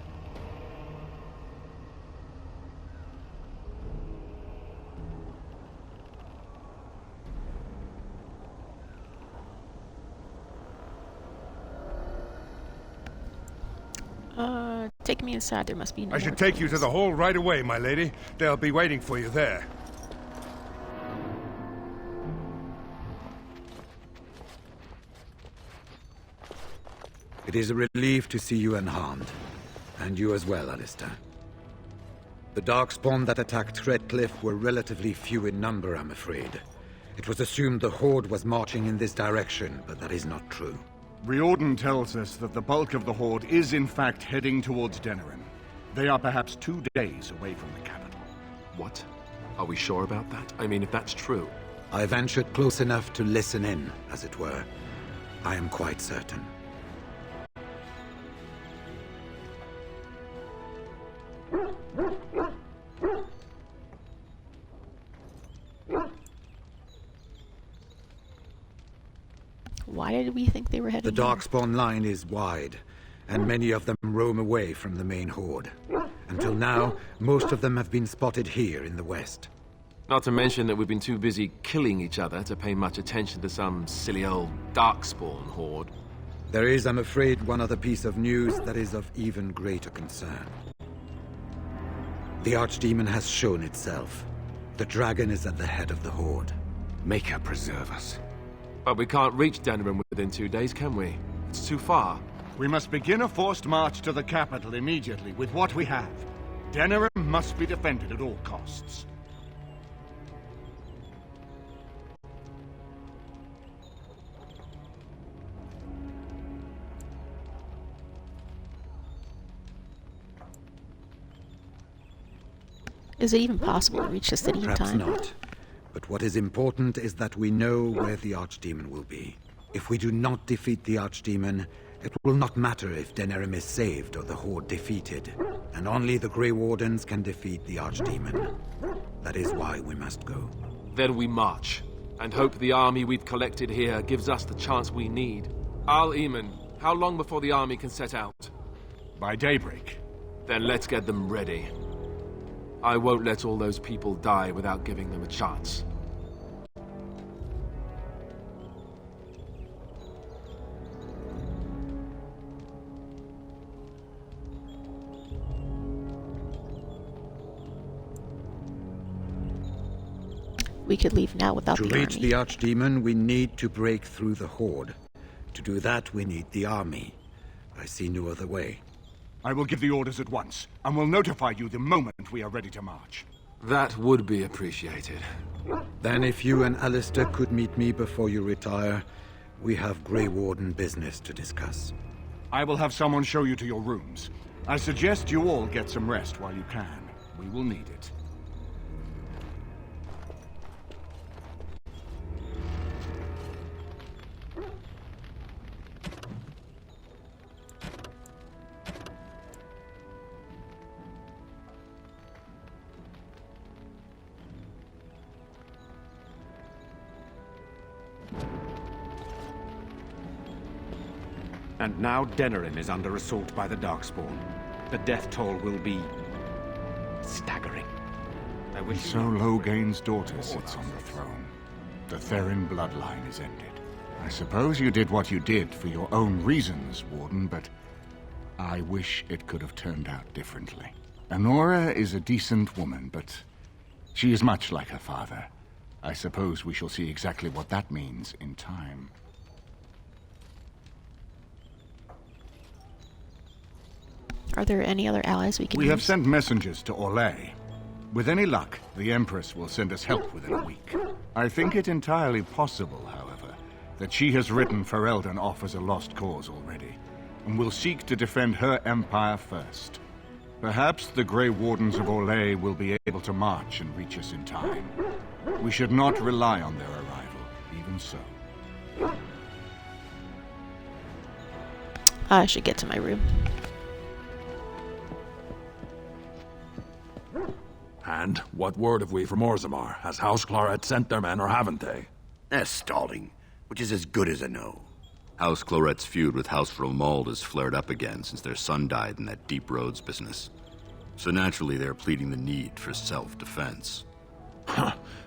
Take me inside. There must be no I should take you to the hall right away, my lady. They'll be waiting for you there. It is a relief to see you unharmed. And you as well, Alistair. The Darkspawn that attacked Redcliffe were relatively few in number, I'm afraid. It was assumed the Horde was marching in this direction, but that is not true. Riordan tells us that the bulk of the Horde is in fact heading towards Denerim. They are perhaps 2 days away from the capital. What? Are we sure about that? I mean, if that's true... I ventured close enough to listen in, as it were. I am quite certain. Why did we think they were heading The Darkspawn line is wide, and many of them roam away from the main Horde. Until now, most of them have been spotted here in the west. Not to mention that we've been too busy killing each other to pay much attention to some silly old Darkspawn Horde. There is, I'm afraid, one other piece of news that is of even greater concern. The Archdemon has shown itself. The dragon is at the head of the Horde. Make her preserve us. But we can't reach Denerim within 2 days, can we? It's too far. We must begin a forced march to the capital immediately with what we have. Denerim must be defended at all costs. Is it even possible to reach the city in Perhaps time? not. But what is important is that we know where the Archdemon will be. If we do not defeat the Archdemon, it will not matter if Denerim is saved or the Horde defeated. And only the Grey Wardens can defeat the Archdemon. That is why we must go. Then we march, and hope the army we've collected here gives us the chance we need. Al-Eamon, how long before the army can set out? By daybreak. Then let's get them ready. I won't let all those people die without giving them a chance. We could leave now without the army. To reach army. the Archdemon, we need to break through the Horde. To do that, we need the army. I see no other way. I will give the orders at once, and will notify you the moment we are ready to march. That would be appreciated. Then if you and Alistair could meet me before you retire, we have Grey Warden business to discuss. I will have someone show you to your rooms. I suggest you all get some rest while you can. We will need it. And now Denerim is under assault by the Darkspawn. The death toll will be... staggering. And so Logain's daughter sits on the throne. The Therin bloodline is ended. I suppose you did what you did for your own reasons, Warden, but I wish it could have turned out differently. Honora is a decent woman, but she is much like her father. I suppose we shall see exactly what that means in time. Are there any other allies we can We use? have sent messengers to Orlais. With any luck, the Empress will send us help within a week. I think it entirely possible, however, that she has written Ferelden off as a lost cause already, and will seek to defend her empire first. Perhaps the Grey Wardens of Orlais will be able to march and reach us in time. We should not rely on their arrival, even so. I should get to my room. And what word have we from Orzammar? Has House Claret sent their men, or haven't they? They're stalling, which is as good as a no. House Claret's feud with House Fromald has flared up again since their son died in that Deep Roads business. So naturally they're pleading the need for self-defense.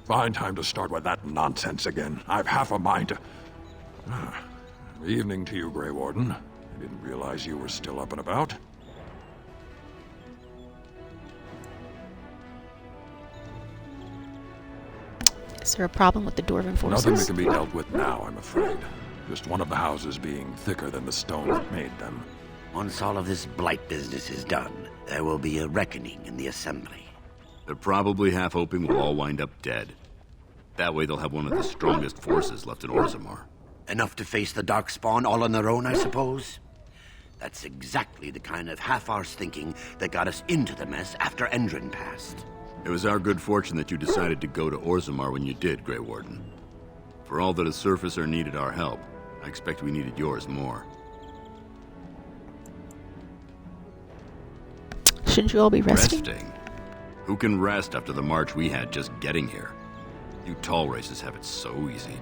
Fine time to start with that nonsense again. I've half a mind to... Evening to you, Grey Warden. I didn't realize you were still up and about. Is there a problem with the Dwarven forces? Nothing that can be dealt with now, I'm afraid. Just one of the houses being thicker than the stone that made them. Once all of this blight business is done, there will be a reckoning in the Assembly. They're probably half hoping we'll all wind up dead. That way they'll have one of the strongest forces left in Orzammar. Enough to face the Darkspawn all on their own, I suppose? That's exactly the kind of half-arse thinking that got us into the mess after Endrin passed. It was our good fortune that you decided to go to Orzammar when you did, Grey Warden. For all that a surfacer needed our help, I expect we needed yours more. Shouldn't you all be resting? Resting? Who can rest after the march we had just getting here? You tall races have it so easy.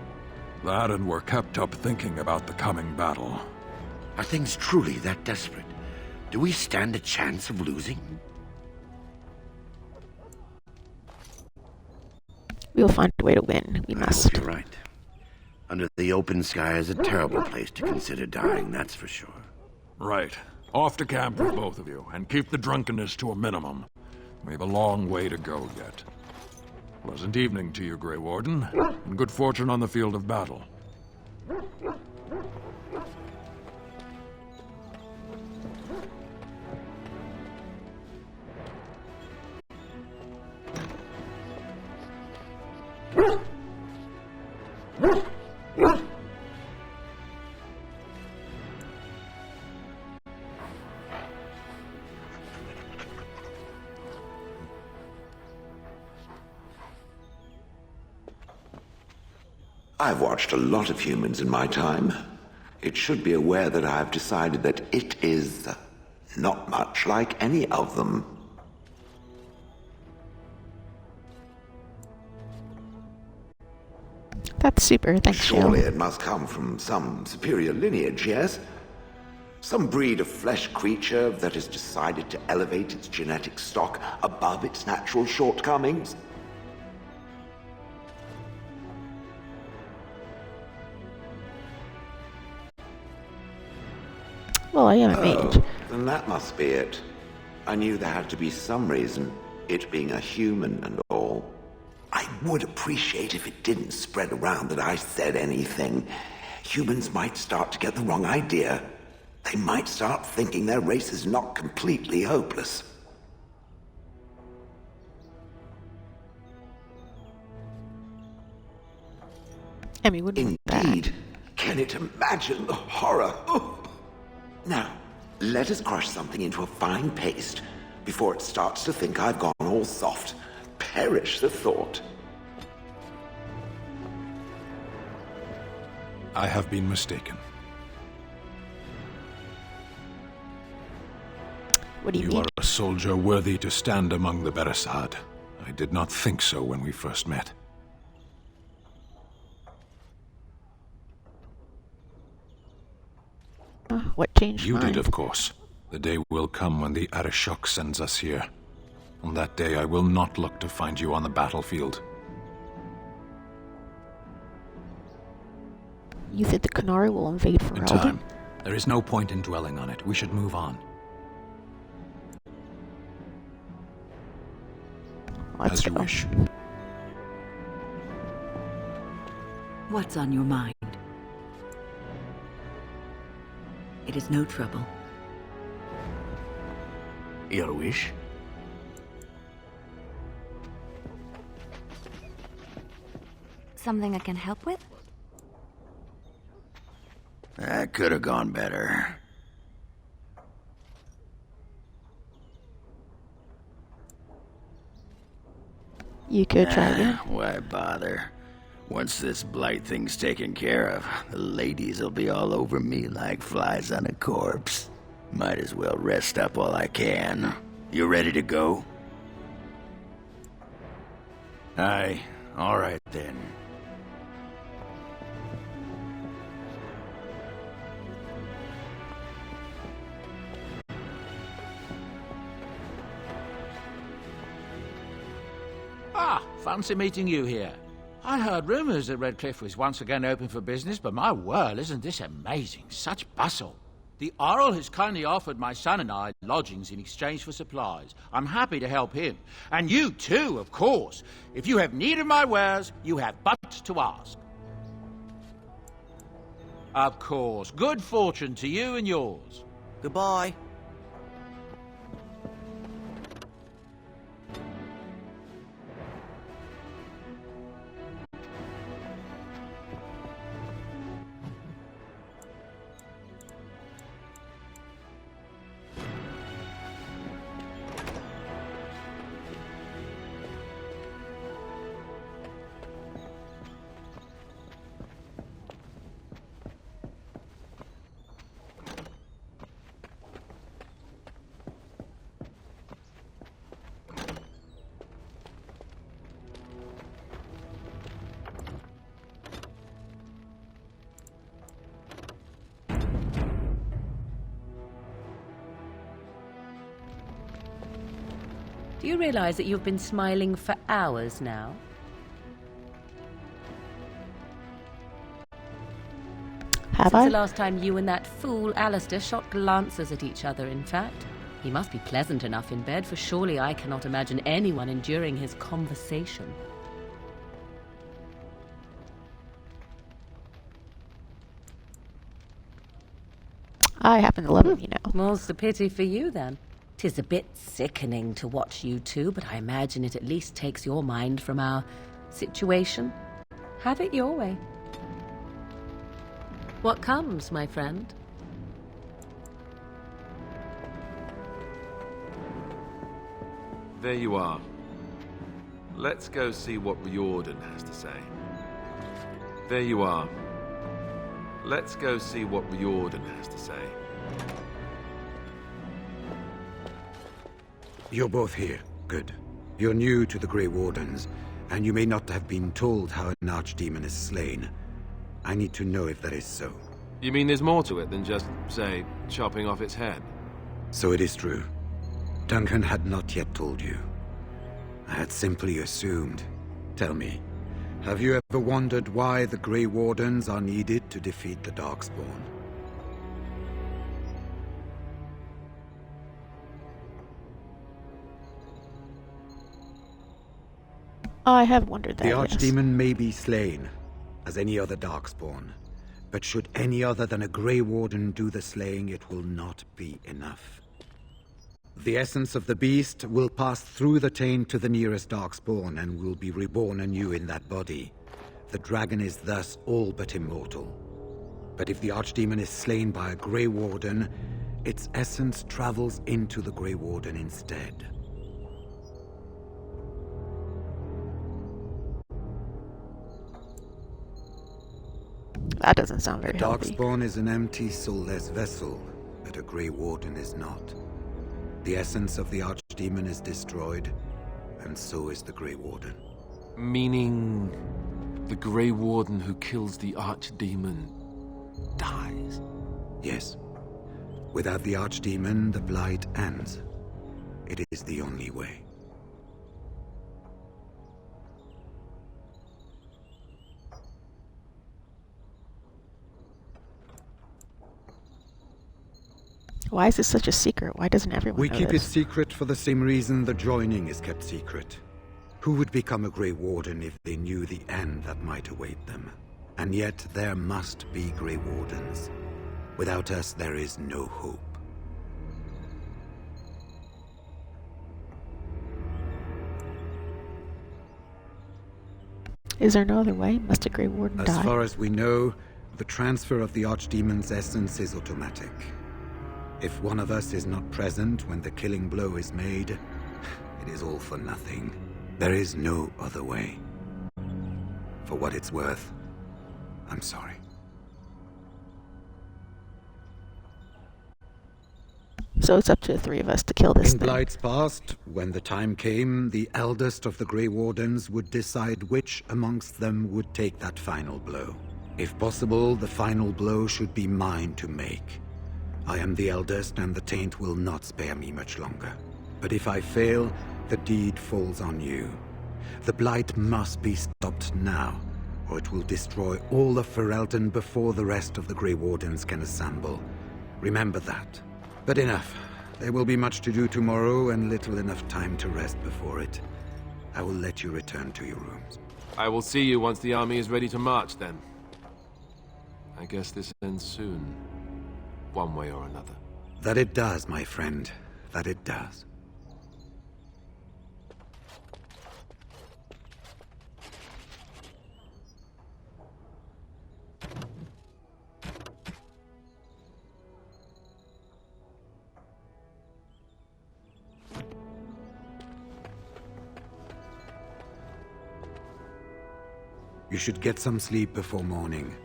That, and we're kept up thinking about the coming battle. Are things truly that desperate? Do we stand a chance of losing? We will find a way to win. We must. I hope you're right. Under the open sky is a terrible place to consider dying, that's for sure. Right. Off to camp with both of you, and keep the drunkenness to a minimum. We have a long way to go yet. Pleasant evening to you, Grey Warden, and good fortune on the field of battle. I've watched a lot of humans in my time. It should be aware that I've decided that it is not much like any of them. That's super, thanks, Surely it must come from some superior lineage, yes? Some breed of flesh creature that has decided to elevate its genetic stock above its natural shortcomings? Well, I am a mage. Then that must be it. I knew there had to be some reason, it being a human and all. I would appreciate if it didn't spread around that I said anything. Humans might start to get the wrong idea. They might start thinking their race is not completely hopeless. I mean, wouldn't Indeed. Can it imagine the horror? Oh. Now, let us crush something into a fine paste before it starts to think I've gone all soft. Perish the thought. I have been mistaken. What do you mean? mean? You are a soldier worthy to stand among the Beresad. I did not think so when we first met. What changed You mine? did, of course. The day will come when the Arishok sends us here. On that day, I will not look to find you on the battlefield. You think the Qunari will invade for In time. There is no point in dwelling on it. We should move on. As you wish. What's on your mind? It is no trouble. Your wish? Something I can help with? That could have gone better. You could try again. Why bother? Once this blight thing's taken care of, the ladies will be all over me like flies on a corpse. Might as well rest up while I can. You ready to go? Aye, all right then. Ah, fancy meeting you here. I heard rumours that Redcliffe was once again open for business, but my word, isn't this amazing? Such bustle. The Earl has kindly offered my son and I lodgings in exchange for supplies. I'm happy to help him. And you too, of course. If you have need of my wares, you have but to ask. Of course. Good fortune to you and yours. Goodbye. Do you realize that you've been smiling for hours now? Since the last time you and that fool Alistair shot glances at each other, in fact. He must be pleasant enough in bed, for surely I cannot imagine anyone enduring his conversation. I happen to love him, you know. More's the pity for you, then. 'Tis a bit sickening to watch you two, but I imagine it at least takes your mind from our situation. Have it your way. What comes, my friend? There you are. Let's go see what Riordan has to say. There you are. Let's go see what Riordan has to say. You're both here. Good. You're new to the Grey Wardens, and you may not have been told how an archdemon is slain. I need to know if that is so. You mean there's more to it than just, say, chopping off its head? So it is true. Duncan had not yet told you. I had simply assumed. Tell me, have you ever wondered why the Grey Wardens are needed to defeat the Darkspawn? I have wondered that, The yes. Archdemon may be slain, as any other Darkspawn. But should any other than a Grey Warden do the slaying, it will not be enough. The essence of the beast will pass through the taint to the nearest Darkspawn and will be reborn anew in that body. The dragon is thus all but immortal. But if the Archdemon is slain by a Grey Warden, its essence travels into the Grey Warden instead. That doesn't sound very The healthy. Darkspawn is an empty, soulless vessel, but a Grey Warden is not. The essence of the Archdemon is destroyed, and so is the Grey Warden. Meaning the Grey Warden who kills the Archdemon dies? Yes. Without the Archdemon, the blight ends. It is the only way. Why is this such a secret? Why doesn't everyone We know keep this? it secret for the same reason the joining is kept secret. Who would become a Grey Warden if they knew the end that might await them? And yet there must be Grey Wardens. Without us, there is no hope. Is there no other way? Must a Grey Warden As die? far as we know, the transfer of the Archdemon's essence is automatic. If one of us is not present when the killing blow is made, it is all for nothing. There is no other way. For what it's worth, I'm sorry. So it's up to the three of us to kill this In thing. Blight's past, when the time came, the eldest of the Grey Wardens would decide which amongst them would take that final blow. If possible, the final blow should be mine to make. I am the eldest, and the taint will not spare me much longer. But if I fail, the deed falls on you. The Blight must be stopped now, or it will destroy all of Ferelden before the rest of the Grey Wardens can assemble. Remember that. But enough. There will be much to do tomorrow, and little enough time to rest before it. I will let you return to your rooms. I will see you once the army is ready to march, then. I guess this ends soon. One way or another. That it does, my friend. That it does. You should get some sleep before morning.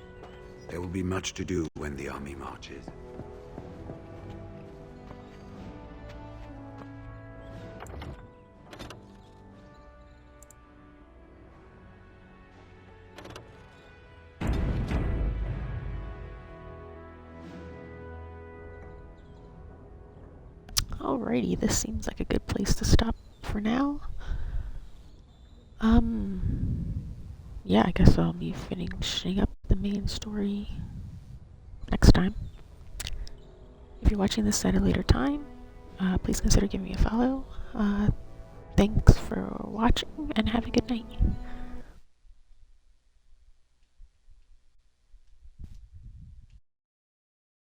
There will be much to do when the army marches. Alrighty, this seems like a good place to stop for now. Yeah, I guess I'll be finishing up the main story next time. If you're watching this at a later time, please consider giving me a follow. Thanks for watching, and have a good night.